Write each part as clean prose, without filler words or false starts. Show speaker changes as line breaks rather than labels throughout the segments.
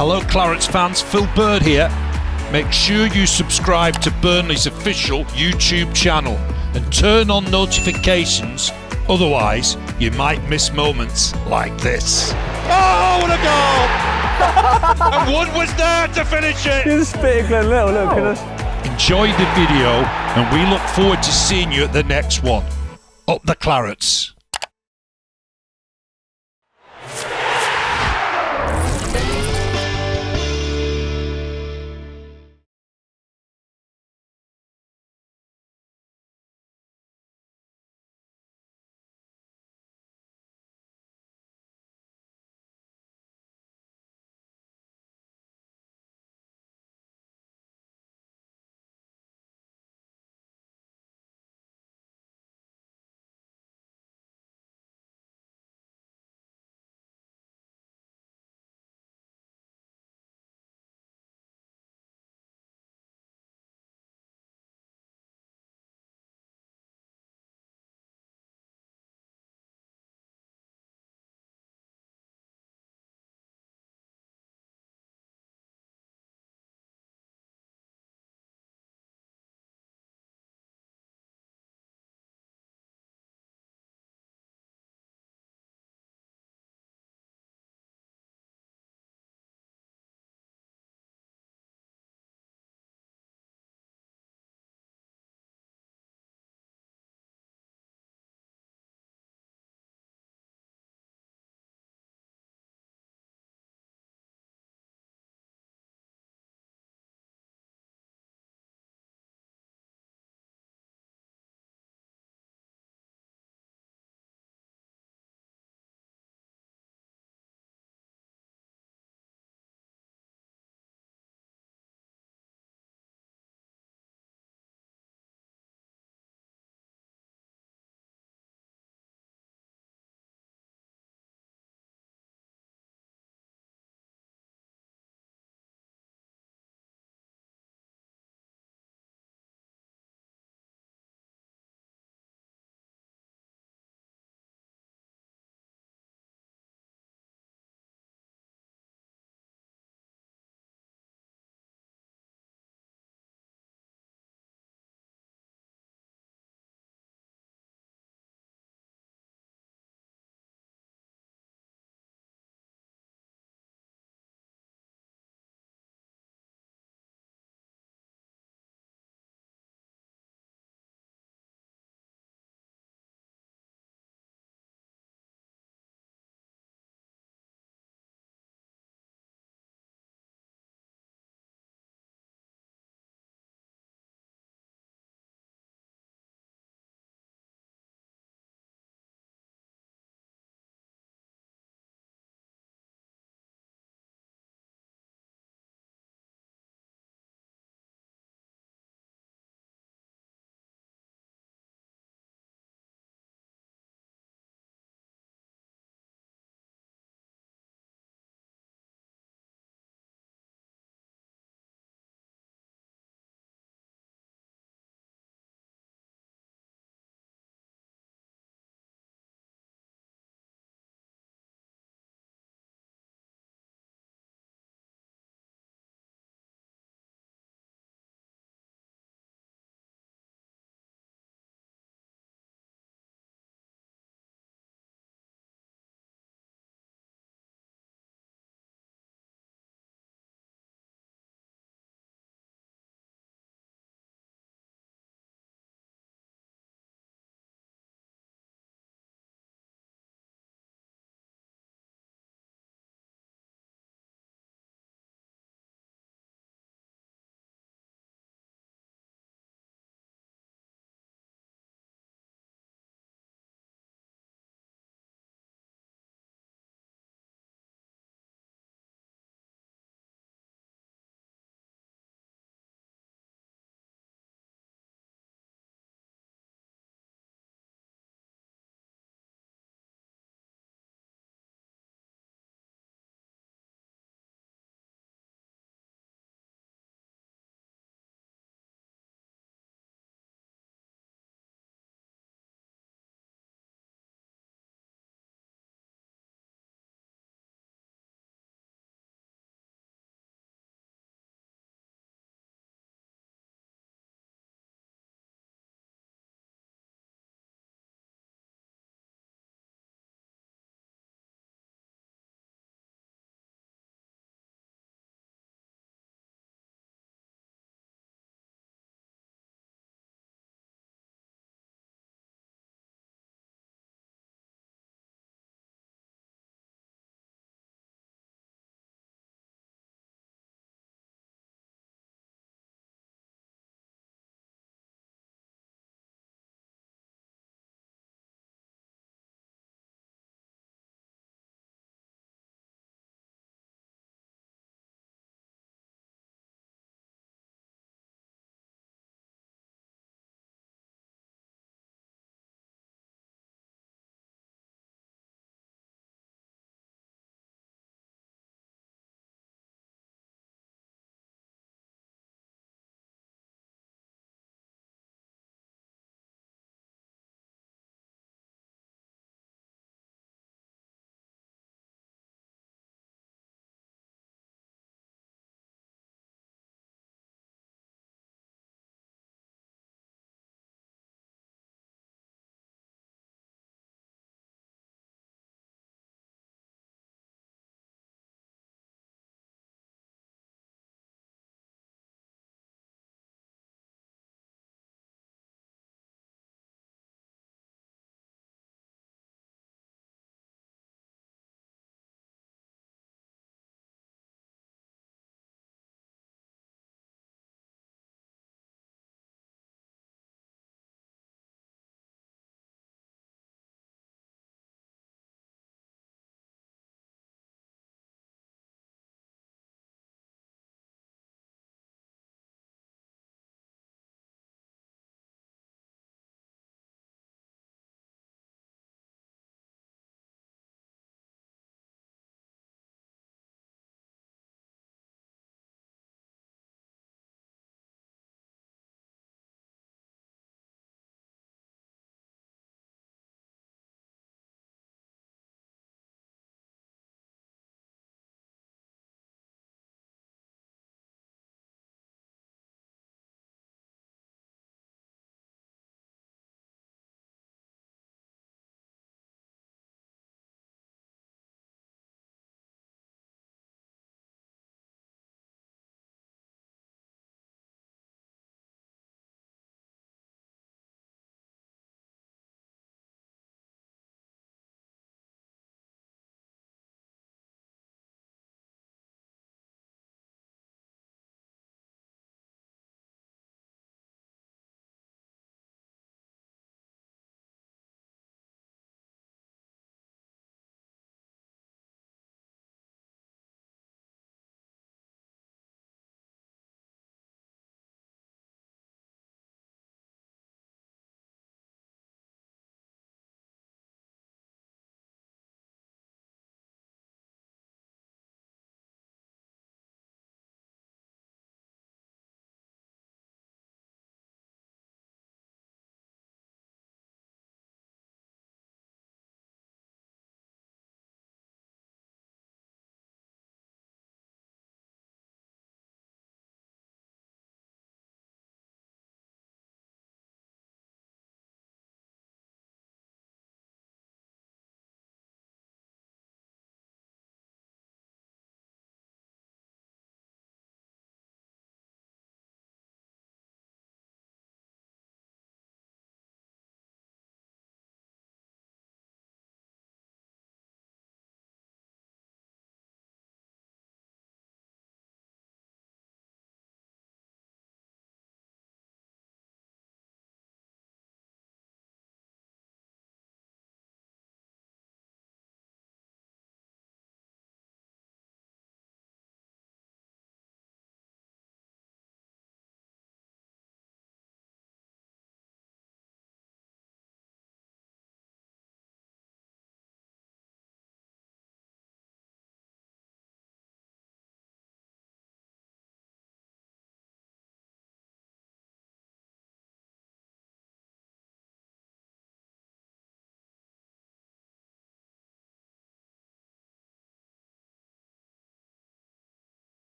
Hello Clarets fans, Phil Bird here. Make sure you subscribe to Burnley's official YouTube channel and turn on notifications, otherwise you might miss moments like this. Oh, what a goal! And one was there to finish it!
He's spitting Glenn Little, look at us.
Enjoy the video and we look forward to seeing you at the next one. Up the Clarets!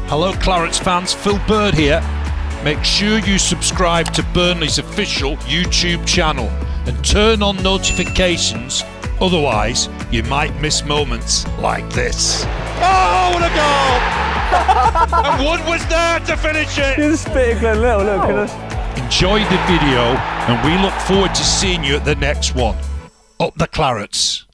Hello Clarets fans, Phil Bird here. Make sure you subscribe to Burnley's official YouTube channel and turn on notifications, otherwise you might miss moments like this. Oh, what a goal! And Wood was there to finish it!
You're spitting Glenn Little, look at us.
Enjoy the video and we look forward to seeing you at the next one. Up the Clarets.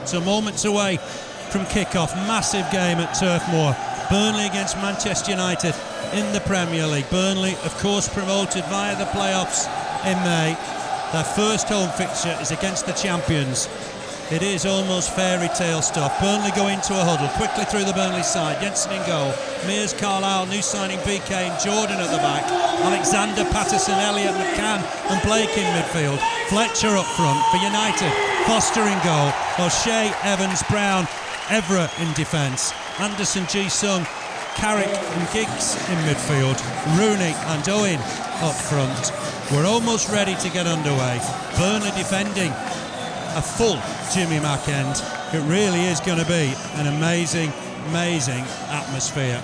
So moments away from kick-off, massive game at Turf Moor. Burnley against Manchester United in the Premier League. Burnley, of course, promoted via the playoffs in May. Their first home fixture is against the champions. It is almost fairy tale stuff. Burnley go into a huddle, quickly through the Burnley side. Jensen in goal, Mears, Carlisle, new signing BK and Jordan at the back. Alexander, Patterson, Elliott, McCann and Blake in midfield. Fletcher up front for United. Foster in goal, O'Shea, Evans, Brown, Evra in defence. Anderson, Ji-sung, Carrick and Giggs in midfield. Rooney and Owen up front. We're almost ready to get underway. Burnley defending a full Jimmy Mack end. It really is going to be an amazing, amazing atmosphere.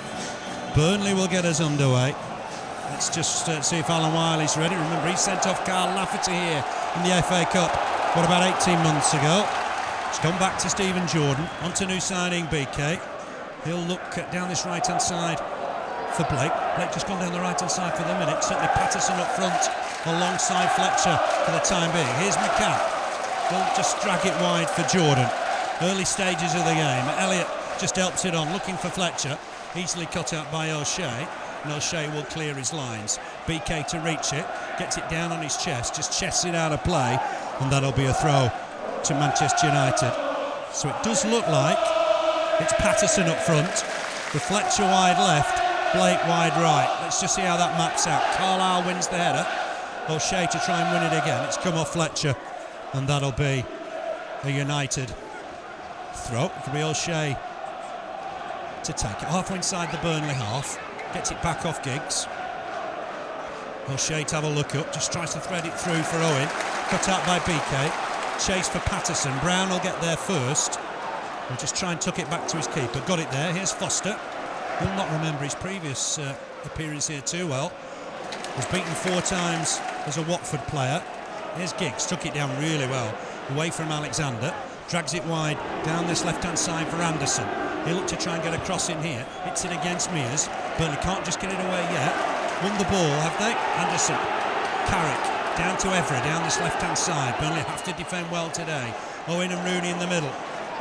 Burnley will get us underway. Let's just see if Alan Wiley's ready. Remember, he sent off Carl Lafferty here in the FA Cup, what, about 18 months ago. It's gone back to Stephen Jordan, onto new signing BK. He'll look down this right-hand side for Blake. Blake just gone down the right-hand side for the minute. Certainly Patterson up front alongside Fletcher for the time being. Here's McCann. He'll just drag it wide for Jordan. Early stages of the game. Elliott just helps it on, looking for Fletcher. Easily cut out by O'Shea. And O'Shea will clear his lines. BK to reach it, gets it down on his chest, just chests it out of play, and that'll be a throw to Manchester United. So it does look like it's Patterson up front, with Fletcher wide left, Blake wide right. Let's just see how that maps out. Carlisle wins the header. O'Shea to try and win it again. It's come off Fletcher, and that'll be a United throw. It could be O'Shea to take it halfway inside the Burnley half. Gets it back off Giggs. O'Shea to have a look up, just tries to thread it through for Owen. Cut out by BK. Chase for Patterson. Brown will get there first. We'll just try and tuck it back to his keeper. Got it there. Here's Foster. He'll not remember his previous appearance here too well. Was beaten 4 times as a Watford player. Here's Giggs. Took it down really well. Away from Alexander. Drags it wide down this left-hand side for Anderson. He'll look to try and get a cross in here. Hits it against Mears. Burnley can't just get it away yet. Won the ball, have they? Anderson. Carrick. Down to Evra, down this left-hand side. Burnley have to defend well today. Owen and Rooney in the middle.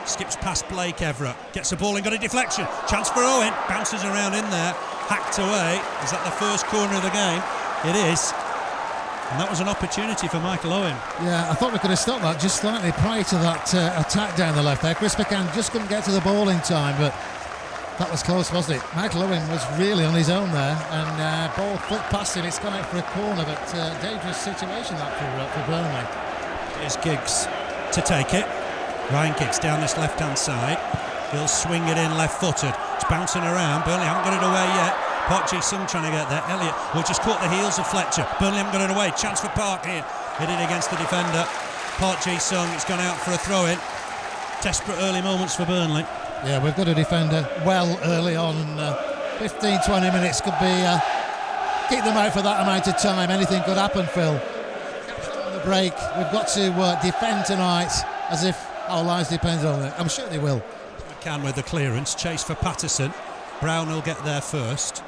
Skips past Blake, Evra. Gets the ball and got a deflection. Chance for Owen. Bounces around in there. Hacked away. Is that the first corner of the game? It is. And that was an opportunity for Michael Owen.
Yeah, I thought we could have stopped that just slightly prior to that attack down the left there. Chris McCann just couldn't get to the ball in time, but that was close, wasn't it? Michael Owen was really on his own there, and ball flicked past him. It's gone out for a corner, but dangerous situation that for Burnley.
Here's Giggs to take it. Ryan Giggs down this left-hand side. He'll swing it in left-footed. It's bouncing around. Burnley haven't got it away yet. Park Ji-sung trying to get there. Elliott will just caught the heels of Fletcher. Burnley haven't got it away. Chance for Park here. Hit it against the defender. Park Ji-sung, it's gone out for a throw-in. Desperate early moments for Burnley.
Yeah, we've got a defender well early on. 15-20 minutes could be keep them out for that amount of time. Anything could happen, Phil. On the break, we've got to defend tonight as if our lives depend on it. I'm sure they will.
McCann with the clearance. Chase for Patterson. Brown will get there first.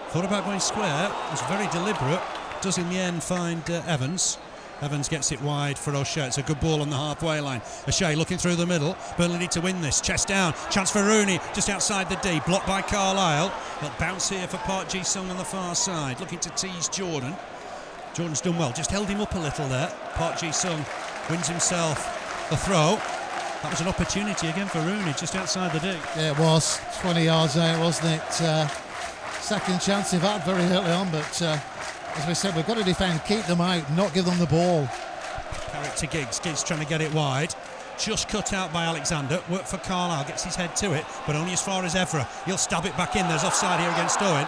Thought about going square, was very deliberate. Does in the end find Evans. Evans gets it wide for O'Shea. It's a good ball on the halfway line. O'Shea looking through the middle. Burnley need to win this. Chest down. Chance for Rooney just outside the D. Blocked by Carlisle. But bounce here for Park Ji-sung on the far side. Looking to tease Jordan. Jordan's done well. Just held him up a little there. Park Ji-sung wins himself a throw. That was an opportunity again for Rooney, just outside the D.
Yeah, it was. 20 yards out, wasn't it? Second chance they've had very early on, but as we said, we've got to defend, keep them out, not give them the ball.
Carrick to Giggs. Giggs trying to get it wide. Just cut out by Alexander. Work for Carlisle. Gets his head to it, but only as far as Evra. He'll stab it back in. There's offside here against Owen.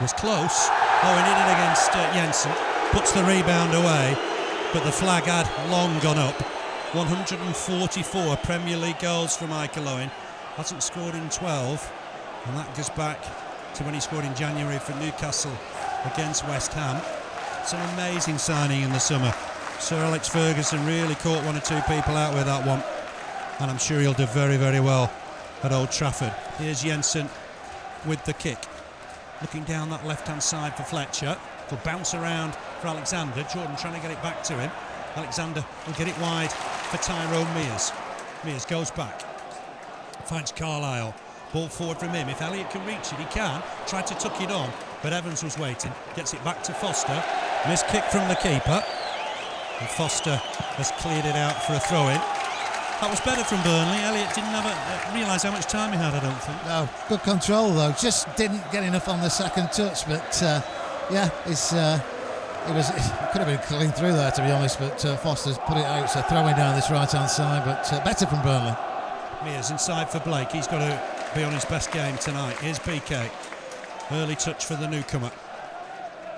Was close. Owen hit it against Jensen. Puts the rebound away, but the flag had long gone up. 144 Premier League goals for Michael Owen. Hasn't scored in 12, and that goes back to when he scored in January for Newcastle against West Ham. It's an amazing signing in the summer. Sir Alex Ferguson really caught one or two people out with that one, and I'm sure he'll do very, very well at Old Trafford. Here's Jensen with the kick. Looking down that left-hand side for Fletcher. He'll bounce around for Alexander. Jordan trying to get it back to him. Alexander will get it wide for Tyrone Mears. Mears goes back. Finds Carlisle. Ball forward from him. If Elliott can reach it, he can. Tried to tuck it on, but Evans was waiting. Gets it back to Foster. Missed kick from the keeper. And Foster has cleared it out for a throw-in. That was better from Burnley. Elliott didn't realise how much time he had, I don't think.
No, good control though. Just didn't get enough on the second touch, but yeah, it could have been clean through there, to be honest, but Foster's put it out, so throwing down this right-hand side, but better from Burnley.
Mears inside for Blake. He's got to be on his best game tonight. Here's BK. Early touch for the newcomer.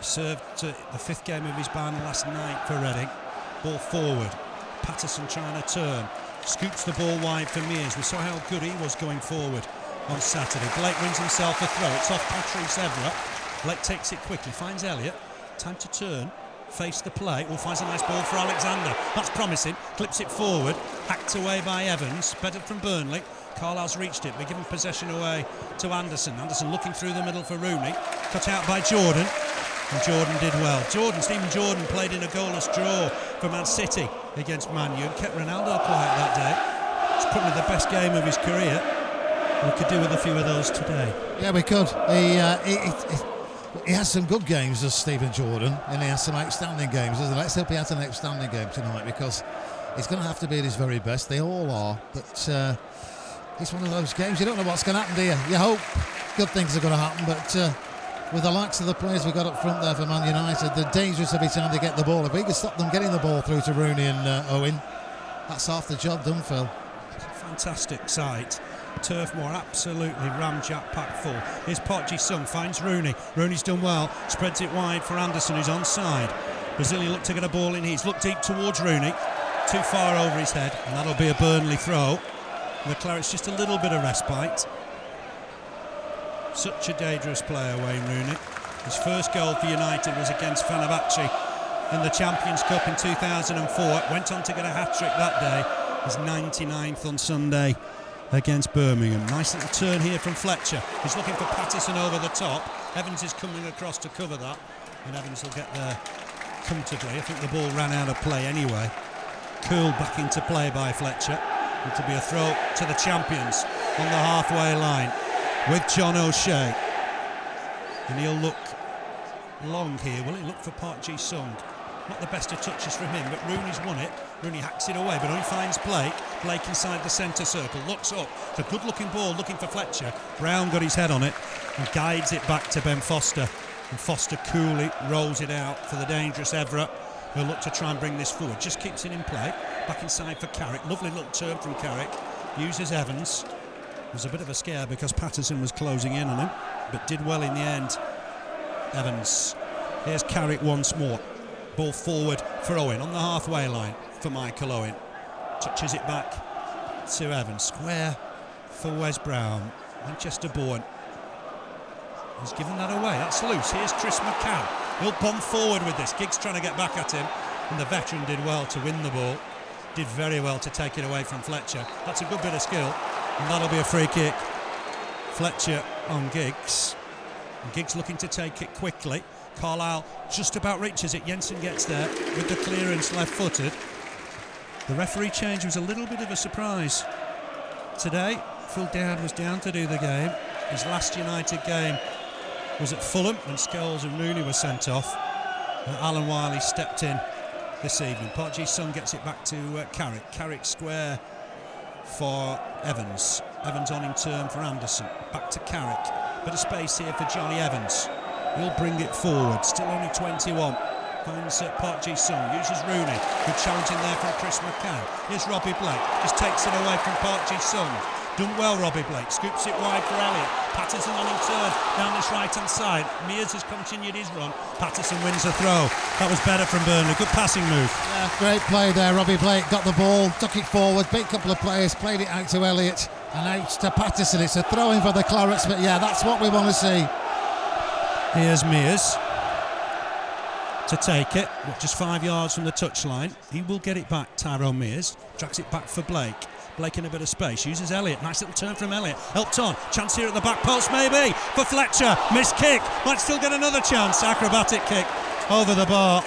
Served the fifth game of his ban last night for Reading. Ball forward. Patterson trying to turn. Scoops the ball wide for Mears. We saw how good he was going forward on Saturday. Blake wins himself a throw. It's off Patrice Evra. Blake takes it quickly, finds Elliott. Time to turn, face the play. Finds a nice ball for Alexander. That's promising. Clips it forward. Hacked away by Evans. Better from Burnley. Carlisle's reached it. We're giving possession away to Anderson. Anderson looking through the middle for Rooney. Cut out by Jordan. And Jordan did well. Stephen Jordan played in a goalless draw for Man City against Man U and kept Ronaldo quiet that day. It's probably the best game of his career. We could do with a few of those today.
Yeah, we could. He has some good games, as Stephen Jordan, and he has some outstanding games, doesn't he? Let's hope he has an outstanding game tonight, because he's going to have to be at his very best. They all are, but it's one of those games. You don't know what's going to happen, do you? You hope good things are going to happen, but with the likes of the players we've got up front there for Man United, they're dangerous every time they get the ball. If we can stop them getting the ball through to Rooney and Owen, that's half the job done, Phil.
It's a fantastic sight. Turf Moor absolutely ramjack packed full. Here's Park Ji-sung, finds Rooney. Rooney's done well, spreads it wide for Anderson, who's onside. Brazilian look to get a ball in. He's looked deep towards Rooney, too far over his head, and that'll be a Burnley throw. The Clarets just a little bit of respite. Such a dangerous player, Wayne Rooney. His first goal for United was against Fenerbahce in the Champions Cup in 2004. Went on to get a hat-trick that day. His 99th on Sunday against Birmingham. Nice little turn here from Fletcher. He's looking for Patterson over the top. Evans is coming across to cover that, and Evans will get there comfortably. I think the ball ran out of play anyway. Curled back into play by Fletcher. It'll be a throw to the champions on the halfway line with John O'Shea. And he'll look long here, will he? Look for Park Ji-sung. Not the best of touches from him, but Rooney's won it. Rooney hacks it away, but only finds Blake. Blake inside the centre circle, looks up. It's a good-looking ball, looking for Fletcher. Brown got his head on it and guides it back to Ben Foster. And Foster coolly rolls it out for the dangerous Evra, who'll look to try and bring this forward. Just keeps it in play. Back inside for Carrick. Lovely little turn from Carrick. Uses Evans. It was a bit of a scare because Patterson was closing in on him, but did well in the end. Evans. Here's Carrick once more. Ball forward for Owen on the halfway line for Michael Owen. Touches it back to Evans. Square for Wes Brown. Manchester born. He's given that away. That's loose. Here's Chris McCann. He'll bomb forward with this. Giggs trying to get back at him, and the veteran did well to win the ball. Did very well to take it away from Fletcher. That's a good bit of skill, and that'll be a free kick. Fletcher on Giggs. And Giggs looking to take it quickly. Carlisle just about reaches it. Jensen gets there with the clearance left-footed. The referee change was a little bit of a surprise today. Phil Dowd was down to do the game. His last United game was at Fulham when Scholes and Rooney were sent off. Alan Wiley stepped in this evening. Park Ji-sung gets it back to Carrick. Carrick square for Evans. Evans on in turn for Anderson. Back to Carrick. Bit of space here for Johnny Evans. He'll bring it forward. Still only 21. Finds Park Ji-sung. Uses Rooney. Good challenge in there from Chris McCann. Here's Robbie Blake. Just takes it away from Park Ji-sung. Done well, Robbie Blake. Scoops it wide for Elliott. Patterson on in turn down this right-hand side. Mears has continued his run. Patterson wins the throw. That was better from Burnley. Good passing move.
Yeah, great play there. Robbie Blake got the ball, took it forward, beat a couple of players, played it out to Elliott and out to Patterson. It's a throw-in for the Clarets, but yeah, that's what we want to see.
Here's Mears to take it, just 5 yards from the touchline. He will get it back, Tyrone Mears. Tracks it back for Blake. Blake in a bit of space, uses Elliott. Nice little turn from Elliott. Helped on. Chance here at the back post, maybe. For Fletcher. Missed kick. Might still get another chance. Acrobatic kick over the bar.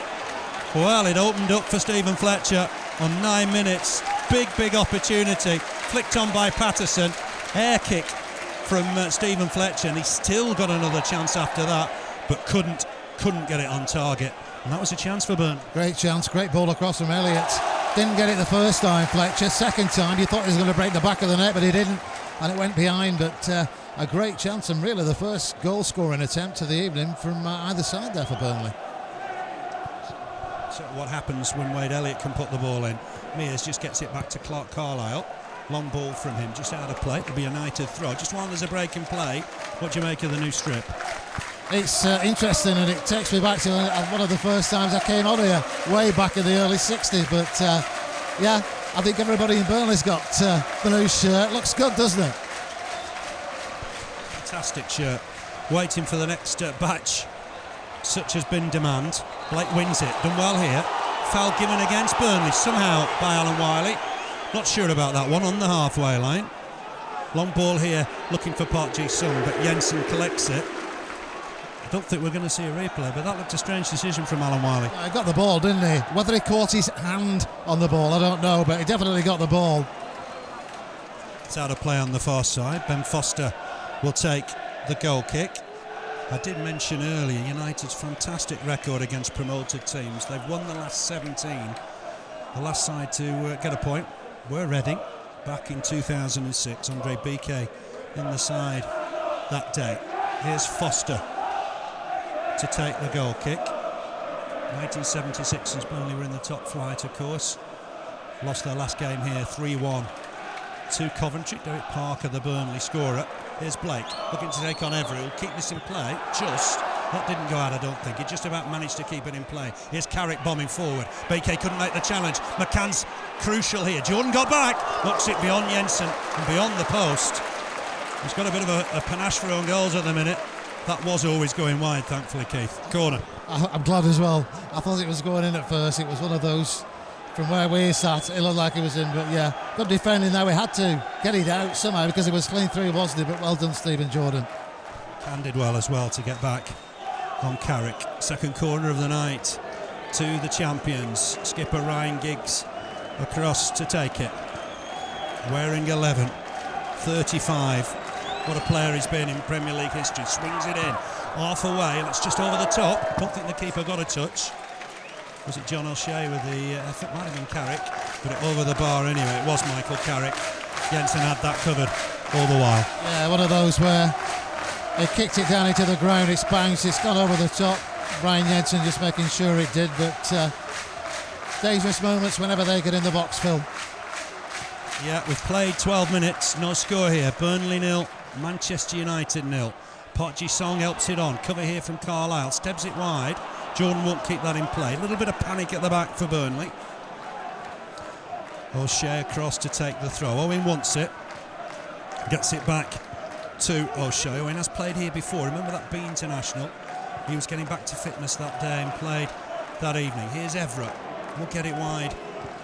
Well, it opened up for Stephen Fletcher on 9 minutes. Big opportunity. Flicked on by Patterson. Air kick from Stephen Fletcher, and he still got another chance after that, but couldn't get it on target. And that was a chance for Burnley.
Great chance, great ball across from Elliott. Didn't get it the first time, Fletcher. Second time, you thought he was going to break the back of the net, but he didn't, and it went behind. But a great chance, and really the first goal-scoring attempt of the evening from either side there for Burnley.
So what happens when Wade Elliott can put the ball in? Mears just gets it back to Clark Carlisle. Long ball from him, just out of play. It'll be a United throw. Just while there's a break in play, what do you make of the new strip?
It's interesting, and it takes me back to one of the first times I came on here, way back in the early 60s. But yeah, I think everybody in Burnley's got the new shirt. Looks good, doesn't it?
Fantastic shirt. Waiting for the next batch, such has been demand. Blake wins it. Done well here. Foul given against Burnley somehow by Alan Wiley. Not sure about that one on the halfway line. Long ball here, looking for Park Ji-sung, but Jensen collects it. I don't think we're going to see a replay, but that looked a strange decision from Alan Wiley.
He got the ball, didn't he? Whether he caught his hand on the ball, I don't know, but he definitely got the ball.
It's out of play on the far side. Ben Foster will take the goal kick. I did mention earlier United's fantastic record against promoted teams. They've won the last 17. The last side to get a point were Reading back in 2006. Andre Biquet in the side that day. Here's Foster to take the goal kick. 1976, since Burnley were in the top flight, of course. Lost their last game here 3-1 to Coventry. Derek Parker, the Burnley scorer. Here's Blake looking to take on Everett. He'll keep this in play. That didn't go out, I don't think. He just about managed to keep it in play. Here's Carrick bombing forward. BK couldn't make the challenge. McCann's crucial here. Jordan got back. Knocks it beyond Jensen and beyond the post. He's got a bit of a panache for own goals at the minute. That was always going wide, thankfully, Keith. Corner.
I'm glad as well. I thought it was going in at first. It was one of those, from where we sat, it looked like it was in. But yeah, good defending there. We had to get it out somehow because it was clean through, wasn't it? But well done, Stephen Jordan.
And did well as well to get back on Carrick. Second corner of the night to the champions. Skipper Ryan Giggs across to take it. Wearing 11, 35. What a player he's been in Premier League history. Swings it in, half away, and it's just over the top. Don't think the keeper got a touch. Was it John O'Shea with the, I think it might have been Carrick, but over the bar anyway. It was Michael Carrick. Jensen had that covered all the while.
Yeah, one of those where he kicked it down into the ground, it's bounced, it's gone over the top. Brian Jensen just making sure it did, but dangerous moments whenever they get in the box, Phil.
Yeah, we've played 12 minutes, no score here. Burnley 0, Manchester United 0. Park Ji-sung helps it on. Cover here from Carlisle, steps it wide. Jordan won't keep that in play. A little bit of panic at the back for Burnley. O'Shea across to take the throw. Owen wants it. Gets it back to O'Shea. Owen has played here before. Remember that B international? He was getting back to fitness that day and played that evening. Here's Everett. We'll get it wide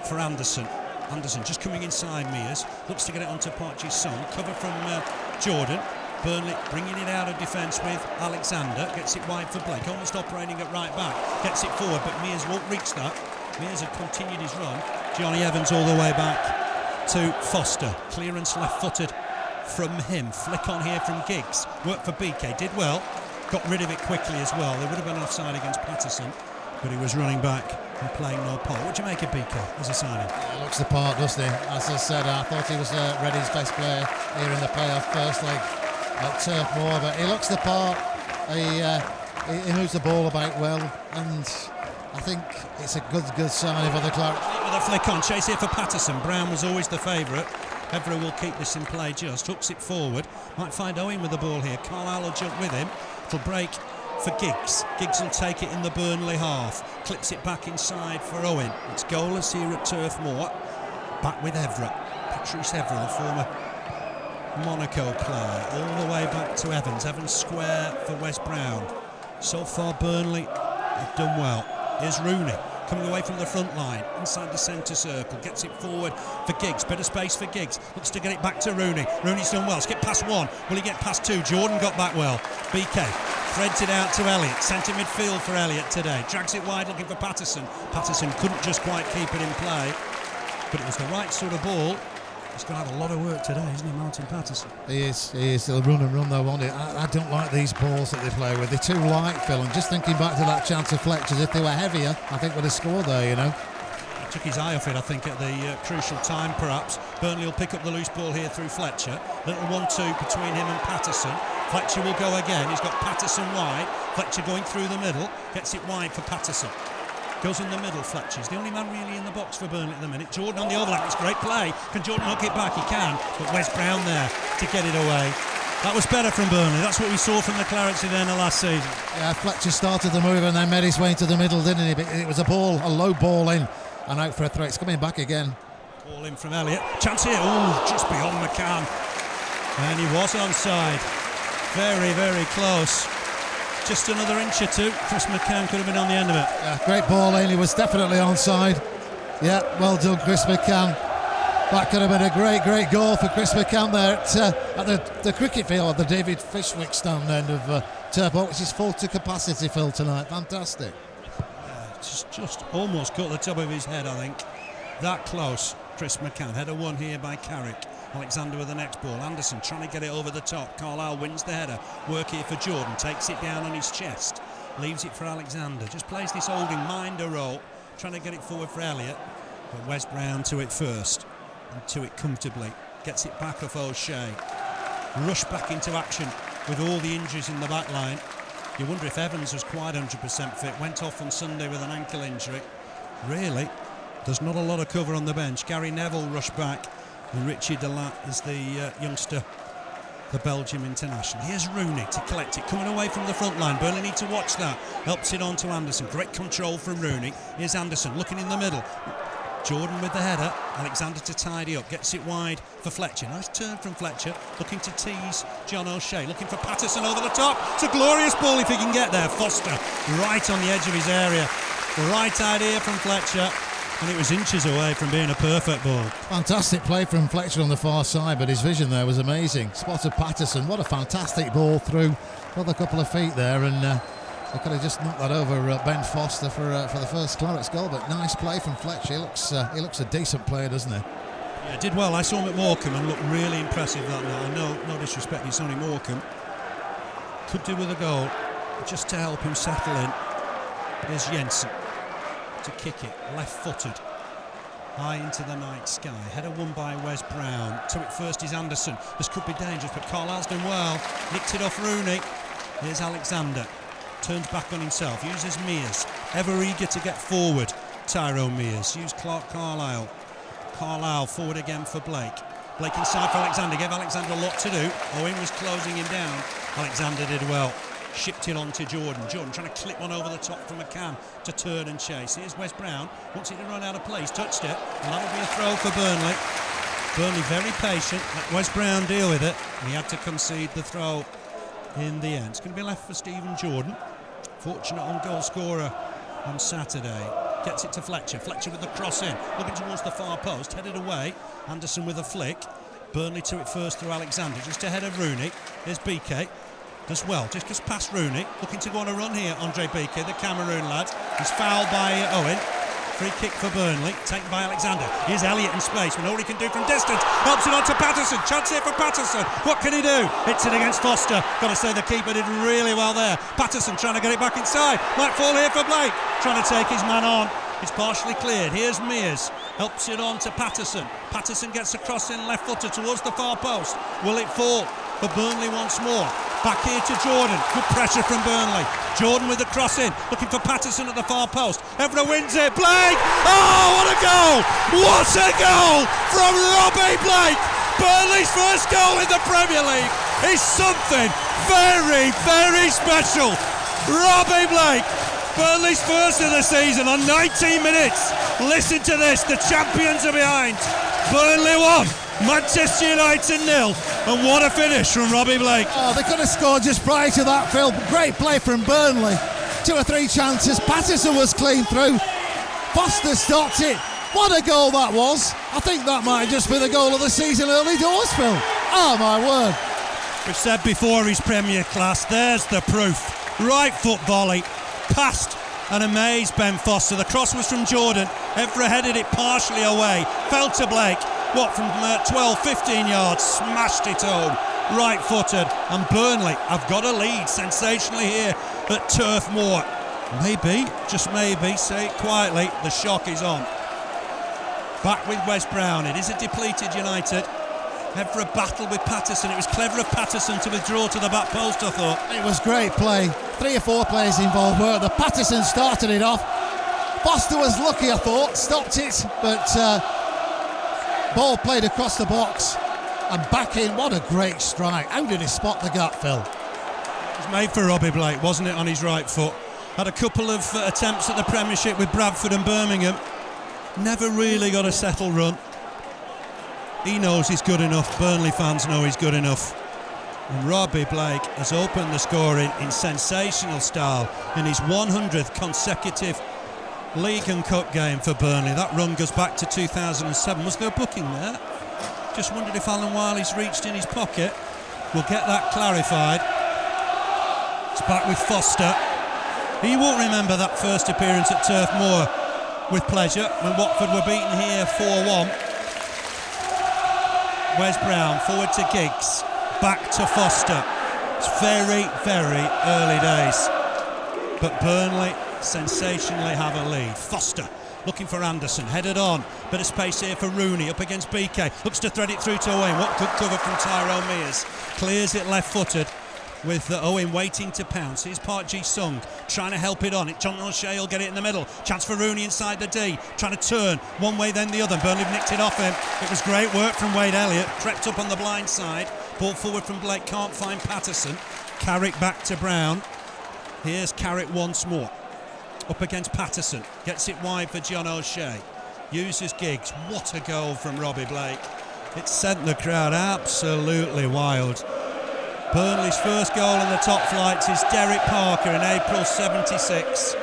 for Anderson. Anderson just coming inside Mears. Looks to get it onto Park Ji-sung. Cover from Jordan. Burnley bringing it out of defence with Alexander. Gets it wide for Blake. Almost operating at right back. Gets it forward, but Mears won't reach that. Mears had continued his run. Johnny Evans all the way back to Foster. Clearance left-footed from him. Flick on here from Giggs. Worked for BK. Did well. Got rid of it quickly as well. There would have been offside against Patterson. but he was running back and playing no part. What do you make of BK as a signing?
He looks the part, doesn't he? As I said, I thought he was Reading's best player here in the playoff first leg at Turf Moor, but he looks the part. He moves the ball about well, and I think it's a good sign for the Clarets.
With a flick on, chase here for Patterson. Brown was always the favourite. Evra will keep this in play just, hooks it forward. Might find Owen with the ball here. Carlisle will jump with him. It'll break for Giggs. Giggs will take it in the Burnley half. Clips it back inside for Owen. It's goalless here at Turf Moor. Back with Evra. Patrice Evra, the former Monaco player. All the way back to Evans. Evans square for Wes Brown. So far Burnley have done well. Here's Rooney coming away from the front line inside the centre circle, gets it forward for Giggs, bit of space for Giggs, looks to get it back to Rooney. Rooney's done well, skip past one, will he get past two? Jordan got back well. BK threads it out to Elliott, centre midfield for Elliott today, drags it wide looking for Patterson. Patterson couldn't just quite keep it in play, but it was the right sort of ball. He's going to have a lot of work today, isn't he, Martin Patterson?
He is. He'll run and run though, won't he? I don't like these balls that they play with. They're too light, Phil, and just thinking back to that chance of Fletcher's, if they were heavier, I think would have scored there, you know.
He took his eye off it, I think, at the crucial time, perhaps. Burnley will pick up the loose ball here through Fletcher. Little 1-2 between him and Patterson. Fletcher will go again. He's got Patterson wide. Fletcher going through the middle. Gets it wide for Patterson. Goes in the middle, Fletcher's the only man really in the box for Burnley at the minute. Jordan on the overlap, it's great play. Can Jordan hook it back? He can, but Wes Brown there to get it away. That was better from Burnley. That's what we saw from the Clarets at the end of last season. Yeah,
Fletcher started the move and then made his way into the middle, didn't he? But it was a low ball in and out for a throw. It's coming back again.
Ball in from Elliott. Chance here, just beyond McCann. And he was onside. Very, very close. Just another inch or two. Chris McCann could have been on the end of it.
Yeah, great ball in. He was definitely onside. Yeah, well done, Chris McCann. That could have been a great goal for Chris McCann there at the cricket field at the David Fishwick stand end of Turf Moor, which is full to capacity, Phil, tonight. Fantastic.
Yeah, just almost caught the top of his head, I think. That close, Chris McCann. Header one here by Carrick. Alexander with the next ball. Anderson trying to get it over the top. Carlisle wins the header. Work here for Jordan. Takes it down on his chest. Leaves it for Alexander. Just plays this holding minder role. Trying to get it forward for Elliott. But Wes Brown to it first. And to it comfortably. Gets it back off O'Shea. Rush back into action with all the injuries in the back line. You wonder if Evans was quite 100% fit. Went off on Sunday with an ankle injury. Really, there's not a lot of cover on the bench. Gary Neville rushed back. And Richie Delat is the youngster, the Belgium international. Here's Rooney to collect it, coming away from the front line. Burnley need to watch that. Helps it on to Anderson. Great control from Rooney. Here's Anderson looking in the middle. Jordan with the header. Alexander to tidy up. Gets it wide for Fletcher. Nice turn from Fletcher. Looking to tease John O'Shea. Looking for Patterson over the top. It's a glorious ball if he can get there. Foster right on the edge of his area. The right idea from Fletcher. And it was inches away from being a perfect ball.
Fantastic play from Fletcher on the far side, but his vision there was amazing. Spotted Patterson, what a fantastic ball through. Another couple of feet there, and they could have just knocked that over Ben Foster for the first Clarets goal. But nice play from Fletcher. He looks a decent player, doesn't he?
Yeah, did well. I saw him at Morecambe and looked really impressive that night. I know, no disrespect, it's only Morecambe. Could do with a goal, just to help him settle in. There's Jensen. To kick it, left-footed, high into the night sky. Header won by Wes Brown. To it first is Anderson. This could be dangerous, but Carlisle's done well. Nicked it off Rooney. Here's Alexander. Turns back on himself. Uses Mears. Ever eager to get forward. Tyrone Mears. Use Clark Carlisle. Carlisle forward again for Blake. Blake inside for Alexander. Gave Alexander a lot to do. Owen was closing him down. Alexander did well. Shipped it on to Jordan. Jordan trying to clip one over the top from McCann to turn and chase. Here's Wes Brown. Wants it to run out of place. Touched it. And that'll be a throw for Burnley. Burnley very patient. Let Wes Brown deal with it. And he had to concede the throw in the end. It's going to be left for Stephen Jordan. Fortunate on goal scorer on Saturday. Gets it to Fletcher. Fletcher with the cross in. Looking towards the far post. Headed away. Anderson with a flick. Burnley to it first through Alexander. Just ahead of Rooney. Here's BK. Does well, just gets past Rooney, looking to go on a run here, Andre BK, the Cameroon lad. He's fouled by Owen. Free kick for Burnley, taken by Alexander. Here's Elliott in space. We know what he can do from distance. Helps it on to Patterson. Chance here for Patterson. What can he do? Hits it against Foster. Got to say the keeper did really well there. Patterson trying to get it back inside. Might fall here for Blake. Trying to take his man on. It's partially cleared. Here's Mears. Helps it on to Patterson. Patterson gets across in left footer towards the far post. Will it fall? For Burnley once more. Back here to Jordan. Good pressure from Burnley. Jordan with the cross in. Looking for Patterson at the far post. Evra wins it. Blake! Oh, what a goal! What a goal from Robbie Blake! Burnley's first goal in the Premier League is something very, very special. Robbie Blake, Burnley's first of the season on 19 minutes. Listen to this, the champions are behind. Burnley 1, Manchester United 0, and what a finish from Robbie Blake.
Oh, they could have scored just prior to that, Phil. Great play from Burnley. 2 or 3 chances. Patterson was clean through. Foster stopped it. What a goal that was. I think that might just be the goal of the season early doors, Phil. Oh, my word.
We've said before he's Premier class. There's the proof. Right foot volley. Past and amazed Ben Foster. The cross was from Jordan. Evra headed it partially away. Fell to Blake. What, from 12, 15 yards? Smashed it home. Right footed. And Burnley have got a lead sensationally here at Turf Moor. Maybe, just maybe, say it quietly, the shock is on. Back with Wes Brown. It is a depleted United. Evra battled with Patterson. It was clever of Patterson to withdraw to the back post, I thought.
It was great play. 3 or 4 players involved were the Patterson started it off. Foster was lucky, I thought, stopped it, but ball played across the box and back in. What a great strike. How did he spot the gap, Phil?
It was made for Robbie Blake, wasn't it, on his right foot? Had a couple of attempts at the Premiership with Bradford and Birmingham. Never really got a settled run. He knows he's good enough. Burnley fans know he's good enough. And Robbie Blake has opened the scoring in sensational style in his 100th consecutive League and Cup game for Burnley. That run goes back to 2007. Was there a booking there? Just wondered if Alan Wiley's reached in his pocket. We'll get that clarified. It's back with Foster. He won't remember that first appearance at Turf Moor with pleasure when Watford were beaten here 4-1. Wes Brown forward to Giggs, back to Foster. It's very, very early days, but Burnley sensationally have a lead. Foster looking for Anderson, headed on, bit of space here for Rooney up against BK, looks to thread it through to Owen. What good cover from Tyrone Mears, clears it left footed with Owen waiting to pounce. Here's Park Ji-sung trying to help it on. John O'Shea will get it in the middle. Chance for Rooney inside the D, trying to turn one way then the other. Burnley nicked it off him. It was great work from Wade Elliott, crept up on the blind side. Ball forward from Blake, can't find Patterson. Carrick back to Brown. Here's Carrick once more. Up against Patterson, gets it wide for John O'Shea. Uses Giggs. What a goal from Robbie Blake. It sent the crowd absolutely wild. Burnley's first goal in the top flights is Derek Parker in April '76.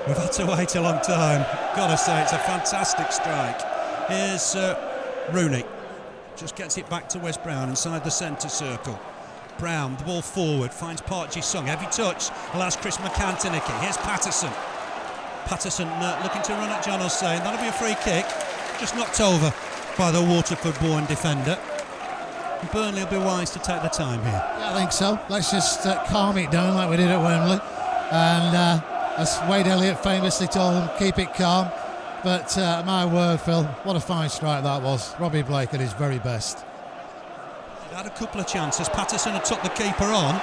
We've had to wait a long time. Gotta say, it's a fantastic strike. Here's Rooney. Just gets it back to Wes Brown inside the centre circle. Brown, the ball forward, finds Park Ji-sung. Heavy touch, allows Chris McCann to nick it. Here's Patterson. Patterson looking to run at John O'Shea, and that'll be a free kick. Just knocked over by the Waterford-born defender. Burnley will be wise to take the time here.
Yeah, I think so. Let's just calm it down like we did at Wembley. And as Wade Elliott famously told them, keep it calm. But my word, Phil, what a fine strike that was. Robbie Blake at his very best.
He had a couple of chances. Patterson had took the keeper on,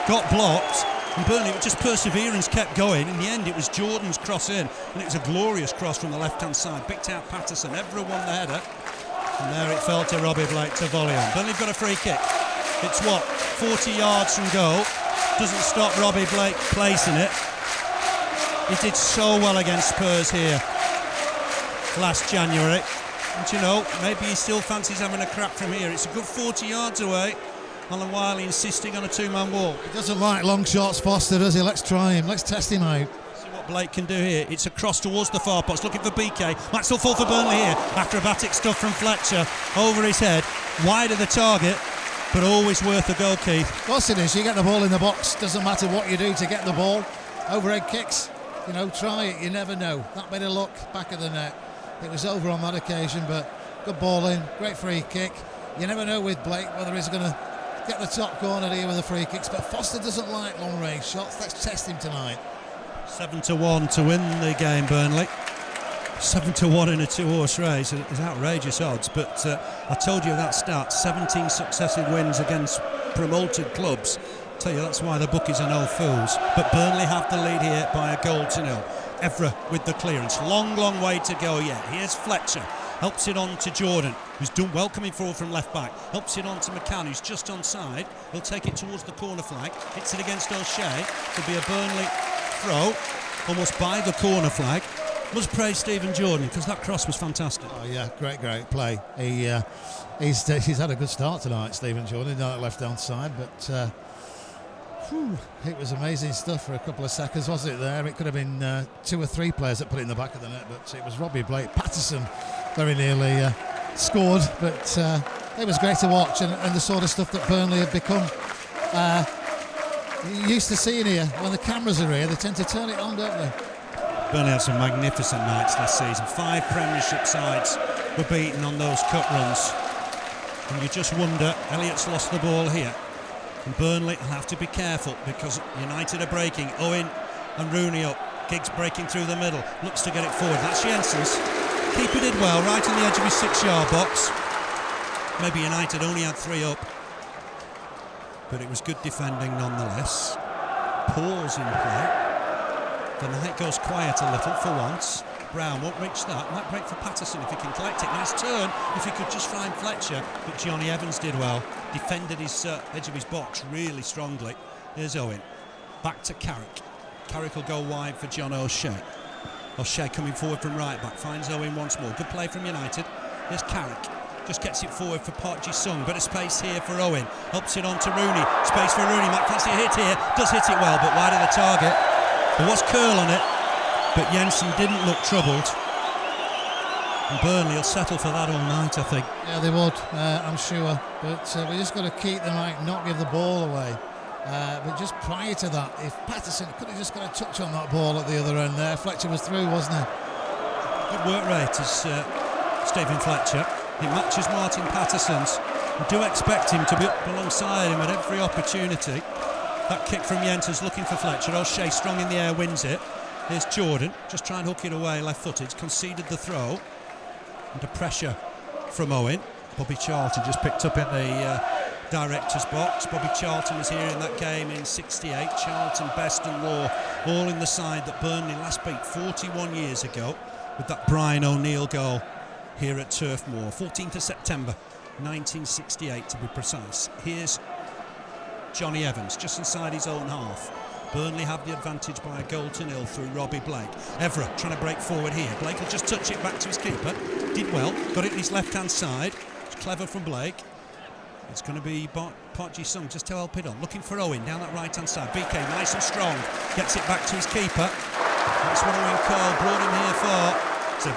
got blocked, and Burnley, with just perseverance, kept going. In the end, it was Jordan's cross in, and it was a glorious cross from the left-hand side. Picked out Patterson, everyone the header. And there it fell to Robbie Blake to volley on. Burnley've got a free kick. It's 40 yards from goal. Doesn't stop Robbie Blake placing it. He did so well against Spurs here last January. And maybe he still fancies having a crack from here. It's a good 40 yards away. Alan Wiley insisting on a 2-man wall.
He doesn't like long shots, Foster, does he? Let's try him. Let's test him out.
See what Blake can do here. It's a cross towards the far post, looking for BK. Might still fall for Burnley here. Acrobatic stuff from Fletcher over his head. Wide of the target, but always worth a goal, Keith.
Of course it is. You get the ball in the box. Doesn't matter what you do to get the ball. Overhead kicks. You know, try it, you never know. That bit of luck, back of the net. It was over on that occasion, but good ball in, great free kick. You never know with Blake whether he's going to get the top corner here with the free kicks, but Foster doesn't like long range shots. Let's test him tonight.
7-1 to win the game, Burnley. 7-1 in a two-horse race is outrageous odds, but I told you that start, 17 successive wins against promoted clubs. Tell you that's why the bookies are no fools. But Burnley have the lead here by a goal to nil. Evra with the clearance, long way to go yet. Here's Fletcher, helps it on to Jordan, who's done well coming forward from left back, helps it on to McCann, who's just onside. He'll take it towards the corner flag, hits it against O'Shea. It'll be a Burnley throw, almost by the corner flag. Must praise Stephen Jordan, because that cross was fantastic.
Oh yeah, great play. He's had a good start tonight, Stephen Jordan, down that left-hand side, but it was amazing stuff for a couple of seconds, wasn't it there? It could have been 2 or 3 players that put it in the back of the net, but it was Robbie Blake. Patterson very nearly scored, but it was great to watch, and the sort of stuff that Burnley have become used to seeing here. When the cameras are here, they tend to turn it on, don't they?
Burnley had some magnificent nights last season. 5 Premiership sides were beaten on those cup runs. And you just wonder, Elliott's lost the ball here. And Burnley will have to be careful because United are breaking. Owen and Rooney up. Giggs breaking through the middle. Looks to get it forward. That's Jensen's. Keeper did well, right on the edge of his 6-yard box. Maybe United only had 3 up. But it was good defending nonetheless. Pause in play. The night goes quiet a little for once. Brown won't reach that. Might break for Patterson if he can collect it. Nice turn if he could just find Fletcher. But Johnny Evans did well. Defended his edge of his box really strongly. Here's Owen. Back to Carrick. Carrick will go wide for John O'Shea. O'Shea coming forward from right back. Finds Owen once more. Good play from United. Here's Carrick. Just gets it forward for Park Ji-sung. Bit of space here for Owen. Helps it on to Rooney. Space for Rooney. Might fancy a hit here. Does hit it well, but wide of the target. There was curl on it, but Jensen didn't look troubled. And Burnley will settle for that all night, I think.
Yeah, they would, I'm sure. But we just got to keep them out, not give the ball away. But just prior to that, if Patterson could have just got a touch on that ball at the other end there, Fletcher was through, wasn't he?
Good work rate is Stephen Fletcher. He matches Martin Patterson's. I do expect him to be up alongside him at every opportunity. That kick from Jensen's looking for Fletcher. O'Shea strong in the air, wins it. Here's Jordan, just try and hook it away, left-footed. Conceded the throw. Under pressure from Owen. Bobby Charlton just picked up in the director's box. Bobby Charlton was here in that game in '68. Charlton, Best and Law, all in the side that Burnley last beat 41 years ago with that Brian O'Neill goal here at Turf Moor. 14th of September 1968 to be precise. Here's Johnny Evans, just inside his own half. Burnley have the advantage by a goal to nil through Robbie Blake. Evra trying to break forward here. Blake will just touch it back to his keeper. Did well, got it in his left-hand side. It's clever from Blake. It's going to be Park Ji-sung just to help it on. Looking for Owen down that right-hand side. BK nice and strong. Gets it back to his keeper. That's what Owen Cole brought him here for. It's a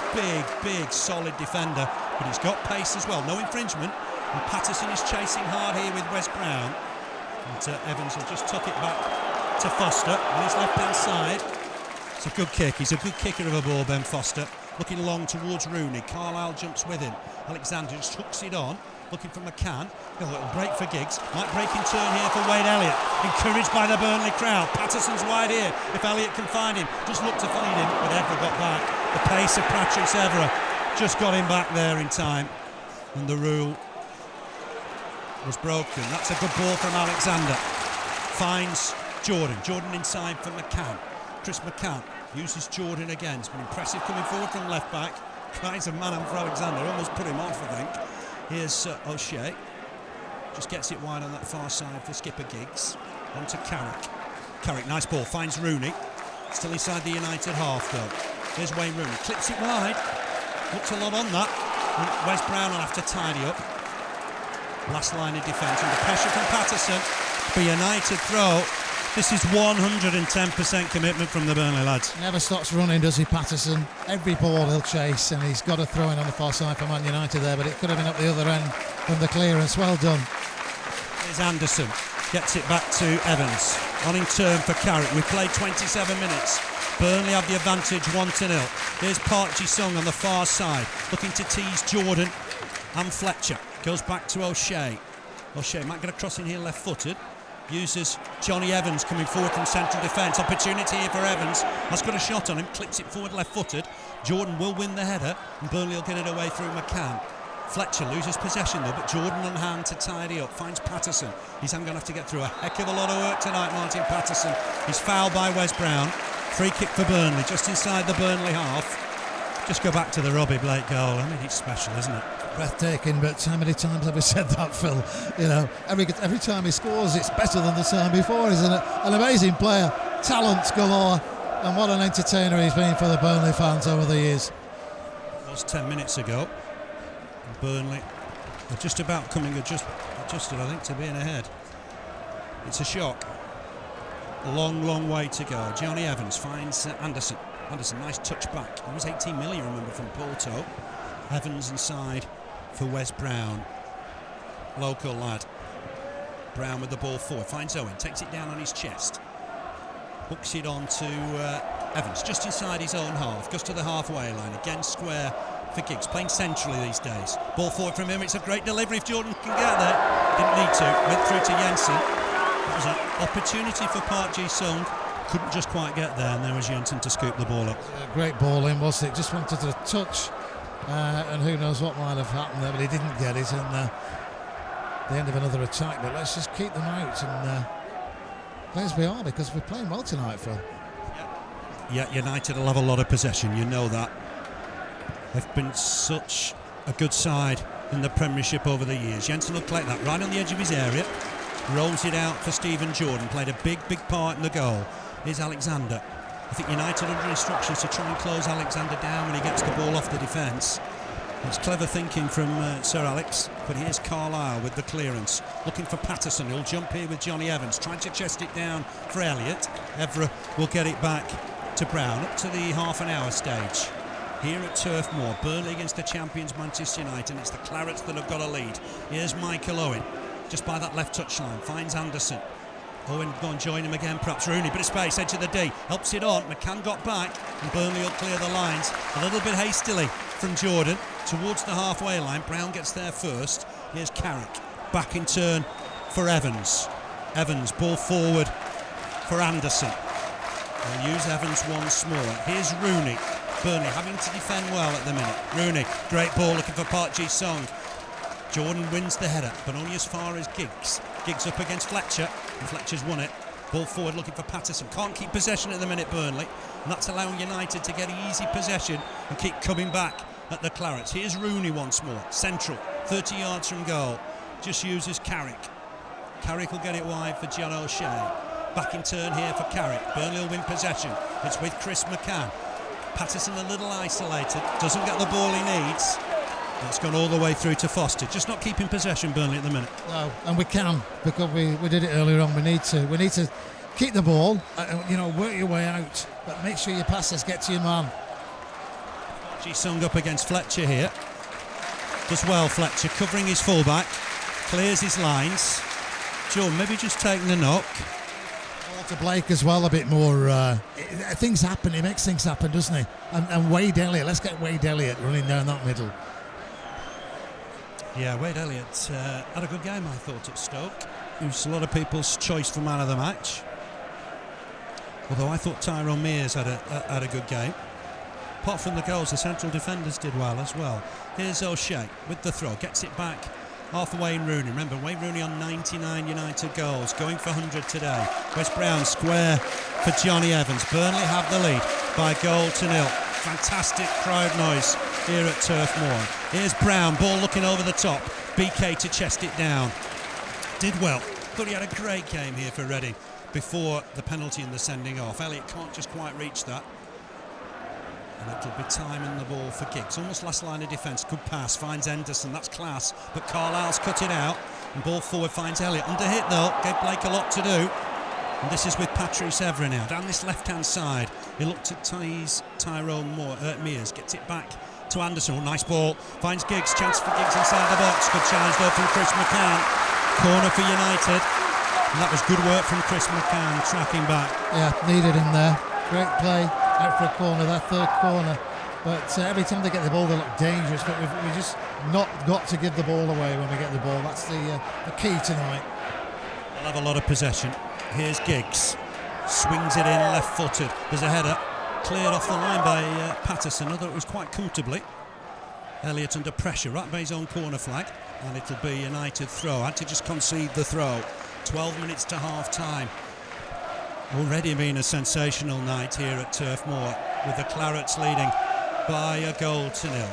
big, solid defender. But he's got pace as well. No infringement. And Patterson is chasing hard here with Wes Brown. And Evans will just tuck it back to Foster on his left-hand side. It's a good kick. He's a good kicker of a ball, Ben Foster. Looking long towards Rooney. Carlisle jumps with him. Alexander just hooks it on. Looking for McCann. A little break for Giggs. Might break in turn here for Wade Elliott. Encouraged by the Burnley crowd. Patterson's wide here. If Elliott can find him. Just look to find him. But Evra got back. The pace of Patrice Evra just got him back there in time. And the rule was broken. That's a good ball from Alexander. Finds Jordan. Jordan inside for McCann. Chris McCann uses Jordan again. It's been impressive coming forward from left back. Tries a man for Alexander. Almost put him off, I think. Here's O'Shea. Just gets it wide on that far side for skipper Giggs. On to Carrick. Carrick, nice ball. Finds Rooney. Still inside the United half, though. Here's Wayne Rooney. Clips it wide. Looked a lot on that. And Wes Brown will have to tidy up. Last line of defence under pressure from Patterson for United throw. This is 110% commitment from the Burnley lads.
Never stops running, does he, Patterson? Every ball he'll chase, and he's got a throw in on the far side for Man United there, but it could have been up the other end from the clearance. Well done.
Here's Anderson. Gets it back to Evans. On in turn for Carrick. We played 27 minutes. Burnley have the advantage 1-0. Here's Park Ji-sung on the far side, looking to tease Jordan and Fletcher. Goes back to O'Shea. O'Shea might get a cross in here left-footed. Uses Johnny Evans coming forward from central defence. Opportunity here for Evans. Has got a shot on him, clips it forward left-footed. Jordan will win the header, and Burnley will get it away through McCann. Fletcher loses possession though, but Jordan on hand to tidy up. Finds Patterson. He's going to have to get through a heck of a lot of work tonight, Martin Patterson. He's fouled by Wes Brown. Free kick for Burnley, just inside the Burnley half. Just go back to the Robbie Blake goal. I mean, it's special, isn't it?
Breathtaking, but how many times have we said that, Phil? You know, every time he scores, it's better than the time before, isn't it? An amazing player, talent galore, and what an entertainer he's been for the Burnley fans over the years.
It was 10 minutes ago. And Burnley are just about coming adjusted, I think, to being ahead. It's a shock. A long way to go. Johnny Evans finds Anderson. Anderson, nice touch back. He was 18 million, remember, from Porto. Evans inside for Wes Brown. Local lad. Brown with the ball forward. Finds Owen. Takes it down on his chest. Hooks it on to Evans. Just inside his own half. Goes to the halfway line. Again square for Giggs. Playing centrally these days. Ball forward from him. It's a great delivery if Jordan can get there. Didn't need to. Went through to Jensen. That was an opportunity for Park Ji-sung. Couldn't just quite get there, and there was Jensen to scoop the ball up.
A great ball in, wasn't it? Just wanted to touch, and who knows what might have happened there, but he didn't get it, and the end of another attack. But let's just keep them out and play as we are, because we're playing well tonight, Phil.
Yeah, United will have a lot of possession, you know that. They've been such a good side in the Premiership over the years. Jensen will play that right on the edge of his area. Rolls it out for Stephen Jordan. Played a big part in the goal. Here's Alexander. I think United under instructions to try and close Alexander down when he gets the ball off the defence. It's clever thinking from Sir Alex, but here's Carlisle with the clearance. Looking for Patterson. He'll jump here with Johnny Evans. Trying to chest it down for Elliott. Evra will get it back to Brown. Up to the half-an-hour stage. Here at Turf Moor. Burnley against the champions Manchester United. And it's the Clarets that have got a lead. Here's Michael Owen. Just by that left touchline. Finds Anderson. Owen go and join him again, perhaps Rooney, bit of space, edge of the D, helps it on, McCann got back, and Burnley will clear the lines, a little bit hastily from Jordan, towards the halfway line. Brown gets there first. Here's Carrick, back in turn for Evans. Evans, ball forward for Anderson. They'll use Evans once more. Here's Rooney. Burnley having to defend well at the minute. Rooney, great ball looking for Park Ji-sung. Jordan wins the header, but only as far as Giggs. Giggs up against Fletcher, and Fletcher's won it. Ball forward looking for Patterson. Can't keep possession at the minute, Burnley, and that's allowing United to get easy possession and keep coming back at the Clarets. Here's Rooney once more, central, 30 yards from goal. Just uses Carrick. Carrick will get it wide for John O'Shea. Back in turn here for Carrick. Burnley will win possession. It's with Chris McCann. Patterson a little isolated, doesn't get the ball he needs. It's gone all the way through to Foster. Just not keeping possession, Burnley, at the minute.
No, and we can, because we did it earlier on. We need to keep the ball, work your way out, but make sure your passes get to your man.
Ji-sung up against Fletcher here. Does well, Fletcher, covering his fullback. Clears his lines. Jordan maybe just taking the knock.
To Blake as well, a bit more. Things happen, he makes things happen, doesn't he? And Wade Elliott, let's get Wade Elliott running down that middle.
Yeah, Wade Elliott had a good game, I thought, at Stoke. He was a lot of people's choice for man of the match. Although I thought Tyrone Mears had a good game. Apart from the goals, the central defenders did well as well. Here's O'Shea with the throw, gets it back. Half of Wayne Rooney. Remember, Wayne Rooney on 99 United goals, going for 100 today. Wes Brown square for Johnny Evans. Burnley have the lead by 1-0. Fantastic crowd noise here at Turf Moor. Here's Brown, ball looking over the top. BK to chest it down. Did well. Thought he had a great game here for Reading before the penalty and the sending off. Elliott can't just quite reach that. And it'll be time in the ball for Giggs. Almost last line of defence. Good pass. Finds Henderson. That's class. But Carlisle's cut it out. And ball forward finds Elliott. Under hit though. Gave Blake a lot to do. And this is with Patrice Evra now. Down this left-hand side. He looked at Tyrone Mears. Gets it back to Anderson. Oh, nice ball. Finds Giggs. Chance for Giggs inside the box. Good challenge though from Chris McCann. Corner for United. And that was good work from Chris McCann. Tracking back.
Yeah, needed him there. Great play. out for a corner, their third corner. But every time they get the ball, they look dangerous. But we've just not got to give the ball away when we get the ball. That's the key tonight.
They'll have a lot of possession. Here's Giggs. Swings it in left-footed. There's a header. Cleared off the line by Patterson, although it was quite comfortably. Elliott under pressure, right by his own corner flag. And it'll be United throw. Had to just concede the throw. 12 minutes to half-time. Already been a sensational night here at Turf Moor, with the Clarets leading by a goal to nil.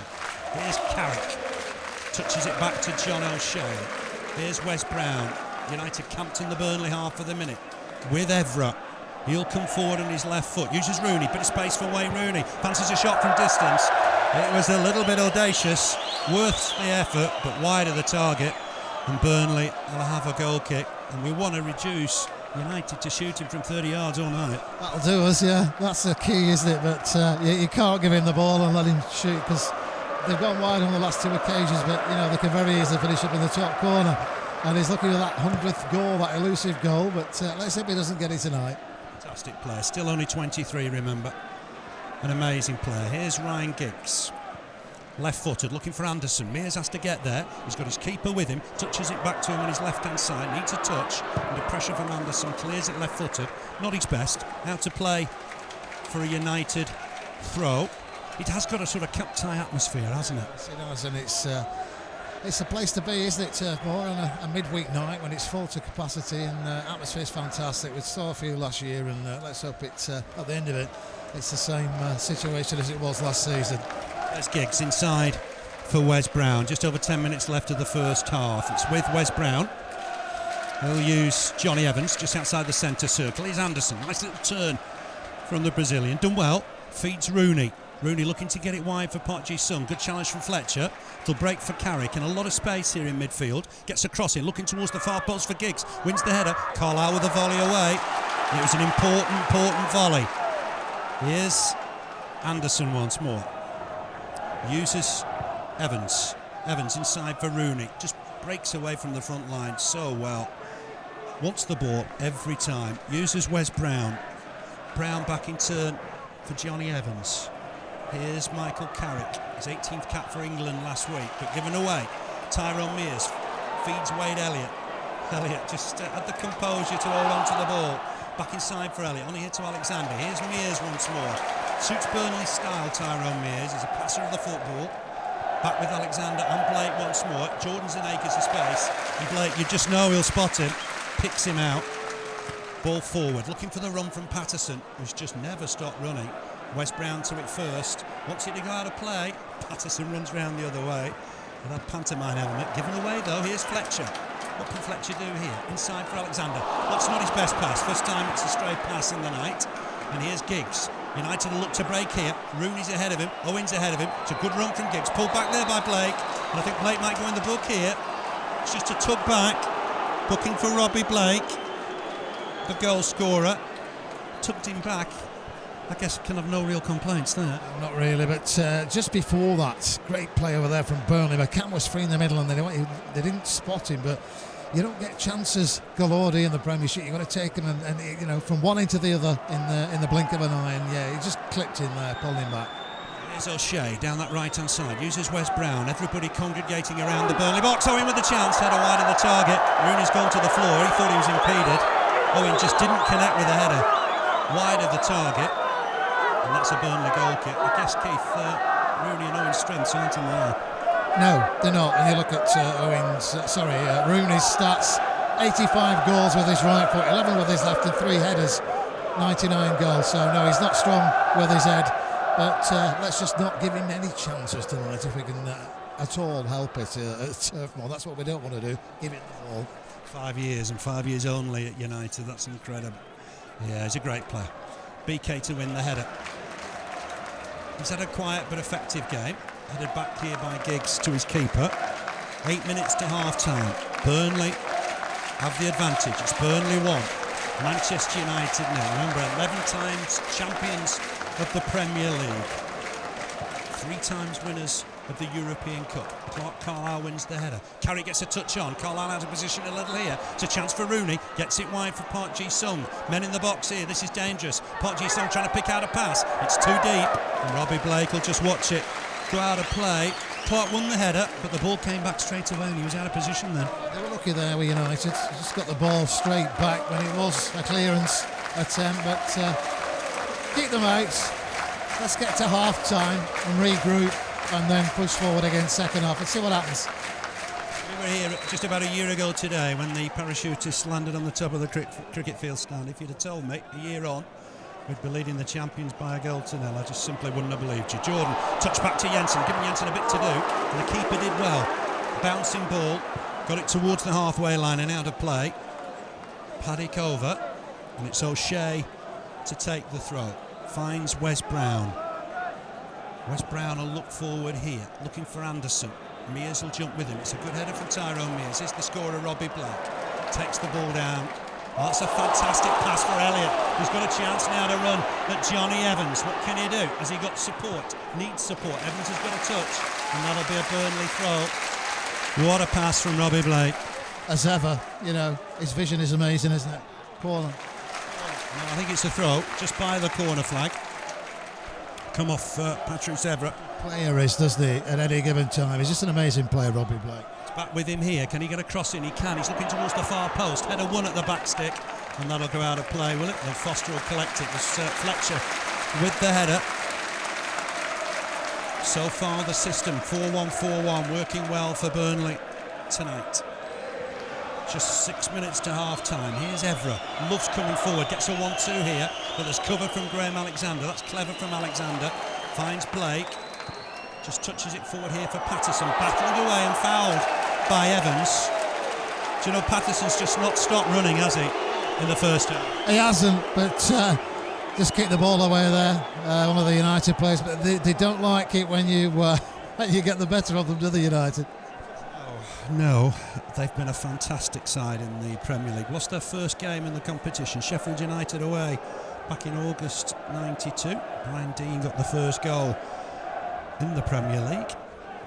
Here's Carrick, touches it back to John O'Shea. Here's Wes Brown. United camped in the Burnley half of the minute with Evra. He'll come forward on his left foot, uses Rooney, bit of space for Wayne Rooney, fancies a shot from distance. It was a little bit audacious, worth the effort, but wide of the target, and Burnley will have a goal kick, and we want to reduce United to shooting from 30 yards all night.
That'll do us, yeah. That's the key, isn't it? But you can't give him the ball and let him shoot, because they've gone wide on the last two occasions, but you know they can very easily finish up in the top corner. And he's looking at that 100th goal, that elusive goal, but let's hope he doesn't get it tonight.
Fantastic player, still only 23, remember. An amazing player. Here's Ryan Giggs. Left-footed, looking for Anderson. Mears has to get there. He's got his keeper with him. Touches it back to him on his left-hand side. Needs a touch. Under pressure from Anderson. Clears it left-footed. Not his best. Out to play for a United throw. It has got a sort of cup-tie atmosphere, hasn't it?
Yes, it has, and it's a place to be, isn't it, Turf Moor, on a midweek night when it's full to capacity, and atmosphere's fantastic. We saw a few last year, and let's hope it's at the end of it, it's the same situation as it was last season.
There's Giggs inside for Wes Brown. Just over 10 minutes left of the first half. It's with Wes Brown. He'll use Johnny Evans just outside the centre circle. Here's Anderson. Nice little turn from the Brazilian. Done well. Feeds Rooney. Rooney looking to get it wide for Park Ji-sung. Good challenge from Fletcher. It'll break for Carrick, and a lot of space here in midfield. Gets a cross in, looking towards the far post for Giggs. Wins the header. Carlisle with a volley away. It was an important volley. Here's Anderson once more. Uses Evans. Evans inside for Rooney. Just breaks away from the front line so well. Wants the ball every time. Uses Wes Brown. Brown back in turn for Johnny Evans. Here's Michael Carrick. His 18th cap for England last week, but given away. Tyrone Mears feeds Wade Elliott. Elliott just had the composure to hold on to the ball. Back inside for Elliott. On here to Alexander. Here's Mears once more. Suits Burnley's style, Tyrone Mears. He's a passer of the football. Back with Alexander and Blake once more. Jordan's in acres of space. And Blake, you just know he'll spot him. Picks him out. Ball forward. Looking for the run from Patterson, who's just never stopped running. Wes Brown to it first. Wants it to go out of play. Patterson runs round the other way. With that pantomime element. Given away though. Here's Fletcher. What can Fletcher do here? Inside for Alexander. That's not his best pass. First time it's a stray pass in the night. And here's Giggs. United will look to break here. Rooney's ahead of him. Owen's ahead of him. It's a good run from Giggs. Pulled back there by Blake. And I think Blake might go in the book here. It's just a tug back. Booking for Robbie Blake, the goal scorer. Tugged him back. I guess can have no real complaints there.
Not really, but just before that, great play over there from Burnley. McCann was free in the middle, and they didn't spot him, but you don't get chances galore in the Premiership. You've got to take them and you know, from one end to the other in the blink of an eye, and yeah, he just clipped in there, pulled him back.
Here's O'Shea down that right-hand side, uses Wes Brown. Everybody congregating around the Burnley box. Owen with the chance, header wide of the target. Rooney's gone to the floor, he thought he was impeded. Owen just didn't connect with the header wide of the target, and that's a Burnley goal kick. I guess, Keith, Rooney and Owen's strengths aren't in there.
No, they're not. And you look at Rooney's stats: 85 goals with his right foot, 11 with his left, and 3 headers, 99 goals. So no, he's not strong with his head. But let's just not give him any chances tonight if we can at all help it at Turf Moor. That's what we don't want to do, give it the ball.
5 years and 5 years only at United, that's incredible. Yeah, he's a great player. BK to win the header. He's had a quiet but effective game. Headed back here by Giggs to his keeper. 8 minutes to half-time. Burnley have the advantage. It's Burnley 1, Manchester United 0. Remember, 11 times champions of the Premier League. 3 times winners of the European Cup. Carlisle wins the header. Carrick gets a touch on. Carlisle out of position a little here. It's a chance for Rooney. Gets it wide for Park Ji-sung. Men in the box here. This is dangerous. Park Ji-sung trying to pick out a pass. It's too deep. And Robbie Blake will just watch it go out of play. Clark won the header, but the ball came back straight away and he was out of position then.
They were lucky there with United. Just got the ball straight back when it was a clearance attempt, but keep them out. Let's get to half time and regroup and then push forward again second half and see what happens.
We were here just about a year ago today when the parachutists landed on the top of the cricket field stand. If you'd have told me a year on we'd be leading the champions by a goal to nil, I just simply wouldn't have believed you. Jordan, touch back to Jensen, giving Jensen a bit to do, and the keeper did well. Bouncing ball, got it towards the halfway line and out of play. Paddock over, and it's O'Shea to take the throw. Finds Wes Brown. Wes Brown will look forward here, looking for Anderson. Mears will jump with him. It's a good header from Tyrone Mears. Here's the scorer, Robbie Blake. Takes the ball down. Oh, that's a fantastic pass for Elliott, who's got a chance now to run at Johnny Evans. What can he do? Has he got support? Needs support. Evans has got a touch, and that'll be a Burnley throw. What a pass from Robbie Blake.
As ever, his vision is amazing, isn't it? Corner.
No, I think it's a throw, just by the corner flag. Come off Patrick Evra.
Player is, doesn't he, at any given time. He's just an amazing player, Robbie Blake.
Back with him here. Can he get a cross in? He can. He's looking towards the far post. Header one at the back stick, and that'll go out of play, will it? Then Foster will collect it. It's Fletcher with the header. So far the system 4-1-4-1 working well for Burnley tonight. Just 6 minutes to half time. Here's Evra. Loves coming forward. Gets a 1-2 here, but there's cover from Graham Alexander. That's clever from Alexander. Finds Blake. Just touches it forward here for Patterson. Battled away and fouled by Evans. Do you know, Patterson's just not stopped running, has he, in the first half?
He hasn't, but just kicked the ball away there. One of the United players, but they don't like it when you get the better of them, do they, United?
No, they've been a fantastic side in the Premier League. Lost their first game in the competition, Sheffield United away, back in August '92. Brian Deane got the first goal in the Premier League.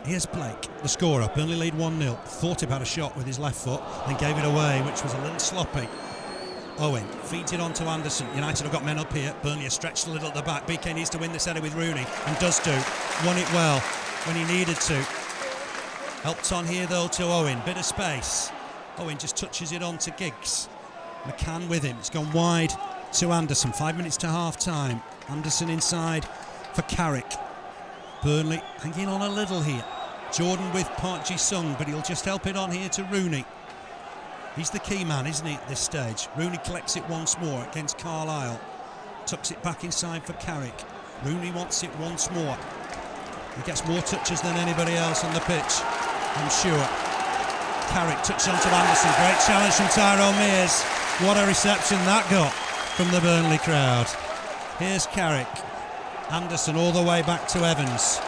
Here's Blake, the scorer. Burnley lead 1-0. Thought about a shot with his left foot, then gave it away, which was a little sloppy. Owen feeds it on to Anderson. United have got men up here. Burnley are stretched a little at the back. BK needs to win this header with Rooney, and does do. Won it well when he needed to. Helped on here though to Owen. Bit of space. Owen just touches it on to Giggs. McCann with him. It's gone wide to Anderson. 5 minutes to half time. Anderson inside for Carrick. Burnley hanging on a little here. Jordan with Park Ji-sung, but he'll just help it on here to Rooney. He's the key man, isn't he, at this stage? Rooney collects it once more against Carlisle. Tucks it back inside for Carrick. Rooney wants it once more. He gets more touches than anybody else on the pitch, I'm sure. Carrick touches onto Anderson. Great challenge from Tyrone Mears. What a reception that got from the Burnley crowd. Here's Carrick. Anderson all the way back to Evans.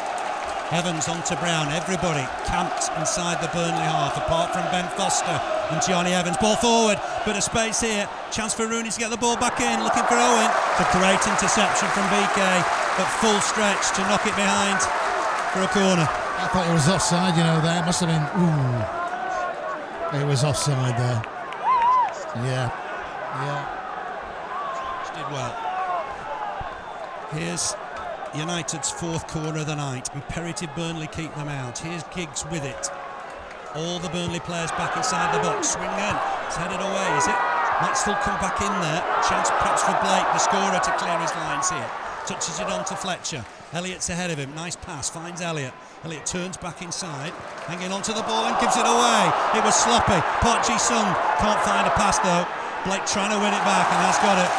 Evans on to Brown. Everybody camped inside the Burnley half, apart from Ben Foster and Johnny Evans. Ball forward, bit of space here. Chance for Rooney to get the ball back in, looking for Owen. The great interception from BK at full stretch to knock it behind for a corner.
I thought it was offside, there. Must have been, It was offside there. Yeah.
Did well. Here's United's fourth corner of the night. Imperative Burnley keep them out. Here's Giggs with it. All the Burnley players back inside the box. Swing in. It's headed away, is it? Might still come back in there. Chance perhaps for Blake, the scorer, to clear his lines here. Touches it on to Fletcher. Elliott's ahead of him. Nice pass. Finds Elliott. Elliott turns back inside. Hanging on to the ball and gives it away. It was sloppy. Park Ji-sung can't find a pass though. Blake trying to win it back and has got it.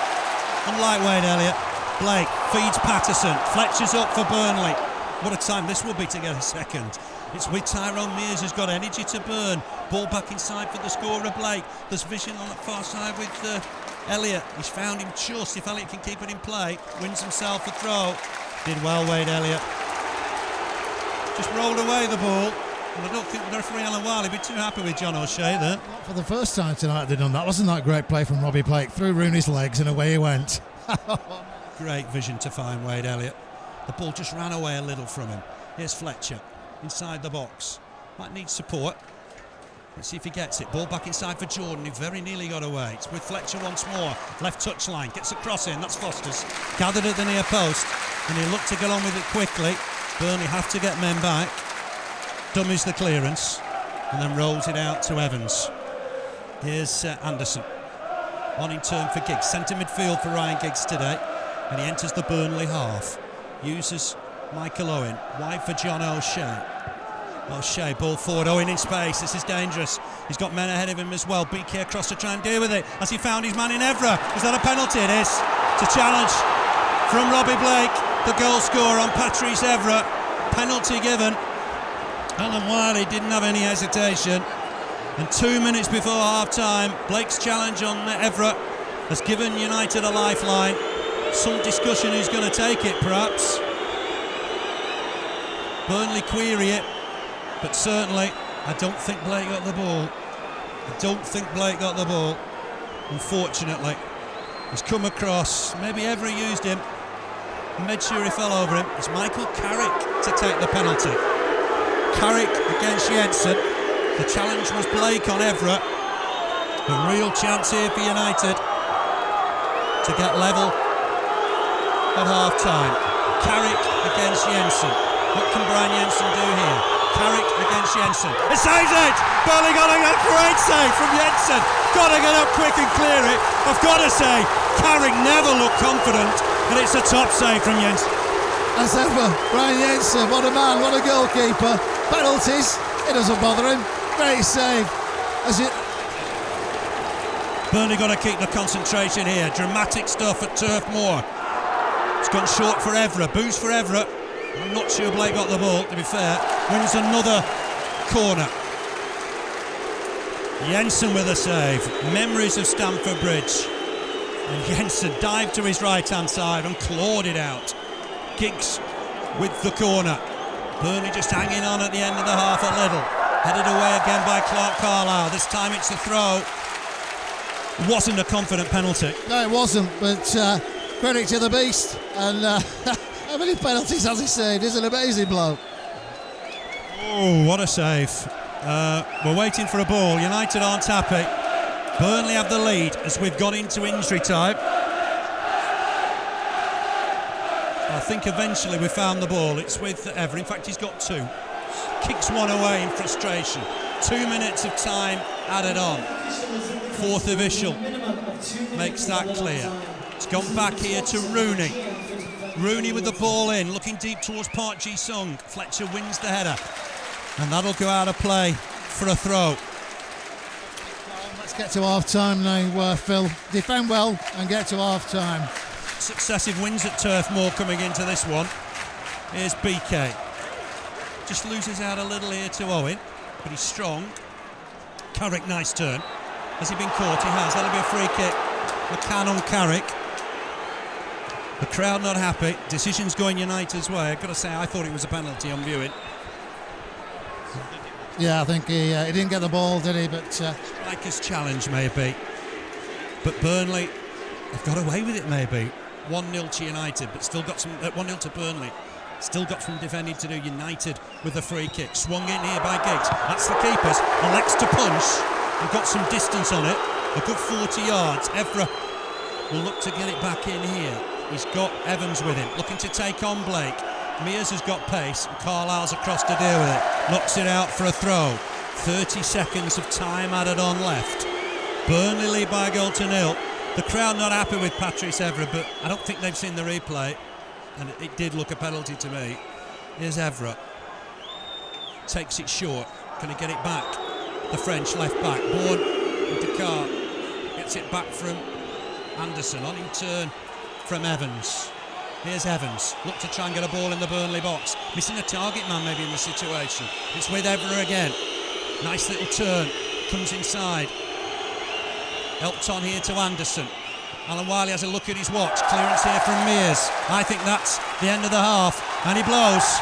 Unlightweight Elliott. Blake feeds Patterson. Fletcher's up for Burnley. What a time this will be to get a second. It's with Tyrone Mears, who's got energy to burn. Ball back inside for the scorer Blake. There's vision on that far side with Elliott. He's found him just. If Elliott can keep it in play, wins himself a throw. Did well, Wade Elliott. Just rolled away the ball. And I don't think the referee Alan Wiley would be too happy with John O'Shea there.
For the first time tonight they've done that. Wasn't that great play from Robbie Blake? Through Rooney's legs and away he went.
Great vision to find Wade Elliott. The ball just ran away a little from him. Here's Fletcher. inside the box. Might need support. Let's see if he gets it. Ball back inside for Jordan, who very nearly got away. It's with Fletcher once more. Left touchline, gets a cross in. That's Foster's. Gathered at the near post, and he looked to get on with it quickly. Burnley have to get men back. Dummies the clearance, and then rolls it out to Evans. Here's Anderson. On in turn for Giggs. Centre midfield for Ryan Giggs today, and he enters the Burnley half. Uses Michael Owen. Wide for John O'Shea. O'Shea, ball forward, Owen in space. This is dangerous. He's got men ahead of him as well. BK across to try and deal with it. Has he found his man in Evra? Is that a penalty? It is. It's a challenge from Robbie Blake, the goal scorer, on Patrice Evra. Penalty given. Alan Wiley didn't have any hesitation. And 2 minutes before half-time, Blake's challenge on Evra has given United a lifeline. Some discussion who's going to take it, perhaps. Burnley query it, but certainly I don't think Blake got the ball. Unfortunately. He's come across, maybe Evra used him, and made sure he fell over him. It's Michael Carrick to take the penalty. Carrick against Jensen. The challenge was Blake on Evra. A real chance here for United to get level at half-time. Carrick against Jensen. What can Brian Jensen do here? Carrick against Jensen. It saves it! Burnley got a great save from Jensen. Got to get up quick and clear it. I've got to say, Carrick never looked confident, and it's a top save from Jensen.
As ever, Brian Jensen, what a man, what a goalkeeper. Penalties, it doesn't bother him. Great save.
Burnley got to keep the concentration here. Dramatic stuff at Turf Moor. It's gone short for Evra. Boost for Evra. I'm not sure Blake got the ball, to be fair. Wins another corner. Jensen with a save. Memories of Stamford Bridge. And Jensen dived to his right-hand side and clawed it out. Giggs with the corner. Burnley just hanging on at the end of the half a little. Headed away again by Clark Carlisle. This time it's a throw. Wasn't a confident penalty.
No, it wasn't, but credit to the beast. And how many penalties has he saved? He's an amazing bloke.
Oh, what a save. We're waiting for a ball. United aren't happy. Burnley have the lead as we've got into injury time. I think eventually we found the ball. It's with Evra. In fact, he's got two. Kicks one away in frustration. 2 minutes of time added on. Fourth official makes that clear. It's gone back here to Rooney. Rooney with the ball in, looking deep towards Park Ji-sung. Fletcher wins the header, and that'll go out of play for a throw.
Let's get to half-time now, Phil. Defend well and get to half-time.
Successive wins at Turf Moor coming into this one. Here's BK. Just loses out a little here to Owen, but he's strong. Carrick, nice turn. Has he been caught? He has. That'll be a free kick. McCann on Carrick. The crowd not happy. Decision's going United's way. I've got to say, I thought it was a penalty on viewing.
Yeah, I think he didn't get the ball, did he? But
Striker's challenge, maybe. But Burnley have got away with it, maybe. 1-0 to United, but still got some. 1-0 to Burnley. Still got some defending to do. United with a free kick. Swung in here by Giggs. That's the keeper's. Elects to punch. And got some distance on it. A good 40 yards. Evra will look to get it back in here. He's got Evans with him. Looking to take on Blake. Mears has got pace. And Carlisle's across to deal with it. Knocks it out for a throw. 30 seconds of time added on left. Burnley lead by a goal to 0. The crowd not happy with Patrice Evra, but I don't think they've seen the replay. And it did look a penalty to me. Here's Evra. Takes it short. Can he get it back? The French left back. Bourne and Dakar. Gets it back from Anderson. On in turn from Evans. Here's Evans. Look to try and get a ball in the Burnley box. Missing a target man maybe in the situation. It's with Evra again. Nice little turn. Comes inside. Helped on here to Anderson. Alan Wiley has a look at his watch. Clearance here from Mears. I think that's the end of the half. And he blows.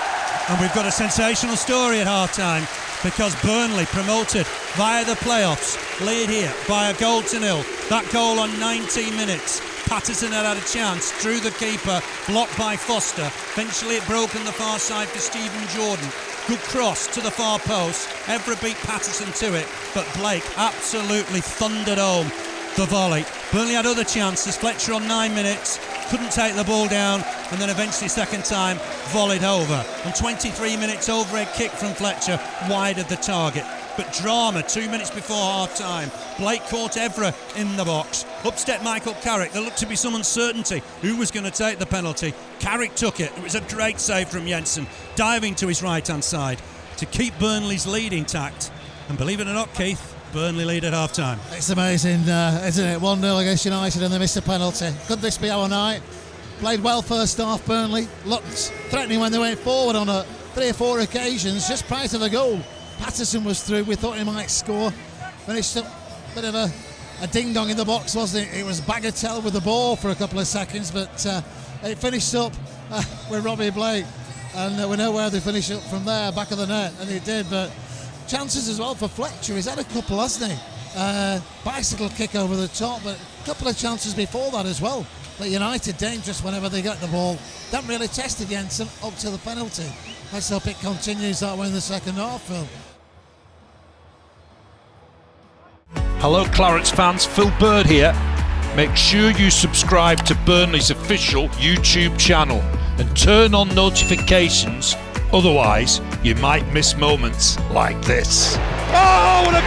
And we've got a sensational story at half-time, because Burnley promoted via the playoffs, lead here by a goal to 0. That goal on 19 minutes. Patterson had a chance, drew the keeper, blocked by Foster. Eventually it broke on the far side for Stephen Jordan. Good cross to the far post. Evra beat Patterson to it, but Blake absolutely thundered home the volley. Burnley had other chances. Fletcher on 9 minutes, couldn't take the ball down, and then eventually second time volleyed over. On 23 minutes, overhead kick from Fletcher, wide of the target. But drama 2 minutes before half time. Blake caught Evra in the box. Up stepped Michael Carrick. There looked to be some uncertainty who was going to take the penalty. Carrick took it. It was a great save from Jensen, diving to his right hand side to keep Burnley's lead intact. And believe it or not, Keith, Burnley lead at half time.
It's amazing, isn't it? 1-0 against United and they missed a penalty. Could this be our night? Played well first half, Burnley. Looked threatening when they went forward on 3 or 4 occasions just prior to the goal. Patterson was through. We thought he might score. Finished up a bit of a ding-dong in the box, wasn't it? It was Bagatelle with the ball for a couple of seconds, but it finished up with Robbie Blake. And we know where they finish up from there, back of the net, and he did. But chances as well for Fletcher. He's had a couple, hasn't he? Bicycle kick over the top, but a couple of chances before that as well. But United dangerous whenever they get the ball. Don't really tested Jensen up to the penalty. Let's hope it continues that way in the second half, Phil.
Hello Clarets fans, Phil Bird here. Make sure you subscribe to Burnley's official YouTube channel and turn on notifications, otherwise you might miss moments like this. Oh, what a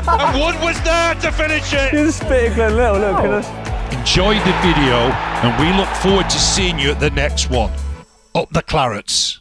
goal! And Wood was there to finish it!
Just spit Glenn Little, look at us.
Enjoy the video and we look forward to seeing you at the next one. Up the Clarets!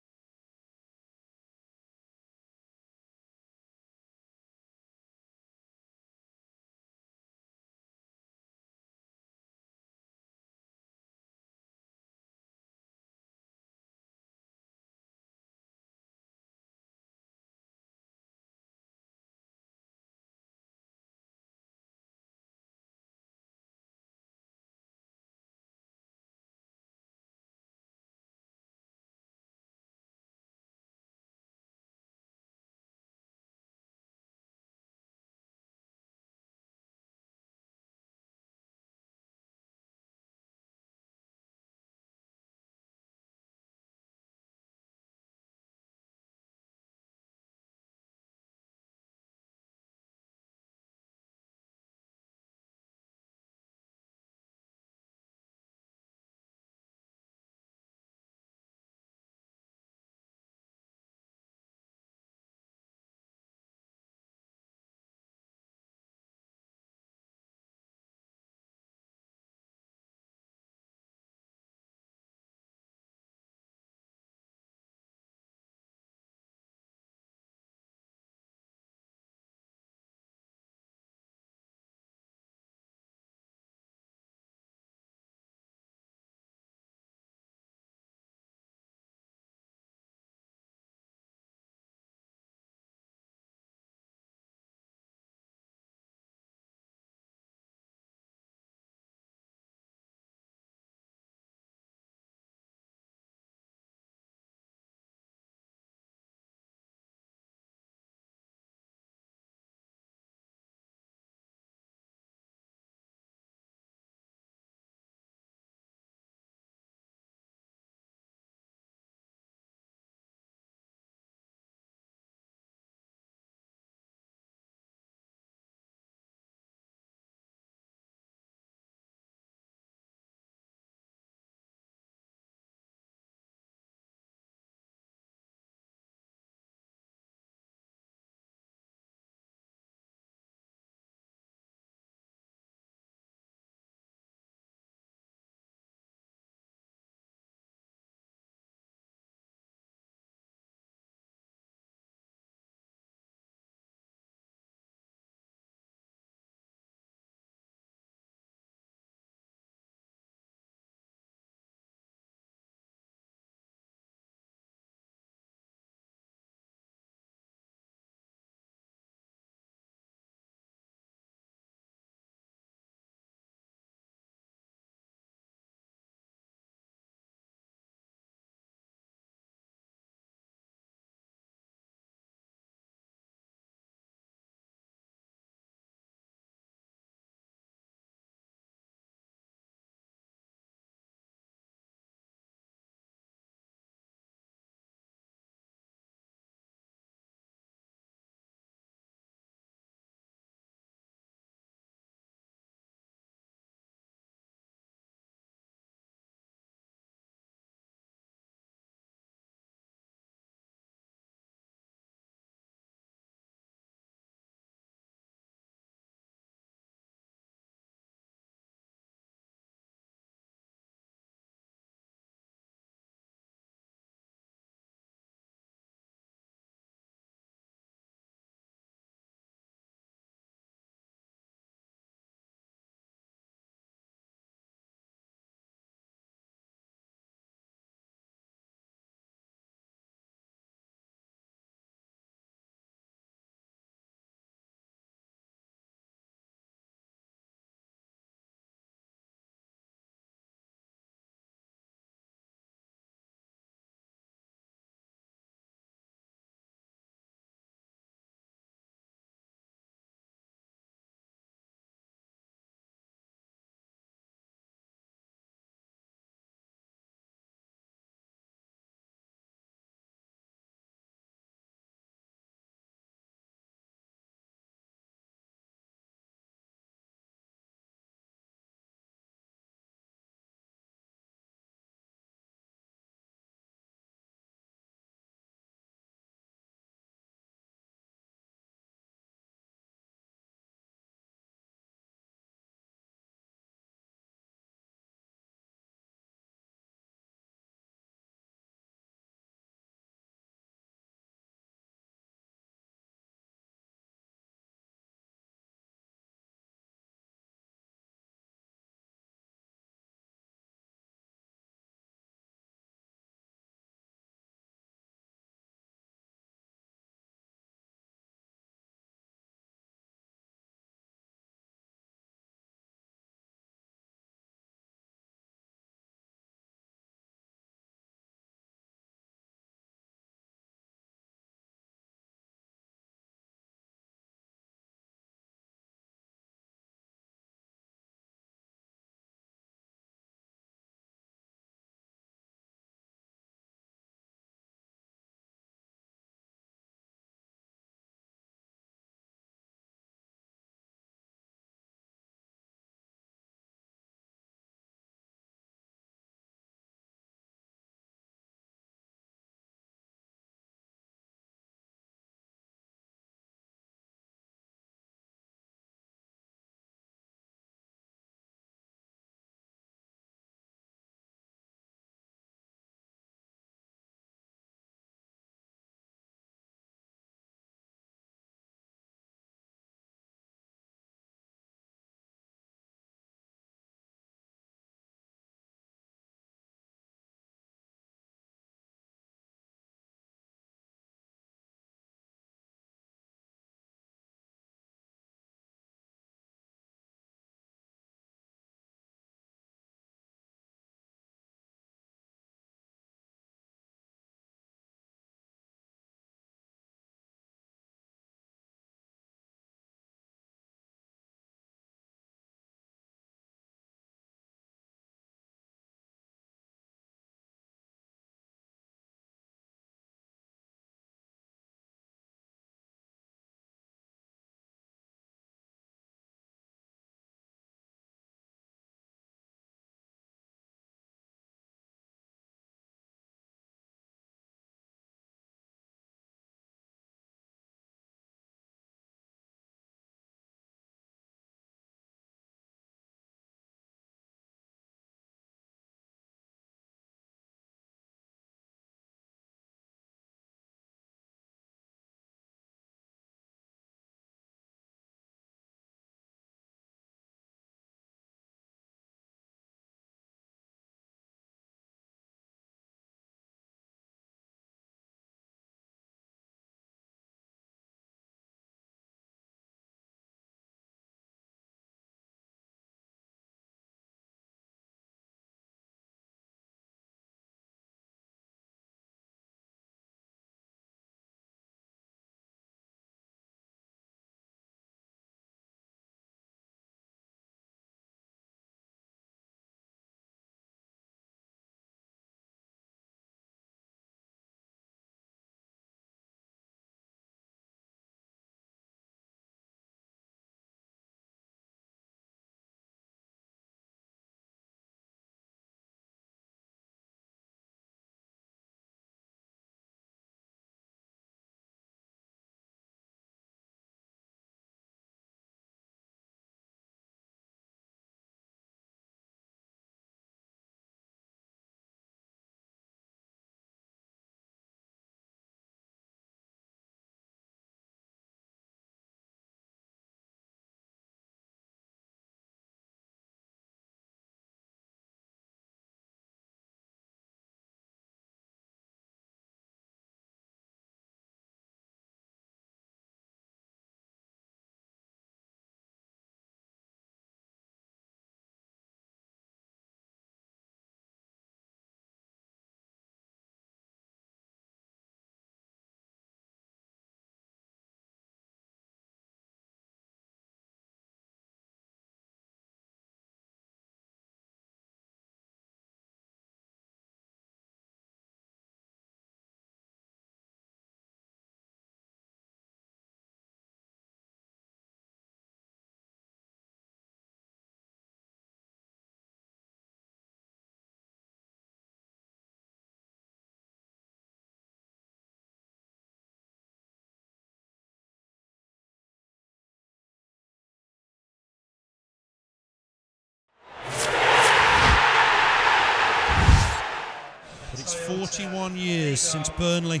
It's 41 years since Burnley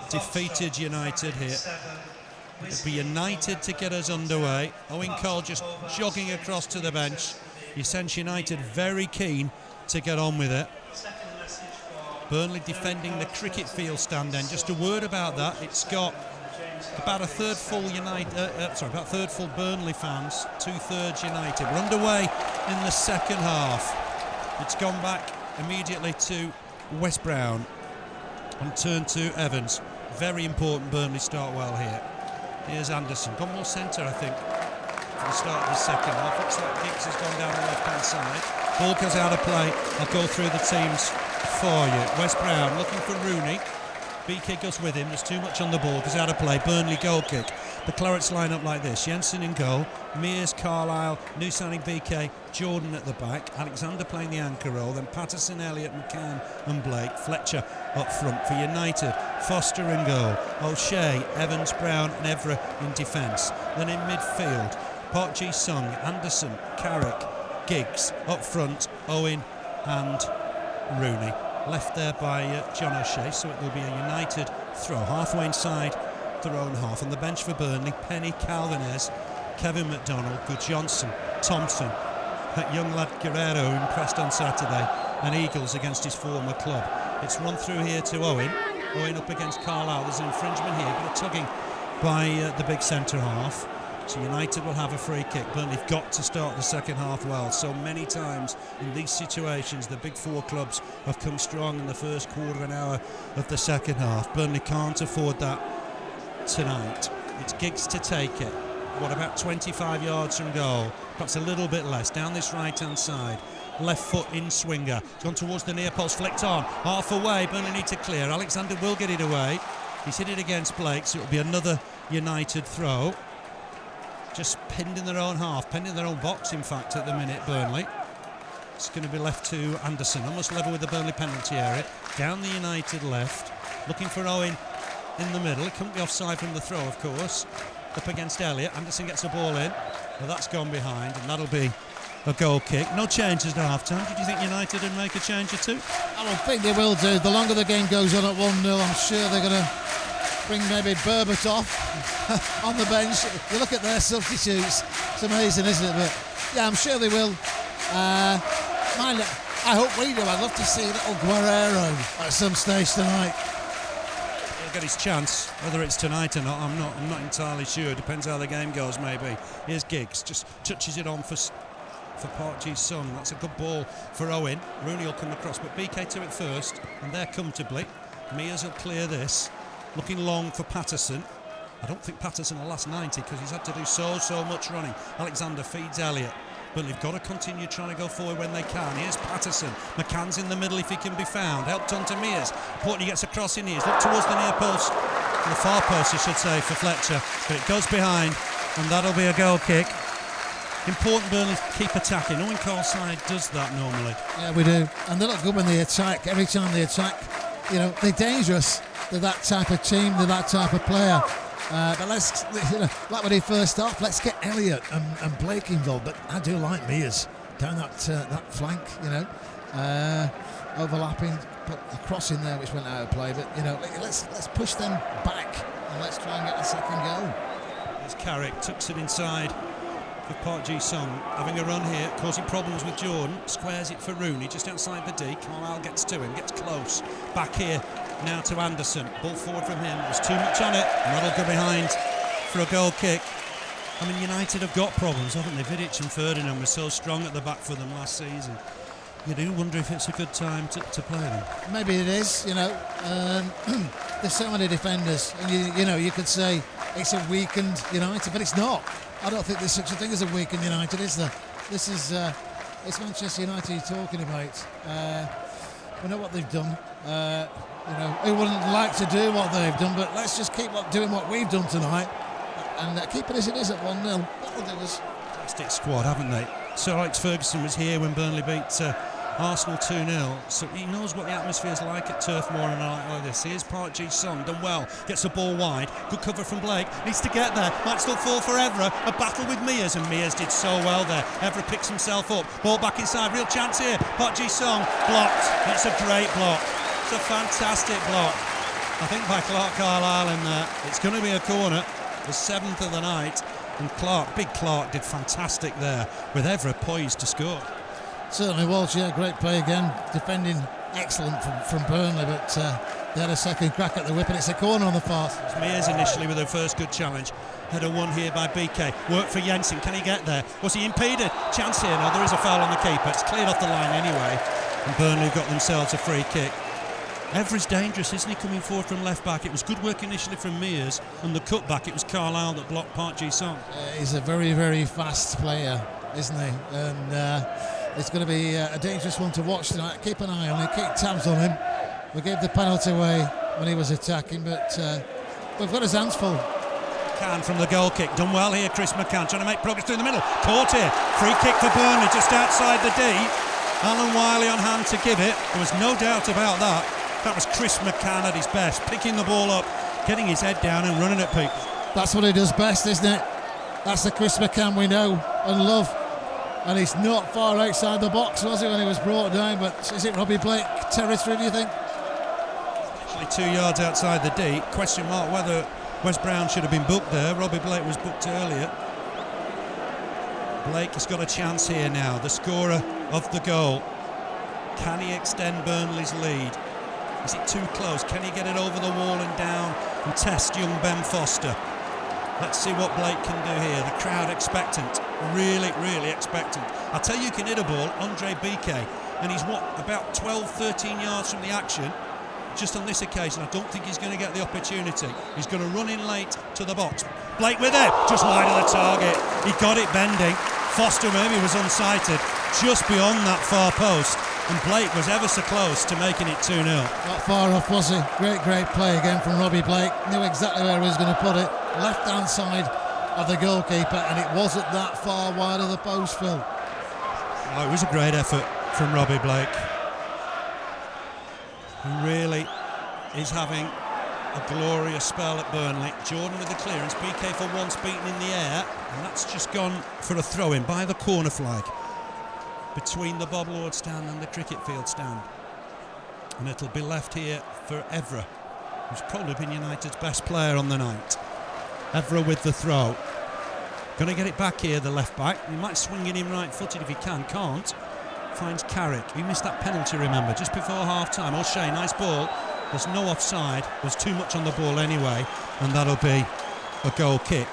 defeated United here. It'll be United to get us underway. Owen Cole just jogging across to the bench. You sense United very keen to get on with it. Burnley defending the cricket field stand end. Just a word about that. It's got about a third full about third full Burnley fans, 2/3 United. We're underway in the second half. It's gone back immediately to West Brown and turned to Evans. Very important Burnley start well here. Here's Anderson, gone more centre I think for the start of the second half. Looks like Giggs has gone down the left hand side. Ball goes out of play. I'll go through the teams for you. West Brown looking for Rooney. BK goes with him, there's too much on the ball, goes out of play. Burnley goal kick. The Clarets line up like this: Jensen in goal, Mears, Carlisle, new signing BK, Jordan at the back, Alexander playing the anchor role, then Patterson, Elliott, McCann and Blake, Fletcher up front for United, Foster in goal, O'Shea, Evans, Brown and Evra in defence. Then in midfield, Park Ji-sung, Anderson, Carrick, Giggs, up front, Owen and Rooney. Left there by John O'Shea, so it will be a United throw, halfway inside their own half. On the bench for Burnley, Penny, Calvinez, Kevin McDonald, Good Johnson, Thompson, that young lad Guerrero who impressed on Saturday, and Eagles against his former club. It's run through here to Owen. Owen up against Carlisle. There's an infringement here, but a tugging by the big centre half. So United will have a free kick. Burnley have got to start the second half well. So many times in these situations the big four clubs have come strong in the first quarter of an hour of the second half. Burnley can't afford that tonight. It's Giggs to take it. What, about 25 yards from goal? Perhaps a little bit less. Down this right hand side. Left foot in swinger. It's gone towards the near post, flicked on. Half away. Burnley need to clear. Alexander will get it away. He's hit it against Blake, so it'll be another United throw. Just pinned in their own half, pinned in their own box in fact at the minute, Burnley. It's going to be left to Anderson, almost level with the Burnley penalty area. Down the United left, looking for Owen in the middle. It couldn't be offside from the throw, of course. Up against Elliott, Anderson gets the ball in. Well, that's gone behind, and that'll be a goal kick. No changes at half-time. Did you think United would make a change or two?
I don't think they will do. The longer the game goes on at 1-0, I'm sure they're going to bring maybe Burbot off on the bench. You look at their substitutes, it's amazing, isn't it? But yeah, I'm sure they will. I hope we do. I'd love to see little Guerrero at some stage tonight.
He'll get his chance, whether it's tonight or not. I'm not entirely sure. Depends how the game goes, maybe. Here's Giggs, just touches it on for Park Ji-sung. That's a good ball for Owen. Rooney will come across, but BK to it first, and there comfortably. Mears will clear this. Looking long for Patterson. I don't think Patterson will last 90 because he's had to do so much running. Alexander feeds Elliott. But they've got to continue trying to go forward when they can. Here's Patterson. McCann's in the middle if he can be found. Helped on to Mears. Important he gets across in here. Look towards the near post. The far post, I should say, for Fletcher. But it goes behind, and that'll be a goal kick. Important Burnley keep attacking. Owen Cole's side does that normally.
Yeah, we do. And they look good when they attack. Every time they attack, you know, they're dangerous. They're that type of team, they're that type of player. But let's, like we did first off, let's get Elliott and Blake involved. But I do like Mears down that flank, overlapping, put a cross in there which went out of play. But let's push them back and let's try and get a second goal.
There's Carrick, tucks it inside for Park Ji-sung, having a run here, causing problems with Jordan. Squares it for Rooney, just outside the D. Carlisle gets to him, gets close. Back here now to Anderson. Ball forward from him. There's too much on it, and that'll go behind for a goal kick. I mean, United have got problems, haven't they? Vidic and Ferdinand were so strong at the back for them last season. You do wonder if it's a good time to play them.
Maybe it is, there's so many defenders, and you could say it's a weakened United, but it's not. I don't think there's such a thing as a weakened United, is there? This is it's Manchester United you're talking about. We know what they've done. Who wouldn't like to do what they've done, but let's just keep doing what we've done tonight and keep it as it is at 1-0. That'll do us.
Fantastic squad, haven't they? Sir Alex Ferguson was here when Burnley beat Arsenal 2-0, so he knows what the atmosphere is like at Turf Moor and a night like this. Here's Park Ji-sung, done well, gets the ball wide, good cover from Blake, needs to get there, might still fall for Evra, a battle with Mears, and Mears did so well there. Evra picks himself up, ball back inside, real chance here, Park Ji-sung, blocked, it's a great block. That's a fantastic block. I think by Clark Carlisle in there. It's going to be a corner, the 7th of the night. And Big Clark did fantastic there, with Evra poised to score.
Certainly was, yeah, great play again. Defending excellent from Burnley, but they had a second crack at the whip, and it's a corner on the far.
Mears initially with her first good challenge. Header won here by BK. Work for Jensen. Can he get there? Was he impeded? Chance here. No, there is a foul on the keeper. It's cleared off the line anyway. And Burnley got themselves a free kick. Evra's dangerous, isn't he, coming forward from left back? It was good work initially from Mears, and the cutback, it was Carlisle that blocked Park Ji-sung.
He's a very, very fast player, isn't he? And it's going to be a dangerous one to watch tonight. Keep an eye on him, keep tabs on him. We gave the penalty away when he was attacking, but we've got his hands full.
McCann from the goal kick, done well here. Chris McCann trying to make progress through the middle. Caught here, free kick for Burnley just outside the D. Alan Wiley on hand to give it. There was no doubt about that. That was Chris McCann at his best, picking the ball up, getting his head down and running at people.
That's what he does best, isn't it? That's the Chris McCann we know and love. And he's not far outside the box, was he, when he was brought down? But is it Robbie Blake territory, do you think?
Actually 2 yards outside the D. Question mark whether Wes Brown should have been booked there. Robbie Blake was booked earlier. Blake has got a chance here now, the scorer of the goal. Can he extend Burnley's lead? Is it too close? Can he get it over the wall and down and test young Ben Foster? Let's see what Blake can do here. The crowd expectant, really, really expectant. I'll tell you who can hit a ball, Andre BK, and he's about 12, 13 yards from the action. Just on this occasion, I don't think he's going to get the opportunity. He's going to run in late to the box. Blake with it, just wide of the target. He got it bending. Foster maybe was unsighted, just beyond that far post. And Blake was ever so close to making it 2-0.
Not far off, was he? Great play again from Robbie Blake. Knew exactly where he was going to put it. Left-hand side of the goalkeeper, and it wasn't that far wide of the post, Phil.
Oh, it was a great effort from Robbie Blake, who really is having a glorious spell at Burnley. Jordan with the clearance, BK for once beaten in the air, and that's just gone for a throw-in by the corner flag between the Bob Lord stand and the cricket field stand. And it'll be left here for Evra, who's probably been United's best player on the night. Evra with the throw. Going to get it back here, the left back. He might swing it in right-footed if he can. Can't. Finds Carrick. He missed that penalty, remember, just before half-time. O'Shea, nice ball. There's no offside. There's too much on the ball anyway, and that'll be a goal kick.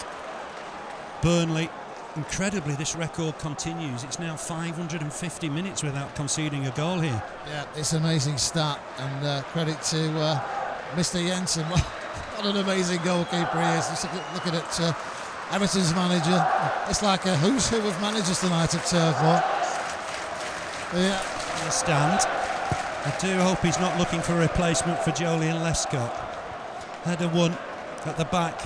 Burnley, incredibly, this record continues. It's now 550 minutes without conceding a goal here.
Yeah, it's an amazing stat, and credit to Mr. Jensen. What an amazing goalkeeper he is. Just looking at Everton's manager. It's like a who's who of managers tonight at Turf Moor. Yeah.
The stand. I do hope he's not looking for a replacement for Jolyon Lescott. Header won at the back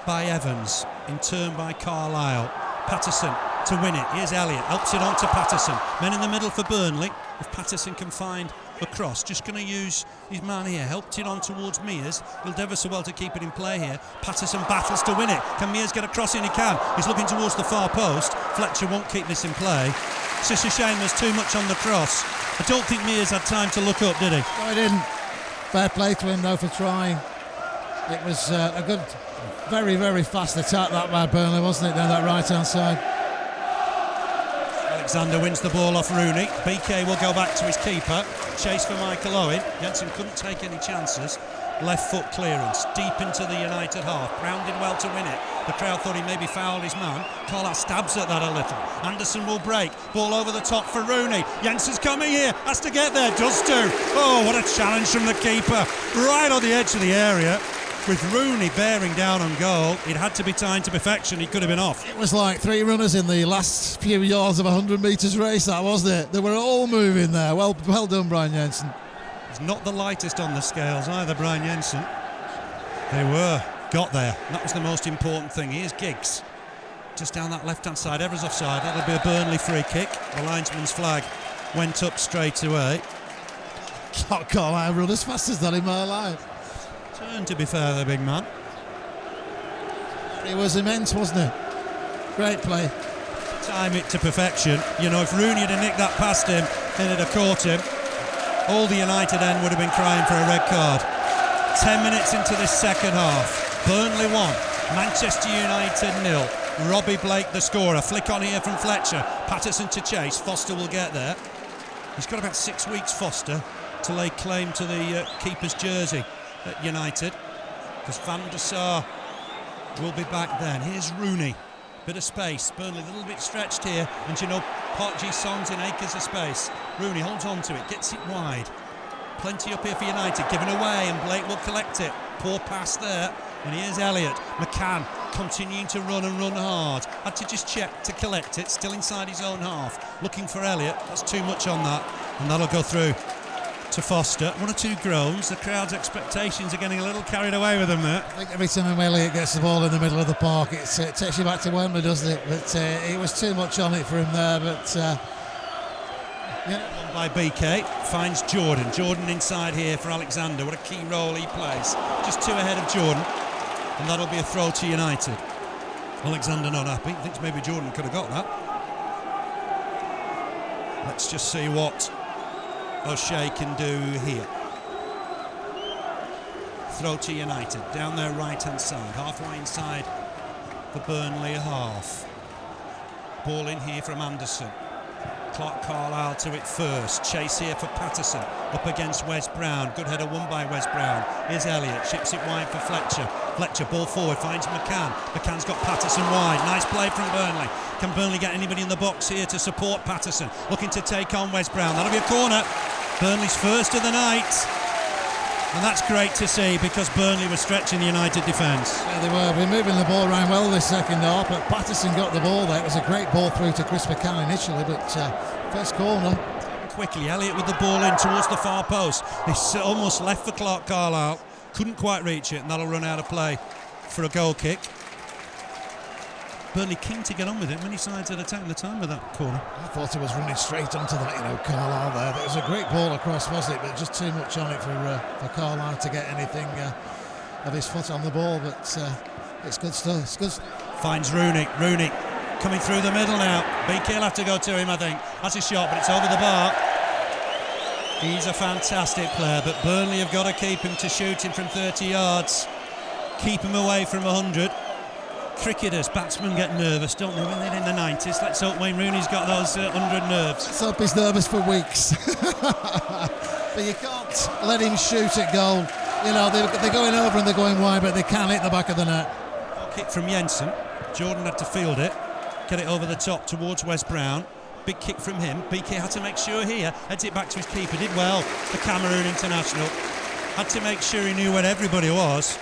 by Evans, in turn by Carlisle. Patterson to win it. Here's Elliott, helps it on to Patterson. Men in the middle for Burnley. If Patterson can find a cross, just going to use his man here. Helped it on towards Mears. He'll do ever so well to keep it in play here. Patterson battles to win it. Can Mears get a cross in? He can. He's looking towards the far post. Fletcher won't keep this in play. It's just a shame there's too much on the cross. I don't think Mears had time to look up, did he?
No, he didn't. Fair play to him though for trying. It was a good, very, very fast attack that by Burnley, wasn't it, down that right-hand side.
Alexander wins the ball off Rooney. BK will go back to his keeper. Chase for Michael Owen. Jensen couldn't take any chances. Left foot clearance deep into the United half. Brown did well to win it. The crowd thought he maybe fouled his man. Carlisle stabs at that a little. Anderson will break. Ball over the top for Rooney. Jensen's coming here. Has to get there. Does do. Oh, what a challenge from the keeper. Right on the edge of the area. With Rooney bearing down on goal, it had to be timed to perfection. He could have been off.
It was like three runners in the last few yards of a 100 metres race, that wasn't it? They were all moving there. Well done, Brian Jensen.
He's not the lightest on the scales either, Brian Jensen. They got there. That was the most important thing. Here's Giggs. Just down that left-hand side. Evra's offside. That'll be a Burnley free kick. The linesman's flag went up straight away.
Can't I've run as fast as that in my life.
Turn, to be fair, the big man.
It was immense, wasn't it? Great play.
Time it to perfection. You know, if Rooney had nicked that past him, then it'd have caught him. all the United end would have been crying for a red card. 10 minutes into this second half, Burnley 1, Manchester United 0. Robbie Blake the scorer. Flick on here from Fletcher. Patterson to chase. Foster will get there. He's got about 6 weeks, Foster, to lay claim to the keeper's jersey at United, because Van der Sar will be back then. Here's Rooney. Bit of space. Burnley a little bit stretched here, and you know Park Ji-sung's in acres of space. Rooney holds on to it, gets it wide. Plenty up here for United, given away, and Blake will collect it. Poor pass there, and here's Elliott. McCann continuing to run and run hard. Had to just check to collect it, still inside his own half. Looking for Elliott, that's too much on that, and that'll go through to Foster. 1 or 2 groans. The crowd's expectations are getting a little carried away with them there.
I think every time Elliott gets the ball in the middle of the park, it takes you back to Wembley, doesn't it? But it was too much on it for him there. But yeah.
By BK, finds Jordan. Jordan inside here for Alexander. What a key role he plays. Just 2 ahead of Jordan, and that'll be a throw to United. Alexander not happy. Thinks maybe Jordan could have got that. Let's just see what O'Shea can do here. Throw to United, down their right-hand side, halfway inside the Burnley half. Ball in here from Anderson. Clark Carlisle to it first. Chase here for Patterson, up against Wes Brown. Good header won by Wes Brown. Here's Elliott, chips it wide for Fletcher. Fletcher, ball forward, finds McCann. McCann's got Patterson wide. Nice play from Burnley. Can Burnley get anybody in the box here to support Patterson? Looking to take on Wes Brown. That'll be a corner. Burnley's first of the night. And that's great to see, because Burnley were stretching the United defence.
Yeah, they were. Been moving the ball around well this second half, but Patterson got the ball there. It was a great ball through to Chris McCann initially, but first corner.
Quickly, Elliott with the ball in towards the far post. He's almost left for Clark Carlisle. Couldn't quite reach it, and that'll run out of play for a goal kick. Burnley keen to get on with it. Many sides had attacked the time of that corner.
I thought he was running straight onto that, Carlisle there. There was a great ball across, wasn't it? But just too much on it for Carlisle to get anything of his foot on the ball. But it's good stuff. It's good.
Finds Rooney. Rooney coming through the middle now. BK will have to go to him, I think. That's a shot, but it's over the bar. He's a fantastic player, but Burnley have got to keep him to shooting from 30 yards. Keep him away from 100. Cricketers, batsmen get nervous, don't they, when they're in the 90s? Let's hope Wayne Rooney's got those 100 nerves.
Let's hope he's nervous for weeks. But you can't let him shoot at goal. They're going over and they're going wide, but they can't hit the back of the net.
Kick from Jensen. Jordan had to field it, get it over the top towards Wes Brown. Big kick from him. BK had to make sure here, heads it back to his keeper. Did well, the Cameroon international. Had to make sure he knew where everybody was.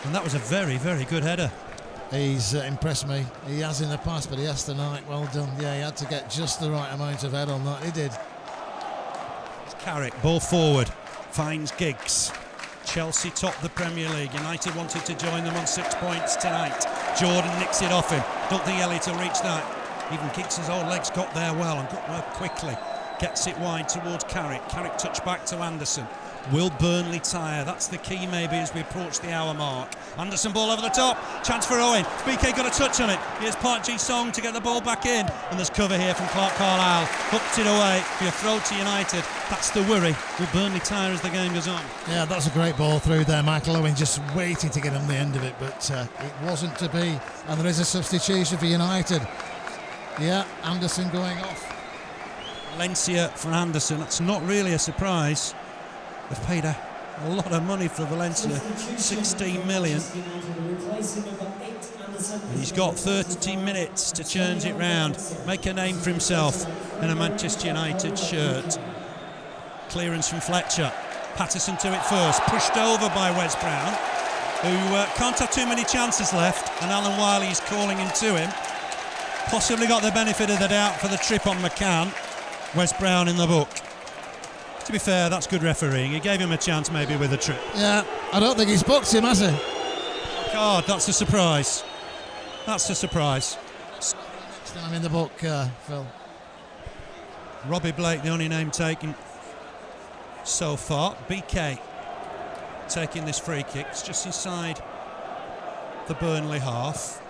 And that was a very, very good header.
He's impressed me. He has in the past, but he has tonight. Well done. Yeah, he had to get just the right amount of head on that. He did.
It's Carrick, ball forward, finds Giggs. Chelsea top the Premier League. United wanted to join them on 6 points tonight. Jordan nicks it off him. Don't think Elliott will reach that. Even Giggs' old legs got there well and got there quickly. Gets it wide towards Carrick. Carrick touch back to Anderson. Will Burnley tire? That's the key maybe as we approach the hour mark. Anderson ball over the top. Chance for Owen. BK got a touch on it. Here's Park Ji-sung to get the ball back in. And there's cover here from Clark Carlisle. Hooked it away. Be a throw to United. That's the worry. Will Burnley tire as the game goes on?
Yeah, that's a great ball through there. Michael Owen just waiting to get on the end of it, but it wasn't to be. And there is a substitution for United. Yeah, Anderson going off.
Valencia for Anderson. That's not really a surprise. They've paid a lot of money for Valencia, 16 million. And he's got 30 minutes to turn it round, make a name for himself in a Manchester United shirt. Clearance from Fletcher. Patterson to it first, pushed over by Wes Brown, who can't have too many chances left, and Alan Wiley is calling him to him. Possibly got the benefit of the doubt for the trip on McCann. Wes Brown in the book. To be fair, that's good refereeing. He gave him a chance maybe with a trip.
Yeah, I don't think he's booked him, has he?
God, that's a surprise. That's a surprise.
Next time in the book, Phil.
Robbie Blake, the only name taken so far. BK taking this free kick. It's just inside the Burnley half.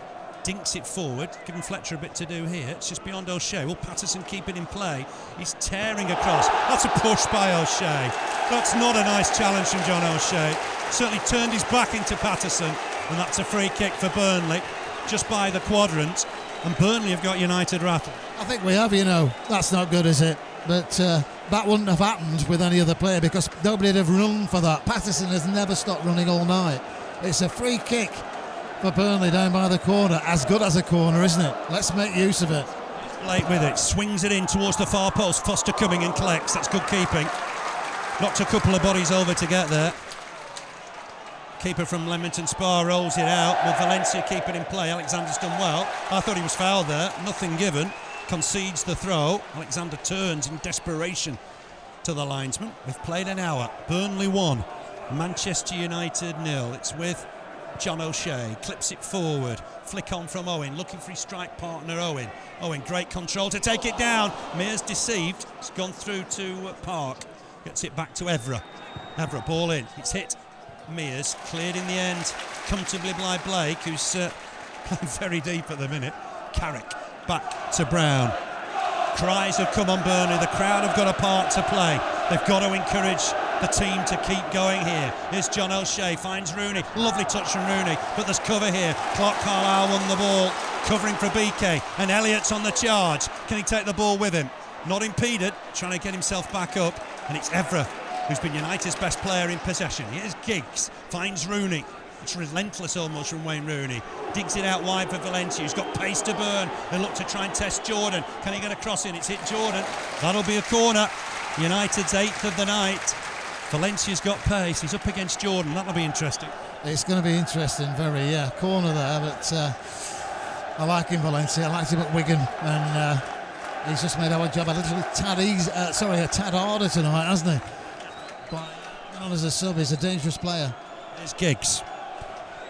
dinks it forward, giving Fletcher a bit to do here. It's just beyond O'Shea. Will Patterson keep it in play? He's tearing across. That's a push by O'Shea. That's not a nice challenge from John O'Shea. Certainly turned his back into Patterson, and that's a free kick for Burnley, just by the quadrant. And Burnley have got United rattled.
I think we have, That's not good, is it? But that wouldn't have happened with any other player because nobody would have run for that. Patterson has never stopped running all night. It's a free kick for Burnley down by the corner. As good as a corner, isn't it? Let's make use of it.
Late with it, swings it in towards the far post. Foster coming and collects. That's good keeping. Knocked a couple of bodies over to get there. Keeper from Leamington Spa rolls it out. Will Valencia keep it in play? Alexander's done well. I thought he was fouled there. Nothing given. Concedes the throw. Alexander turns in desperation to the linesman. We've played an hour. Burnley 1, Manchester United 0. It's with John O'Shea. Clips it forward. Flick on from Owen. Looking for his strike partner, Owen. Owen, great control to take it down. Mears deceived. It's gone through to Park. Gets it back to Evra. Evra, ball in. It's hit. Mears cleared in the end comfortably by Blake, who's playing very deep at the minute. Carrick back to Brown. Cries have come on Burnley. The crowd have got a part to play. They've got to encourage the team to keep going here. Here's John O'Shea, finds Rooney. Lovely touch from Rooney, but there's cover here. Clark Carlisle won the ball, covering for BK, and Elliott's on the charge. Can he take the ball with him? Not impeded, trying to get himself back up, and it's Evra, who's been United's best player in possession. Here's Giggs, finds Rooney. It's relentless almost from Wayne Rooney. Digs it out wide for Valencia. He's got pace to burn. They look to try and test Jordan. Can he get a cross in? It's hit Jordan. That'll be a corner. United's 8th of the night. Valencia's got pace. He's up against Jordan. That'll be interesting.
It's going to be interesting, very, corner there, but I like him, Valencia. I liked him at Wigan, and he's just made our job a little tad harder tonight, hasn't he? But on as a sub, he's a dangerous player.
There's Giggs,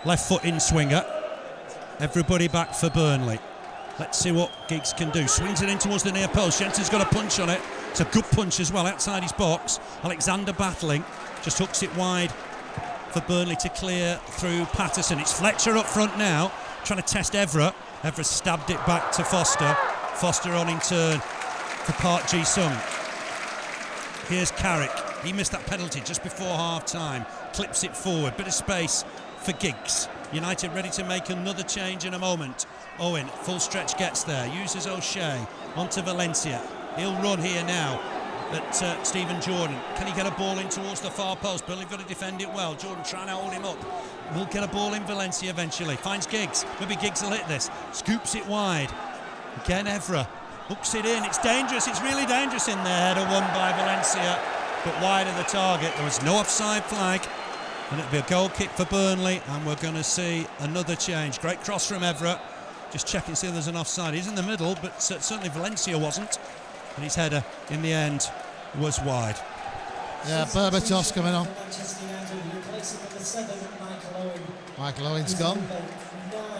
left foot in swinger. Everybody back for Burnley. Let's see what Giggs can do. Swings it in towards the near post. Jensen's got a punch on it. It's a good punch as well outside his box. Alexander battling, just hooks it wide for Burnley to clear through Patterson. It's Fletcher up front now, trying to test Evra. Evra stabbed it back to Foster. Foster on in turn for Park Ji-sung. Here's Carrick. He missed that penalty just before half-time. Clips it forward, bit of space for Giggs. United ready to make another change in a moment. Owen, full stretch, gets there, uses O'Shea onto Valencia. He'll run here now at Stephen Jordan. Can he get a ball in towards the far post? Burnley got to defend it well. Jordan trying to hold him up. Will get a ball in Valencia eventually. Finds Giggs. Maybe Giggs will hit this. Scoops it wide. Again Evra. Hooks it in. It's dangerous. It's really dangerous in there. Header won by Valencia, but wide of the target. There was no offside flag, and it'll be a goal kick for Burnley, and we're going to see another change. Great cross from Evra. Just checking to see if there's an offside. He's in the middle, but certainly Valencia wasn't. And his header, in the end, was wide.
Yeah, Berbatov's coming on. Michael Owen's gone.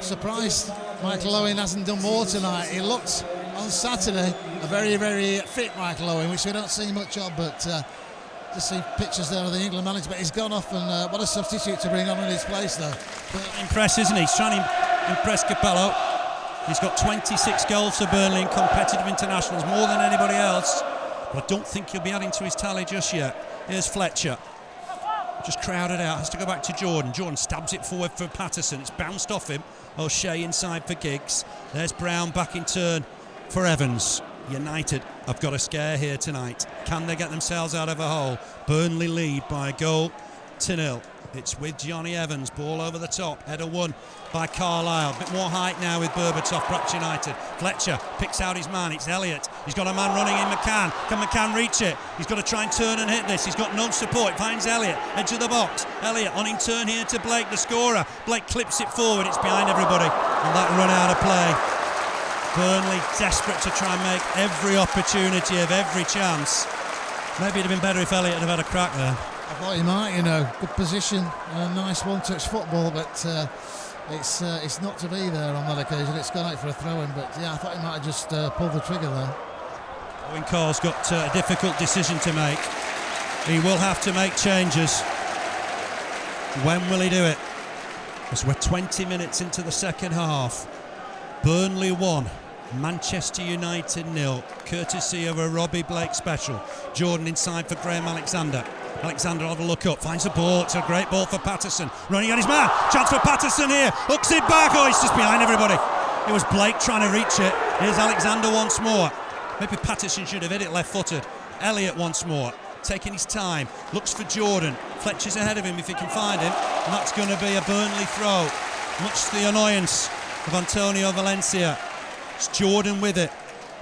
Surprised Michael Owen hasn't done more tonight. He looked on Saturday a very, very fit Michael Owen, which we don't see much of, but just see pictures there of the England manager. But he's gone off, and what a substitute to bring on in his place there.
Impress, isn't he? He's trying to impress Capello. He's got 26 goals for Burnley in competitive internationals, more than anybody else. But I don't think he'll be adding to his tally just yet. Here's Fletcher. Just crowded out, has to go back to Jordan. Jordan stabs it forward for Patterson. It's bounced off him. O'Shea inside for Giggs. There's Brown back in turn for Evans. United have got a scare here tonight. Can they get themselves out of a hole? Burnley lead by a goal to 0. It's with Johnny Evans, ball over the top, header won by Carlisle. Bit more height now with Berbatov, perhaps United. Fletcher picks out his man, it's Elliott. He's got a man running in McCann. Can McCann reach it? He's got to try and turn and hit this. He's got no support, finds Elliott, edge of the box. Elliott on in turn here to Blake, the scorer. Blake clips it forward, it's behind everybody. And that run out of play. Burnley desperate to try and make every opportunity of every chance. Maybe it'd have been better if Elliott had had a crack there.
I thought he might, good position, nice one-touch football, but it's not to be there on that occasion. It's gone out for a throw-in, but yeah, I thought he might have just pulled the trigger there.
Owen Carr's got a difficult decision to make. He will have to make changes. When will he do it? Because we're 20 minutes into the second half. Burnley 1, Manchester United 0, courtesy of a Robbie Blake special. Jordan inside for Graham Alexander. Alexander will have a look up, finds a ball. It's a great ball for Patterson. Running at his man. Chance for Patterson here. Hooks it back. Oh, he's just behind everybody. It was Blake trying to reach it. Here's Alexander once more. Maybe Patterson should have hit it left-footed. Elliott once more, taking his time. Looks for Jordan. Fletcher's ahead of him if he can find him. And that's going to be a Burnley throw. Much to the annoyance of Antonio Valencia. It's Jordan with it.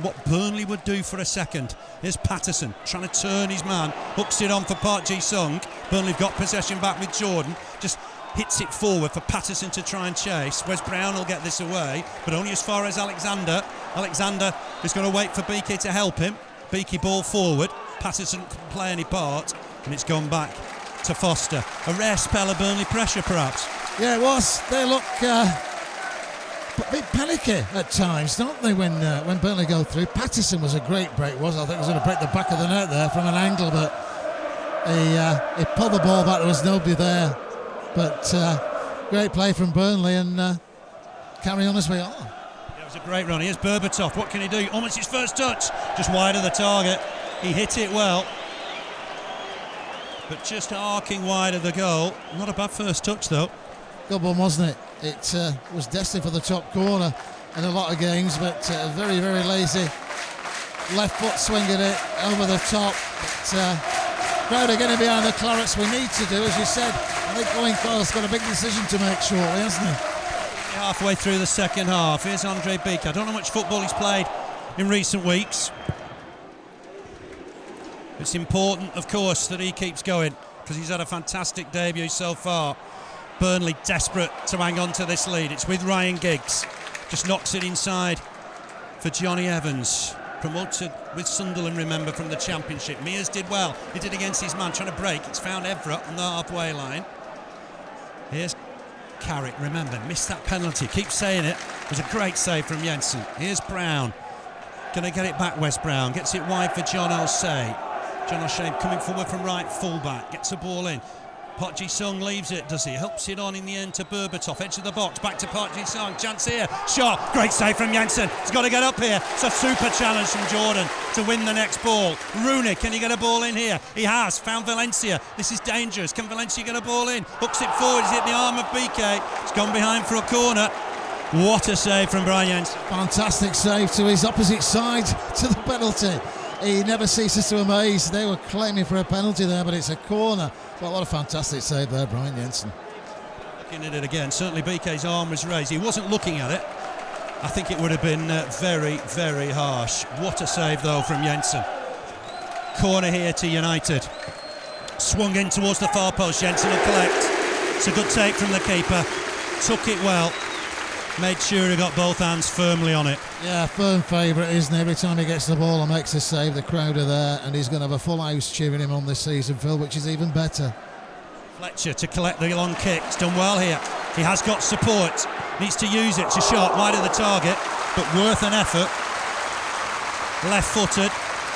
What Burnley would do for a second. Here's Patterson trying to turn his man, hooks it on for Park Ji-sung. Burnley have got possession back with Jordan, just hits it forward for Patterson to try and chase. Wes Brown will get this away, but only as far as Alexander. Alexander is going to wait for Beaky to help him. Beaky ball forward, Patterson couldn't play any part, and it's gone back to Foster. A rare spell of Burnley pressure perhaps.
Yeah, it was. They look a bit panicky at times, don't they, when Burnley go through. Patterson was a great break, I think he was going to break the back of the net there from an angle, but he pulled the ball back. There was nobody there, but great play from Burnley, and carry on as we are.
It was a great run. Here's Berbatov. What can he do? Almost his first touch, just wide of the target. He hit it well, but just arcing wide of the goal. Not a bad first touch though.
Good one, wasn't it? It was destined for the top corner in a lot of games, but very, very lazy left foot swing at it over the top. But crowd are getting behind the Clarets. We need to do, as you said. I think Owen Coyle's got a big decision to make shortly, hasn't he?
Halfway through the second half, here's Andre Beek. I don't know how much football he's played in recent weeks. It's important, of course, that he keeps going because he's had a fantastic debut so far. Burnley desperate to hang on to this lead. It's with Ryan Giggs. Just knocks it inside for Johnny Evans. Promoted with Sunderland, remember, from the Championship. Mears did well. He did against his man, trying to break. It's found Everett on the halfway line. Here's Carrick, remember, missed that penalty. Keep saying it. It was a great save from Jensen. Here's Brown. Going to get it back, Wes Brown. Gets it wide for John O'Shea. John O'Shea coming forward from right full-back. Gets the ball in. Park Ji-sung leaves it, does he? Helps it on in the end to Berbatov. Edge of the box, back to Park Ji-sung. Chance here. Shot. Great save from Jensen. He's got to get up here. It's a super challenge from Jordan to win the next ball. Rooney, can he get a ball in here? He has. Found Valencia. This is dangerous. Can Valencia get a ball in? Hooks it forward. He's hit the arm of BK. It's gone behind for a corner. What a save from Brian Jensen.
Fantastic save to his opposite side to the penalty. He never ceases to amaze. They were claiming for a penalty there, but it's a corner. But what a fantastic save there, Brian Jensen.
Looking at it again, certainly BK's arm was raised. He wasn't looking at it. I think it would have been very, very harsh. What a save, though, from Jensen. Corner here to United. Swung in towards the far post. Jensen will collect. It's a good take from the keeper. Took it well. Made sure he got both hands firmly on it.
Yeah, firm favourite, isn't he? Every time he gets the ball and makes a save, the crowd are there, and he's going to have a full house cheering him on this season, Phil, which is even better.
Fletcher to collect the long kick. He's done well here. He has got support. Needs to use it. It's a shot wide of the target, but worth an effort. Left-footed,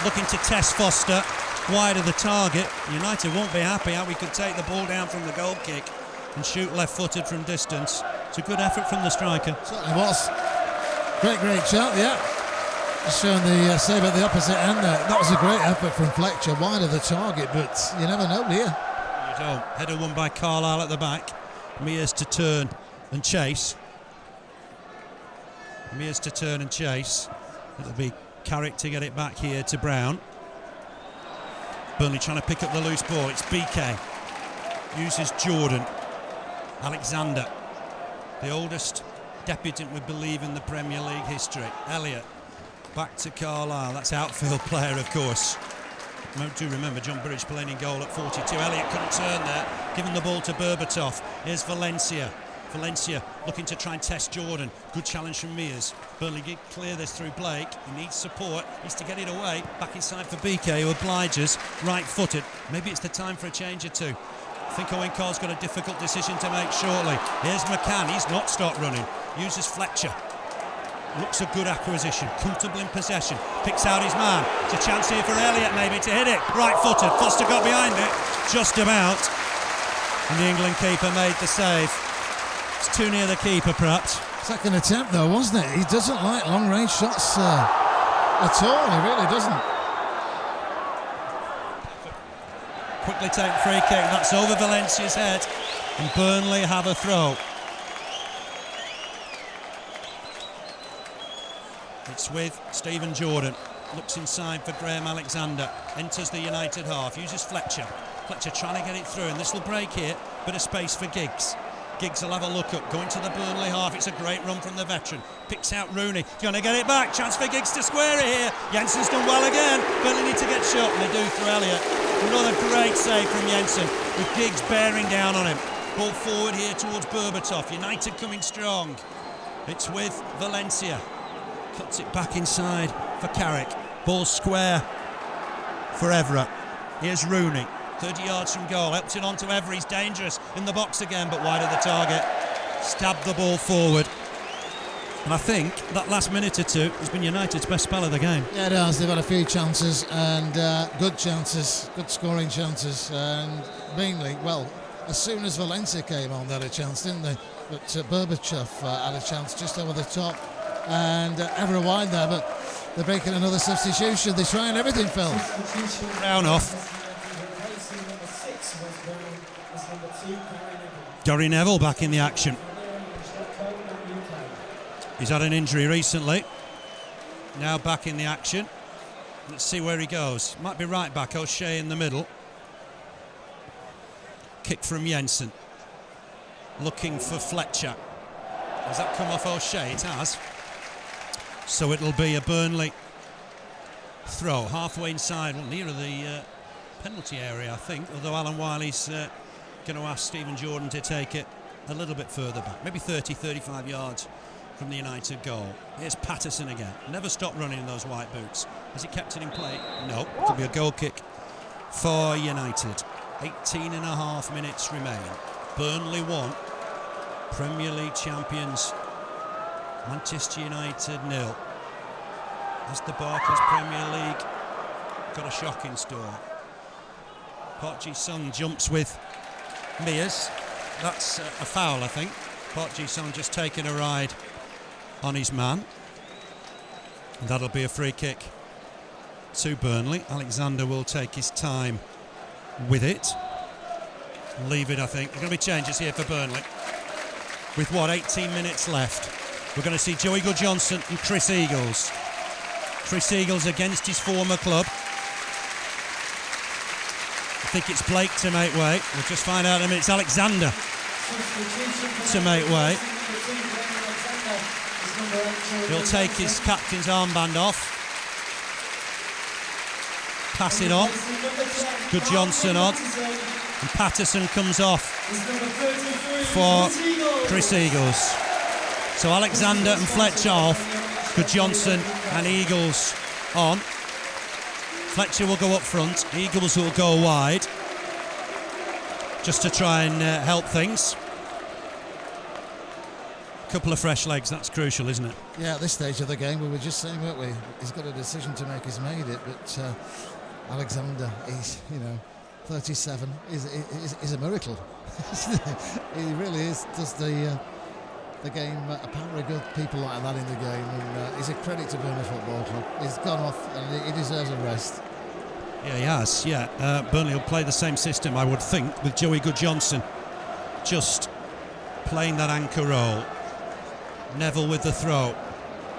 looking to test Foster. Wide of the target. United won't be happy how we could take the ball down from the goal kick and shoot left-footed from distance. It's a good effort from the striker.
Certainly was. Great shot, yeah. Just showing the save at the opposite end there. That was a great effort from Fletcher, wide of the target, but you never know, do you?
You don't. Header won by Carlisle at the back. Mears to turn and chase. Mears to turn and chase. It'll be Carrick to get it back here to Brown. Burnley trying to pick up the loose ball. It's BK. Uses Jordan. Alexander. The oldest debutant we believe in the Premier League history. Elliott back to Carlisle. That's outfield player, of course. Do remember John Burridge playing in goal at 42. Elliott couldn't turn there, giving the ball to Berbatov. Here's Valencia. Valencia looking to try and test Jordan. Good challenge from Mears. Burnley get clear this through Blake. He needs support. Needs to get it away. Back inside for BK, who obliges. Right-footed. Maybe it's the time for a change or two. I think Owen Cole's got a difficult decision to make shortly. Here's McCann. He's not stopped running. Uses Fletcher. Looks a good acquisition. Comfortable in possession. Picks out his man. It's a chance here for Elliott maybe to hit it. Right-footed. Foster got behind it. Just about. And the England keeper made the save. It's too near the keeper perhaps.
Second attempt though, wasn't it? He doesn't like long range shots at all, he really doesn't.
Quickly taken free kick, that's over Valencia's head, and Burnley have a throw. It's with Stephen Jordan, looks inside for Graham Alexander, enters the United half, uses Fletcher trying to get it through, and this will break here, bit of space for Giggs. Giggs will have a look up, going to the Burnley half. It's a great run from the veteran. Picks out Rooney, going to get it back. Chance for Giggs to square it here. Jensen's done well again. Burnley need to get shot, and they do through Elliott. Another great save from Jensen, with Giggs bearing down on him. Ball forward here towards Berbatov. United coming strong. It's with Valencia. Cuts it back inside for Carrick. Ball square for Evra. Here's Rooney. 30 yards from goal, helps it on to Evra, he's dangerous in the box again, but wide of the target. Stabbed the ball forward. And I think that last minute or two has been United's best spell of the game.
Yeah, it has. They've had a few chances, and good chances, good scoring chances. And mainly, well, as soon as Valencia came on, they had a chance, didn't they? But Berbatov had a chance just over the top. And Evra wide there, but they're making another substitution. They're trying everything, Phil.
Brown off. Gary Neville back in the action. He's had an injury recently. Now back in the action. Let's see where he goes. Might be right back. O'Shea in the middle. Kick from Jensen. Looking for Fletcher. Has that come off O'Shea? It has. So it'll be a Burnley throw. Halfway inside, well, nearer the penalty area, I think. Although Alan Wiley's going to ask Stephen Jordan to take it a little bit further back. Maybe 30, 35 yards from the United goal. Here's Patterson again. Never stopped running in those white boots. Has he kept it in play? No. It'll be a goal kick for United. 18 and a half minutes remain. Burnley 1. Premier League champions Manchester United 0. As the Barclays Premier League got a shock in store. Park Ji-sung jumps with Mears. That's a foul, I think. Park Ji-sung just taking a ride on his man. And that'll be a free kick to Burnley. Alexander will take his time with it. Leave it, I think. There are going to be changes here for Burnley. With what, 18 minutes left. We're going to see Joey Goodjohnson and Chris Eagles. Chris Eagles against his former club. I think it's Blake to make way. We'll just find out in a minute. It's Alexander to make way. He'll take his captain's armband off. Pass it on. Goodjohnson on. And Patterson comes off for Chris Eagles. So Alexander and Fletcher off. Goodjohnson and Eagles on. Fletcher will go up front. Eagles will go wide. Just to try and help things. A couple of fresh legs, that's crucial, isn't it?
Yeah, at this stage of the game, we were just saying, weren't we? He's got a decision to make, he's made it, but Alexander, he's, 37, is a miracle. He really is, does the game a power of good people like that in the game, and he's a credit to Burnley Football Club. He's gone off and he deserves a rest.
Yeah, he has, yeah. Burnley will play the same system, I would think, with Joey Goodjohnson just playing that anchor role. Neville with the throw.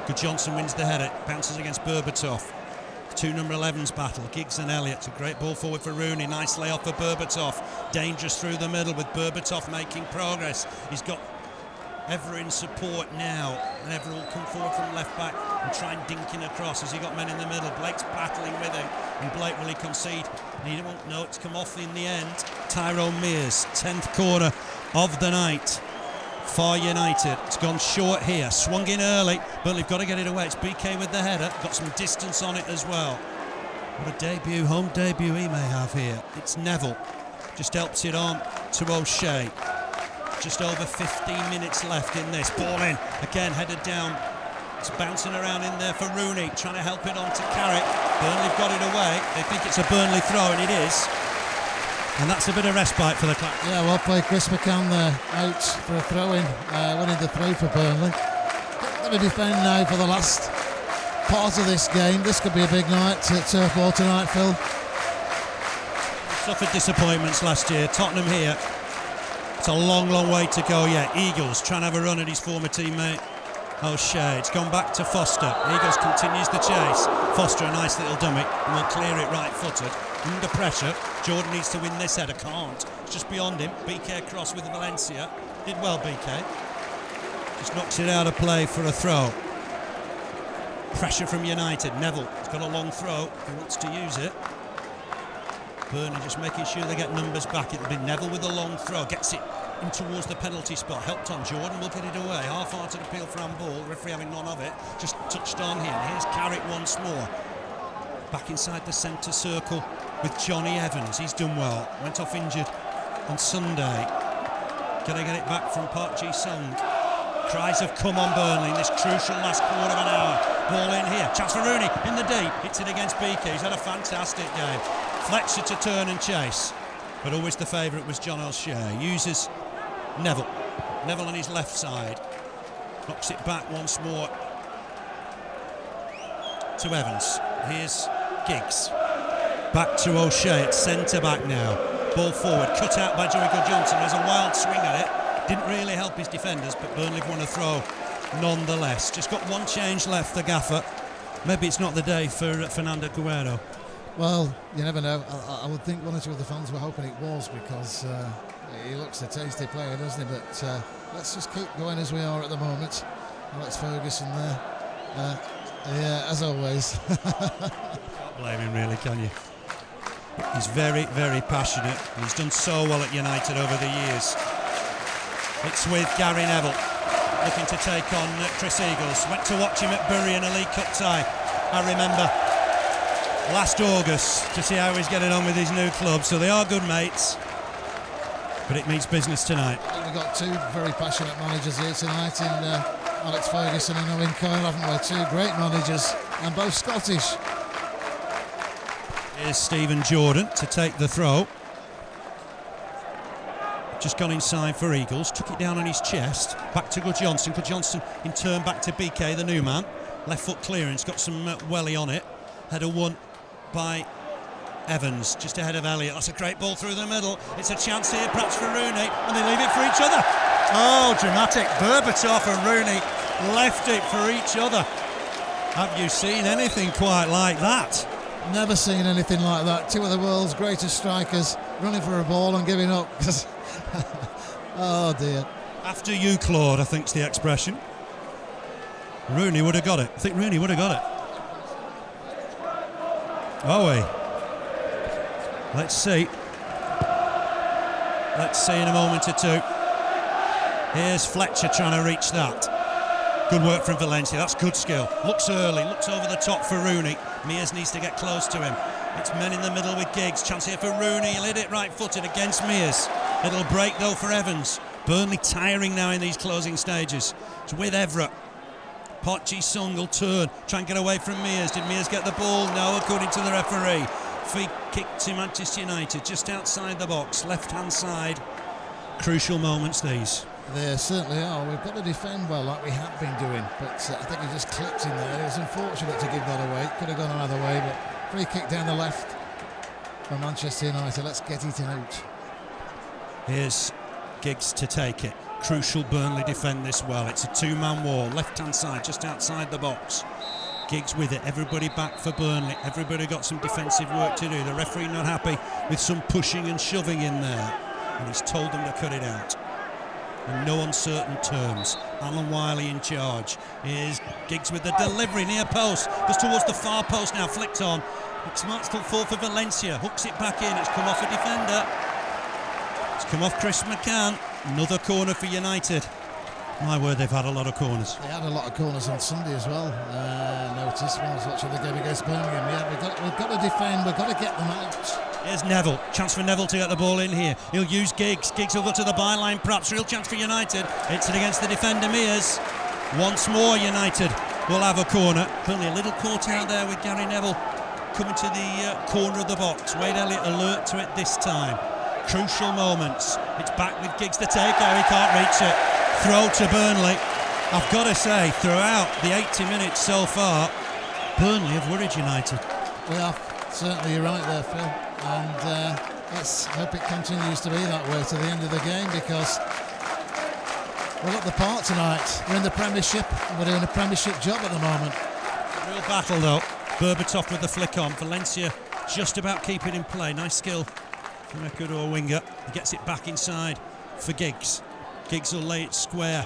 Goodjohnson wins the header, bounces against Berbatov. Two number 11s battle, Giggs and Elliott. A great ball forward for Rooney, nice layoff for Berbatov. Dangerous through the middle with Berbatov making progress. He's got Evra in support now, and Evra will come forward from left back and try and dink in across as he got men in the middle. Blake's battling with him, and Blake, will he concede? And he won't know it's come off in the end. Tyrone Mears, 10th corner of the night for United. It's gone short here, swung in early, but they've got to get it away. It's BK with the header, got some distance on it as well. What a debut, home debut he may have here. It's Neville, just helps it on to O'Shea. Just over 15 minutes left in this. Ball in, again headed down. It's bouncing around in there for Rooney, trying to help it on to Carrick. Burnley got it away. They think it's a Burnley throw, and it is. And that's a bit of respite for the club.
Yeah, well played. Chris McCann there, out for a throw-in, winning the throw for Burnley. going to defend now for the last part of this game. This could be a big night at Turf Moor tonight, Phil.
Suffered disappointments last year. Tottenham here. It's a long, long way to go yet. Eagles trying to have a run at his former teammate O'Shea. It's gone back to Foster. Eagles continues the chase. Foster, a nice little dummy, and will clear it right-footed. Under pressure, Jordan needs to win this header. Can't. It's just beyond him. BK cross with Valencia. Did well, BK. Just knocks it out of play for a throw. Pressure from United. Neville has got a long throw. He wants to use it. Burnley just making sure they get numbers back. It'll be Neville with a long throw. Gets it in towards the penalty spot. Helped on. Jordan will get it away. Half-hearted appeal for handball. Referee having none of it. Just touched on here. And here's Carrick once more. Back inside the centre circle with Johnny Evans. He's done well. Went off injured on Sunday. Can they get it back from Park Ji-sung? Cries have come on Burnley in this crucial last quarter of an hour. Ball in here. Chance for Rooney in the deep. Hits it against BK. He's had a fantastic game. Fletcher to turn and chase. But always the favourite was John O'Shea. Uses Neville. Neville on his left side. Knocks it back once more to Evans. Here's Giggs. Back to O'Shea at centre back now. Ball forward. Cut out by Joey Johnson. There's a wild swing at it. Didn't really help his defenders, but Burnley have won a throw nonetheless. Just got one change left, the gaffer. Maybe it's not the day for Fernando Guerrero.
Well, you never know. I would think one or two of the fans were hoping it was, because he looks a tasty player, doesn't he? But let's just keep going as we are at the moment. Alex Ferguson there. Yeah, as always.
Can't blame him really, can you? He's very, very passionate. He's done so well at United over the years. It's with Gary Neville looking to take on Chris Eagles. Went to watch him at Bury in a League Cup tie, I remember, last August, to see how he's getting on with his new club. So they are good mates, but it means business tonight.
We've got two very passionate managers here tonight in Alex Ferguson and Owen Coyle, haven't we? Two great managers, and both Scottish.
Here's Stephen Jordan to take the throw. Just gone inside for Eagles, took it down on his chest, back to Johnson. Johnson in turn back to BK, the new man. Left foot clearance, got some welly on it. Header won by Evans, just ahead of Elliott. That's a great ball through the middle. It's a chance here, perhaps for Rooney, and they leave it for each other. Oh, dramatic. Berbatov and Rooney left it for each other. Have you seen anything quite like that?
Never seen anything like that. Two of the world's greatest strikers running for a ball and giving up. Oh dear.
After you, Claude, I think's the expression. Rooney would have got it. I think Rooney would have got it. Oh, we. Let's see. Let's see in a moment or two. Here's Fletcher trying to reach that. Good work from Valencia. That's good skill. Looks early. Looks over the top for Rooney. Mears needs to get close to him. It's men in the middle with Giggs. Chance here for Rooney. He'll hit it right-footed against Mears. It'll break though for Evans. Burnley tiring now in these closing stages. It's with Everett. Park Ji-sung will turn, try and get away from Mears. Did Mears get the ball? No, according to the referee. Free kick to Manchester United, just outside the box, left-hand side. Crucial moments these.
There certainly are. We've got to defend well like we have been doing, but I think he just clipped in there. It was unfortunate to give that away. Could have gone another way, but free kick down the left for Manchester United. Let's get it out.
Here's Giggs to take it. Crucial Burnley defend this well. It's a two-man wall, left-hand side, just outside the box. Giggs with it, everybody back for Burnley. Everybody got some defensive work to do. The referee not happy with some pushing and shoving in there, and he's told them to cut it out. In no uncertain terms. Alan Wiley in charge. Here's Giggs with the delivery, near post. Goes towards the far post now, flicked on. Smart's still full for Valencia. Hooks it back in, it's come off a defender. It's come off Chris McCann. Another corner for United. My word, they've had a lot of corners.
They had a lot of corners on Sunday as well. Noticed when I was watching the game against Birmingham. Yeah, we've got to defend, we've got to get them out.
Here's Neville. Chance for Neville to get the ball in here. He'll use Giggs. Giggs will go to the byline, perhaps. Real chance for United. Hits it against the defender, Mears. Once more, United will have a corner. Burnley a little caught out there with Gary Neville coming to the corner of the box. Wade Elliott alert to it this time. Crucial moments. It's back with Giggs to take out. He can't reach it. Throw to Burnley. I've got to say, throughout the 80 minutes so far, Burnley have worried United.
We are, certainly you're right there, Phil. And let's hope it continues to be that way to the end of the game, because we're up the part tonight. We're in the Premiership and we're doing a Premiership job at the moment.
Real battle though. Berbatov with the flick on. Valencia just about keep it in play. Nice skill from Ecuador winger. He gets it back inside for Giggs. Giggs will lay it square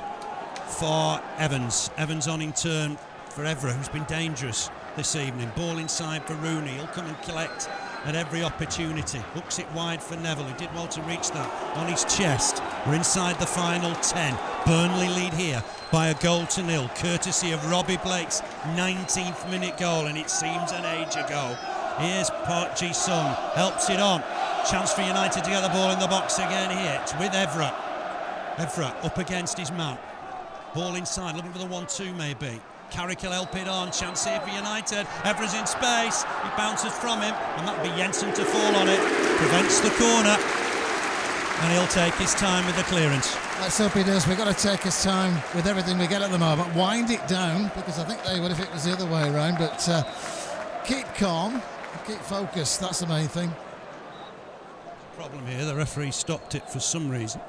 for Evans. Evans on in turn for Evra, who's been dangerous this evening. Ball inside for Rooney. He'll come and collect at every opportunity. Hooks it wide for Neville, who did well to reach that on his chest. We're inside the final 10. Burnley lead here by a 1-0, courtesy of Robbie Blake's 19th minute goal, and it seems an age ago. Here's Park Ji-sung, helps it on. Chance for United to get the ball in the box again here. It's with Evra. Evra up against his man. Ball inside, looking for the 1-2 maybe. Carrick will help it on. Chance here for United. Evra's in space. He bounces from him, and that'll be Jensen to fall on it. Prevents the corner, and he'll take his time with the clearance.
Let's hope he does. We've got to take his time with everything we get at the moment. Wind it down, because I think they would if it was the other way around. But keep calm, keep focused. That's the main thing.
Problem here, the referee stopped it for some reason.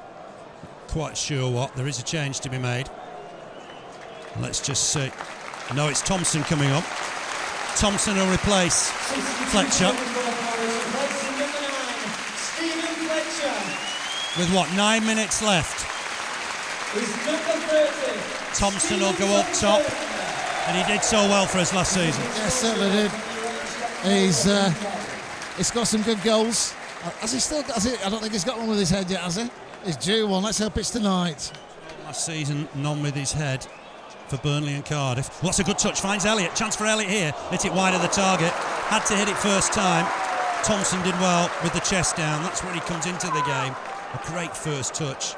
Quite sure what. There is a change to be made. Let's just see. No, it's Thompson coming on. Thompson will replace Fletcher. With what, 9 minutes left? Thompson will go up top, and he did so well for us last season.
Yes, certainly did. He's got some good goals. Has he still got it? I don't think he's got one with his head yet, has he? He's due one. Let's hope it's tonight.
Last season, none with his head for Burnley and Cardiff. What's a good touch? Finds Elliott. Chance for Elliott here. Hit it wide of the target. Had to hit it first time. Thompson did well with the chest down. That's where he comes into the game. A great first touch.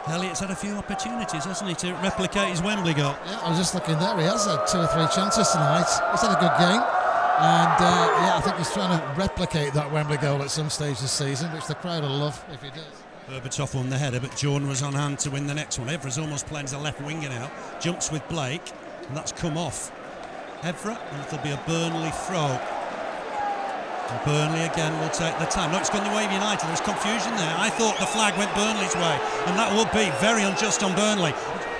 Elliott's had a few opportunities, hasn't he, to replicate his Wembley goal? Yeah,
I was just looking there. He has had 2 or 3 chances tonight. He's had a good game. And I think he's trying to replicate that Wembley goal at some stage this season, which the crowd will love if he does.
Berbatov won the header, but Jordan was on hand to win the next one. Evra's almost playing as a left winger now. Jumps with Blake, and that's come off. Evra, and it'll be a Burnley throw. And Burnley again will take the time. No, it's gone the way of United. There was confusion there. I thought the flag went Burnley's way, and that would be very unjust on Burnley.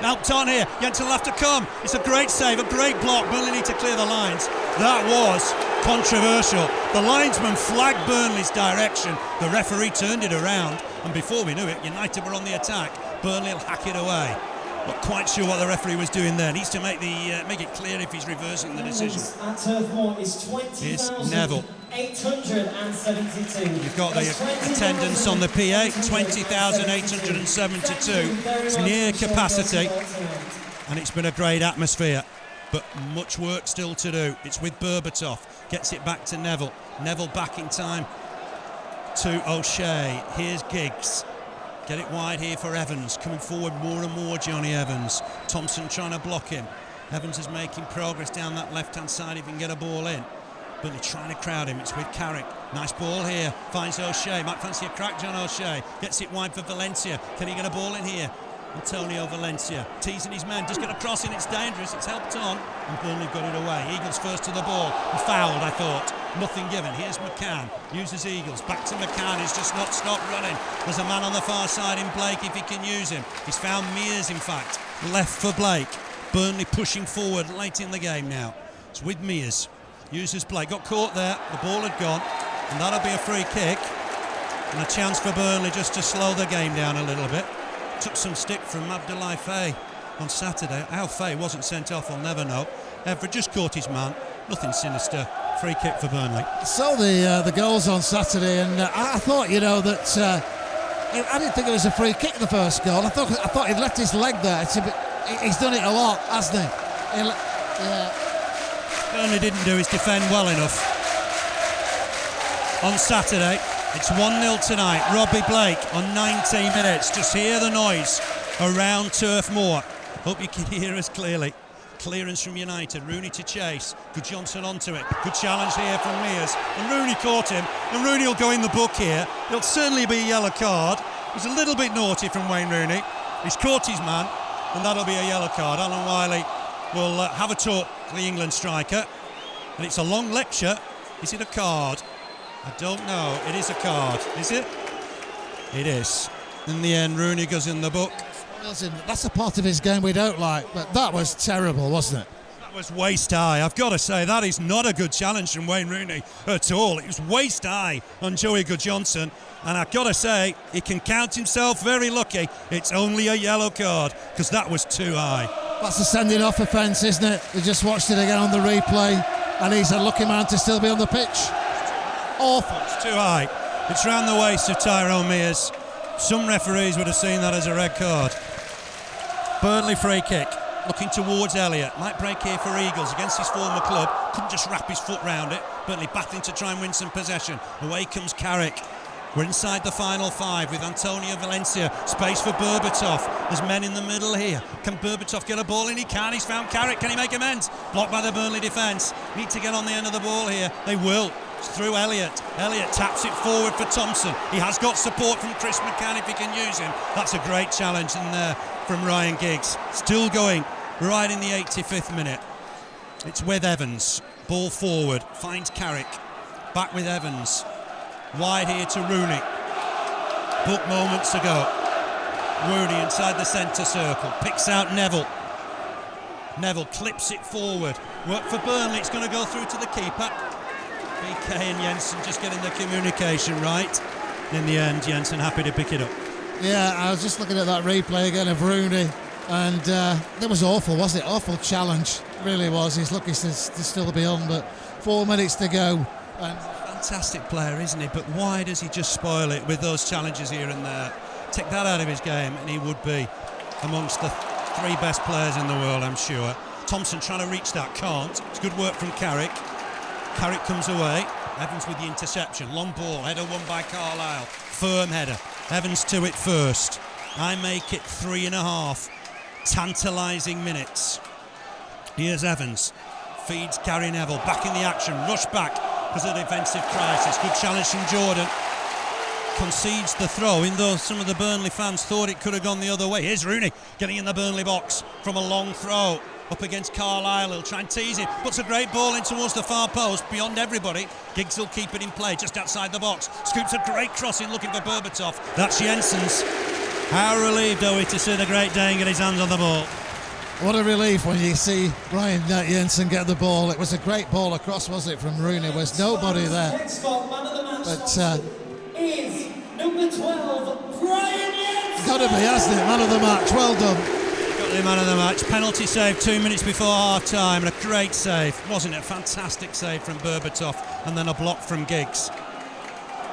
Helped on here. Jensen will have to come. It's a great save, a great block. Burnley need to clear the lines. That was controversial. The linesman flagged Burnley's direction. The referee turned it around, and before we knew it, United were on the attack. Burnley will hack it away. Not quite sure what the referee was doing there. Needs to make it clear if he's reversing the decision.
At Turf Moor is 20,872.
You've got the attendance on the PA, 20,872. It's near capacity, and it's been a great atmosphere, but much work still to do. It's with Berbatov, gets it back to Neville. Neville back in time to O'Shea. Here's Giggs. Get it wide here for Evans, coming forward more and more, Johnny Evans. Thompson trying to block him. Evans is making progress down that left-hand side if he can get a ball in. Burnley trying to crowd him. It's with Carrick. Nice ball here. Finds O'Shea. Might fancy a crack, John O'Shea. Gets it wide for Valencia. Can he get a ball in here? Antonio Valencia teasing his man. Just get a cross in. It's dangerous. It's helped on. And Burnley got it away. Eagles first to the ball. He fouled, I thought. Nothing given. Here's McCann. Uses Eagles. Back to McCann. He's just not stopped running. There's a man on the far side in Blake if he can use him. He's found Mears, in fact. Left for Blake. Burnley pushing forward late in the game now. It's with Mears. Uses Blake. Got caught there. The ball had gone. And that'll be a free kick. And a chance for Burnley just to slow the game down a little bit. Took some stick from Abdoulaye Faye on Saturday. How Faye wasn't sent off, I'll never know. Everett just caught his man. Nothing sinister. Free kick for Burnley.
Saw the goals on Saturday, and I thought, that I didn't think it was a free kick, the first goal. I thought he'd left his leg there. He's done it a lot, hasn't he?
Burnley didn't do his defend well enough on Saturday. It's 1-0 tonight. Robbie Blake on 19 minutes. Just hear the noise around Turf Moor. Hope you can hear us clearly. Clearance from United. Rooney to chase. Good Johnson onto it. Good challenge here from Mears. And Rooney caught him. And Rooney will go in the book here. It'll certainly be a yellow card. It was a little bit naughty from Wayne Rooney. He's caught his man. and that'll be a yellow card. Alan Wiley will have a talk to the England striker, and it's a long lecture. Is it a card? I don't know. It is a card. Is it? It is. In the end, Rooney goes in the book.
That's a part of his game we don't like, but that was terrible, wasn't it?
That was waist high. I've got to say, that is not a good challenge from Wayne Rooney at all. It was waist high on Joey Goodjohnson, and I've got to say, he can count himself very lucky. It's only a yellow card, because that was too high.
That's a sending off offence, isn't it? We just watched it again on the replay, and he's a lucky man to still be on the pitch. Awful.
It's too high. It's round the waist of Tyrone Mears. Some referees would have seen that as a red card. Burnley free kick, looking towards Elliott. Might break here for Eagles against his former club. Couldn't just wrap his foot round it. Burnley battling to try and win some possession. Away comes Carrick. We're inside the final 5 with Antonio Valencia. Space for Berbatov. There's men in the middle here. Can Berbatov get a ball in? He can. He's found Carrick. Can he make amends? Blocked by the Burnley defence. Need to get on the end of the ball here. They will. It's through Elliott. Elliott taps it forward for Thompson. He has got support from Chris McCann if he can use him. That's a great challenge in there from Ryan Giggs. Still going right in the 85th minute. It's with Evans. Ball forward. Finds Carrick. Back with Evans. Wide here to Rooney. Book moments ago. Rooney inside the centre circle. Picks out Neville. Neville clips it forward. Work for Burnley. It's going to go through to the keeper. BK and Jensen just getting the communication right. In the end, Jensen happy to pick it up.
Yeah, I was just looking at that replay again of Rooney, and that was awful, wasn't it? Awful challenge. It really was. He's lucky to still be on, but 4 minutes to go. And
fantastic player, isn't he? But why does he just spoil it with those challenges here and there? Take that out of his game and he would be amongst the 3 best players in the world, I'm sure. Thompson trying to reach that, can't. It's good work from Carrick. Carrick comes away. Evans with the interception. Long ball, header won by Carlisle. Firm header. Evans to it first. I make it 3.5 tantalising minutes. Here's Evans. Feeds Gary Neville. Back in the action. Rush back because of the defensive crisis. Good challenge from Jordan. Concedes the throw, in though some of the Burnley fans thought it could have gone the other way. Here's Rooney getting in the Burnley box from a long throw. Up against Carlisle, he'll try and tease it. Puts a great ball in towards the far post, beyond everybody. Giggs will keep it in play, just outside the box. Scoops a great cross in looking for Berbatov. That's Jensen's. How relieved are we to see the Great Dane get his hands on the ball.
What a relief when you see Ryan Jensen get the ball. It was a great ball across, was it, from Rooney? There was nobody there. But
is number 12, Ryan Jensen.
Got to be, hasn't it? Man of the match. Well done.
The man of the match. Penalty save 2 minutes before half time, and a great save, wasn't it? A fantastic save from Berbatov, and then a block from Giggs.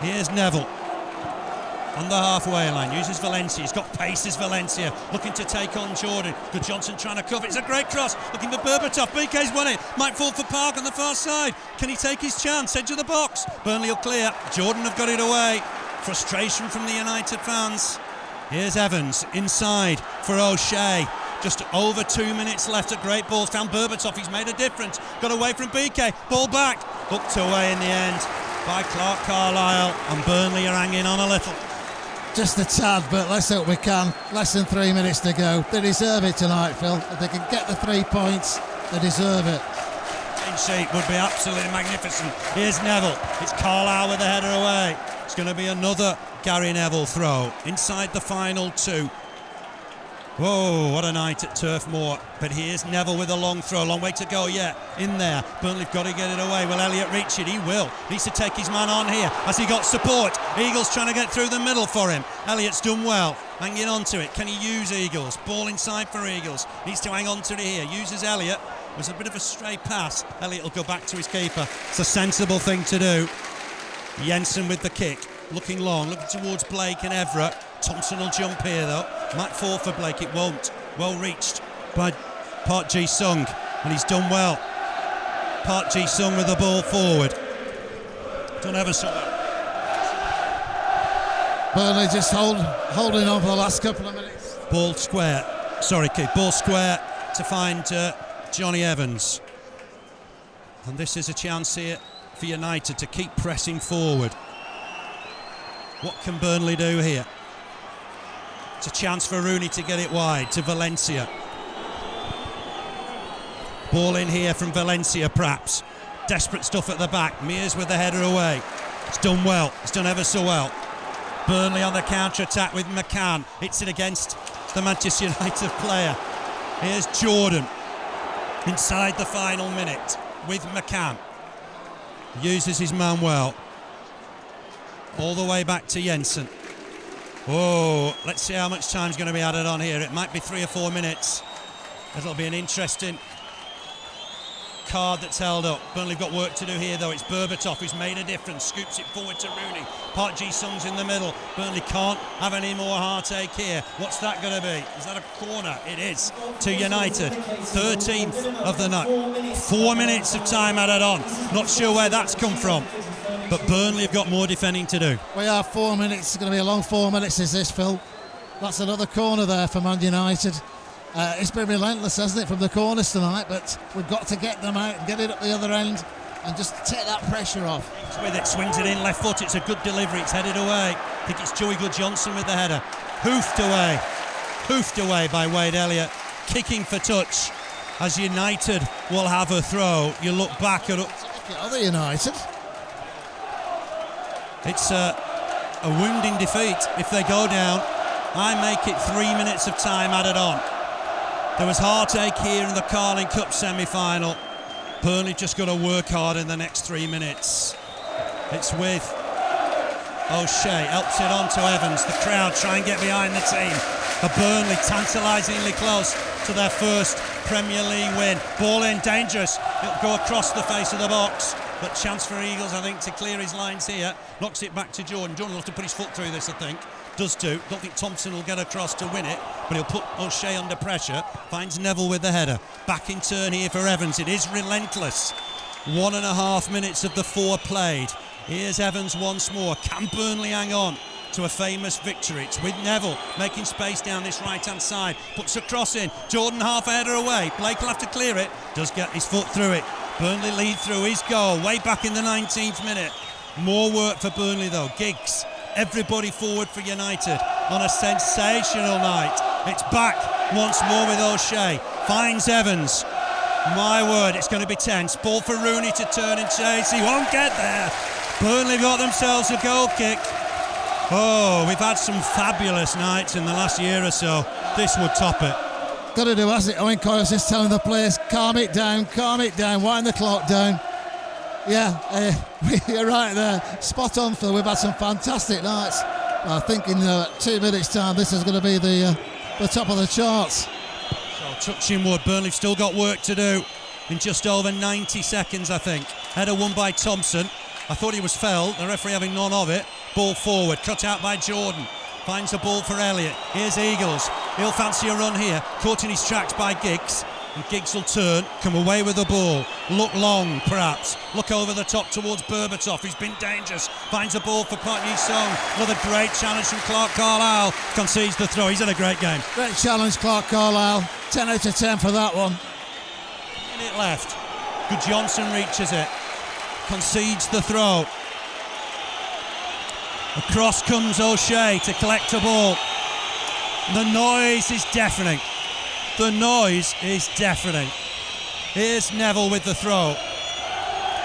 Here's Neville on the halfway line, uses Valencia. He's got pace as Valencia, looking to take on Jordan. Goodjohnson trying to cover it. It's a great cross, looking for Berbatov. BK's won it. Might fall for Park on the far side. Can he take his chance? Edge of the box. Burnley will clear. Jordan have got it away. Frustration from the United fans. Here's Evans inside for O'Shea. Just over 2 minutes left. A great ball. Found Berbatov. He's made a difference. Got away from BK. Ball back. Hooked away in the end by Clark Carlisle. And Burnley are hanging on a little.
Just a tad, but let's hope we can. Less than 3 minutes to go. They deserve it tonight, Phil. If they can get the 3 points, they deserve it.
Clean sheet would be absolutely magnificent. Here's Neville. It's Carlisle with the header away. It's going to be another Gary Neville throw inside the final 2. Whoa, what a night at Turf Moor. But here's Neville with a long throw. Long way to go, yeah, in there. Burnley've got to get it away. Will Elliott reach it? He will. Needs to take his man on here. Has he got support? Eagles trying to get through the middle for him. Elliott's done well, hanging on to it. Can he use Eagles? Ball inside for Eagles. Needs to hang on to it here. Uses Elliott. It was a bit of a stray pass. Elliott will go back to his keeper. It's a sensible thing to do. Jensen with the kick. Looking long, looking towards Blake and Everett. Thompson will jump here though. Might fall for Blake, it won't. Well reached by Park Ji-sung, and he's done well. Park Ji-sung with the ball forward. Done ever so well.
Burnley just holding on for the last couple of minutes.
Ball square. Sorry, Keith. Ball square to find Johnny Evans. And this is a chance here for United to keep pressing forward. What can Burnley do here? It's a chance for Rooney to get it wide to Valencia. Ball in here from Valencia, perhaps. Desperate stuff at the back. Mears with the header away. It's done well. It's done ever so well. Burnley on the counter-attack with McCann. Hits it against the Manchester United player. Here's Jordan inside the final minute with McCann. Uses his man well. All the way back to Jensen. Oh, let's see how much time's going to be added on here. It might be 3 or 4 minutes. It'll be an interesting card that's held up. Burnley have got work to do here though. It's Berbatov who's made a difference, scoops it forward to Rooney. Park Ji-sung's in the middle. Burnley can't have any more heartache here. What's that going to be? Is that a corner? It is to United. 13th of the night. 4 minutes of time added on. Not sure where that's come from, but Burnley have got more defending to do.
We are 4 minutes. It's going to be a long 4 minutes, is this, Phil? That's another corner there for Man United. It's been relentless, hasn't it, from the corners tonight, but we've got to get them out and get it up the other end and just take that pressure off.
With it, swings it in left foot. It's a good delivery. It's headed away. I think it's Joey Good-Johnson with the header. Hoofed away by Wade Elliott. Kicking for touch as United will have a throw. You look back at
Other United.
It's a wounding defeat if they go down. I make it 3 minutes of time added on. There was heartache here in the Carling Cup semi-final. Burnley just got to work hard in the next 3 minutes. It's with O'Shea, helps it on to Evans. The crowd try and get behind the team. But Burnley tantalisingly close to their first Premier League win. Ball in, dangerous. It'll go across the face of the box. But chance for Eagles, I think, to clear his lines here. Knocks it back to Jordan. Jordan will have to put his foot through this, I think. Does too. Don't think Thompson will get across to win it, but he'll put O'Shea under pressure. Finds Neville with the header. Back in turn here for Evans. It is relentless. 1.5 minutes of the 4 played. Here's Evans once more. Can Burnley hang on to a famous victory? It's with Neville making space down this right-hand side. Puts a cross in. Jordan half a header away. Blake will have to clear it. Does get his foot through it. Burnley lead through his goal way back in the 19th minute. More work for Burnley though. Giggs. Everybody forward for United on a sensational night. It's back once more with O'Shea. Finds Evans. My word, it's going to be tense. Ball for Rooney to turn and chase. He won't get there. Burnley got themselves a goal kick. Oh, we've had some fabulous nights in the last year or so. This would top it.
Got to do, hasn't it? Owen Coyle's just telling the players, calm it down, wind the clock down. Yeah, you're right there. Spot on, Phil. We've had some fantastic nights. I think in 2 minutes' time, this is going to be the top of the charts.
So, touching wood. Burnley have still got work to do in just over 90 seconds, I think. Header won by Thompson. I thought he was fouled. The referee having none of it. Ball forward, cut out by Jordan. Finds the ball for Elliott. Here's Eagles. He'll fancy a run here. Caught in his tracks by Giggs. And Giggs will turn, come away with the ball. Look long, perhaps. Look over the top towards Berbatov, who's been dangerous. Finds the ball for Park Ji-sung. Another great challenge from Clark Carlisle. Concedes the throw. He's had a great game.
Great challenge, Clark Carlisle. 10 out of 10 for that one.
Minute left. Good-Johnson reaches it. Concedes the throw. Across comes O'Shea to collect the ball. The noise is deafening. The noise is deafening. Here's Neville with the throw.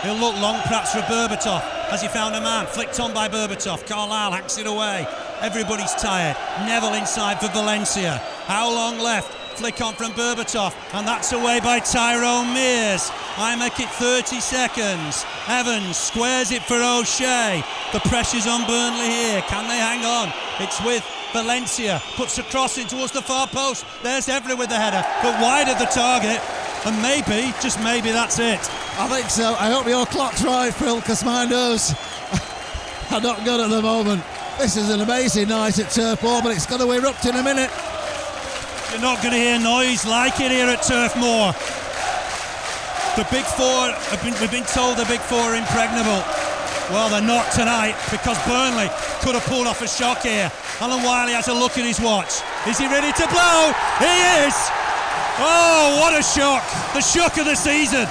He'll look long perhaps for Berbatov. Has he found a man? Flicked on by Berbatov. Carlisle hacks it away. Everybody's tired. Neville inside for Valencia. How long left? Flick on from Berbatov. And that's away by Tyrone Mears. I make it 30 seconds. Evans squares it for O'Shea. The pressure's on Burnley here. Can they hang on? It's with Valencia. Puts a cross in towards the far post. There's Everett with the header, but wide of the target. And maybe, just maybe, that's it.
I think so. I hope your clock's right, Phil, because my nose are not good at the moment. This is an amazing night at Turf Moor, but it's going to erupt in a minute.
You're not going to hear noise like it here at Turf Moor. The Big Four, we've been told the Big Four are impregnable. Well, they're not tonight, because Burnley could have pulled off a shock here. Alan Wiley has a look at his watch. Is he ready to blow? He is! Oh, what a shock! The shock of the season.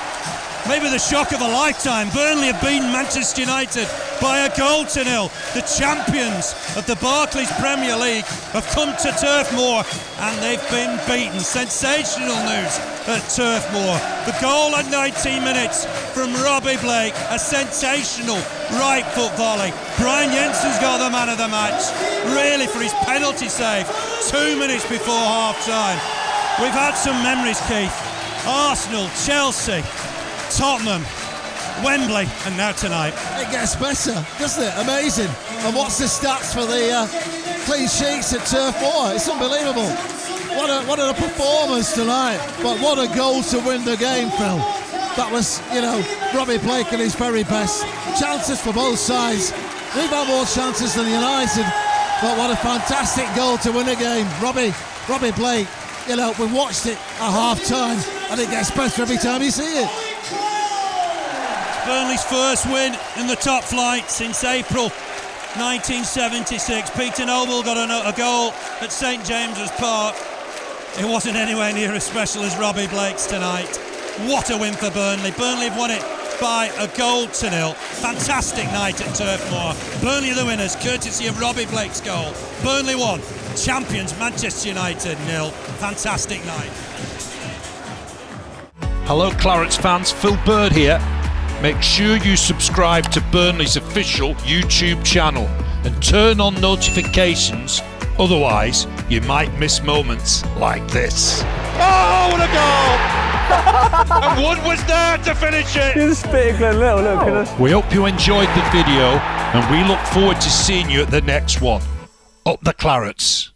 maybe the shock of a lifetime. Burnley have beaten Manchester United by 1-0. The champions of the Barclays Premier League have come to Turf Moor and they've been beaten. Sensational news at Turf Moor. The goal at 19 minutes from Robbie Blake, a sensational right foot volley. Brian Jensen's got the man of the match, really, for his penalty save 2 minutes before half time. We've had some memories, Keith. Arsenal, Chelsea, Tottenham, Wembley, and now tonight.
It gets better, doesn't it? Amazing. And what's the stats for the clean sheets at Turf Moor? It's unbelievable. What a performance tonight. But what a goal to win the game, Phil. That was, Robbie Blake at his very best. Chances for both sides. We've had more chances than United. But what a fantastic goal to win a game. Robbie Blake, we watched it at half-time and it gets better every time you see it.
Burnley's first win in the top flight since April 1976. Peter Noble got a goal at St James's Park. It wasn't anywhere near as special as Robbie Blake's tonight. What a win for Burnley. Burnley have won it by 1-0. Fantastic night at Turf Moor. Burnley are the winners, courtesy of Robbie Blake's goal. Burnley won. Champions Manchester United 0. Fantastic night.
Hello Clarets fans, Phil Bird here. Make sure you subscribe to Burnley's official YouTube channel and turn on notifications, otherwise you might miss moments like this. Oh, what a goal! And Wood was there to finish it!
He's spitting little, look at us.
We hope you enjoyed the video and we look forward to seeing you at the next one. Up the Clarets.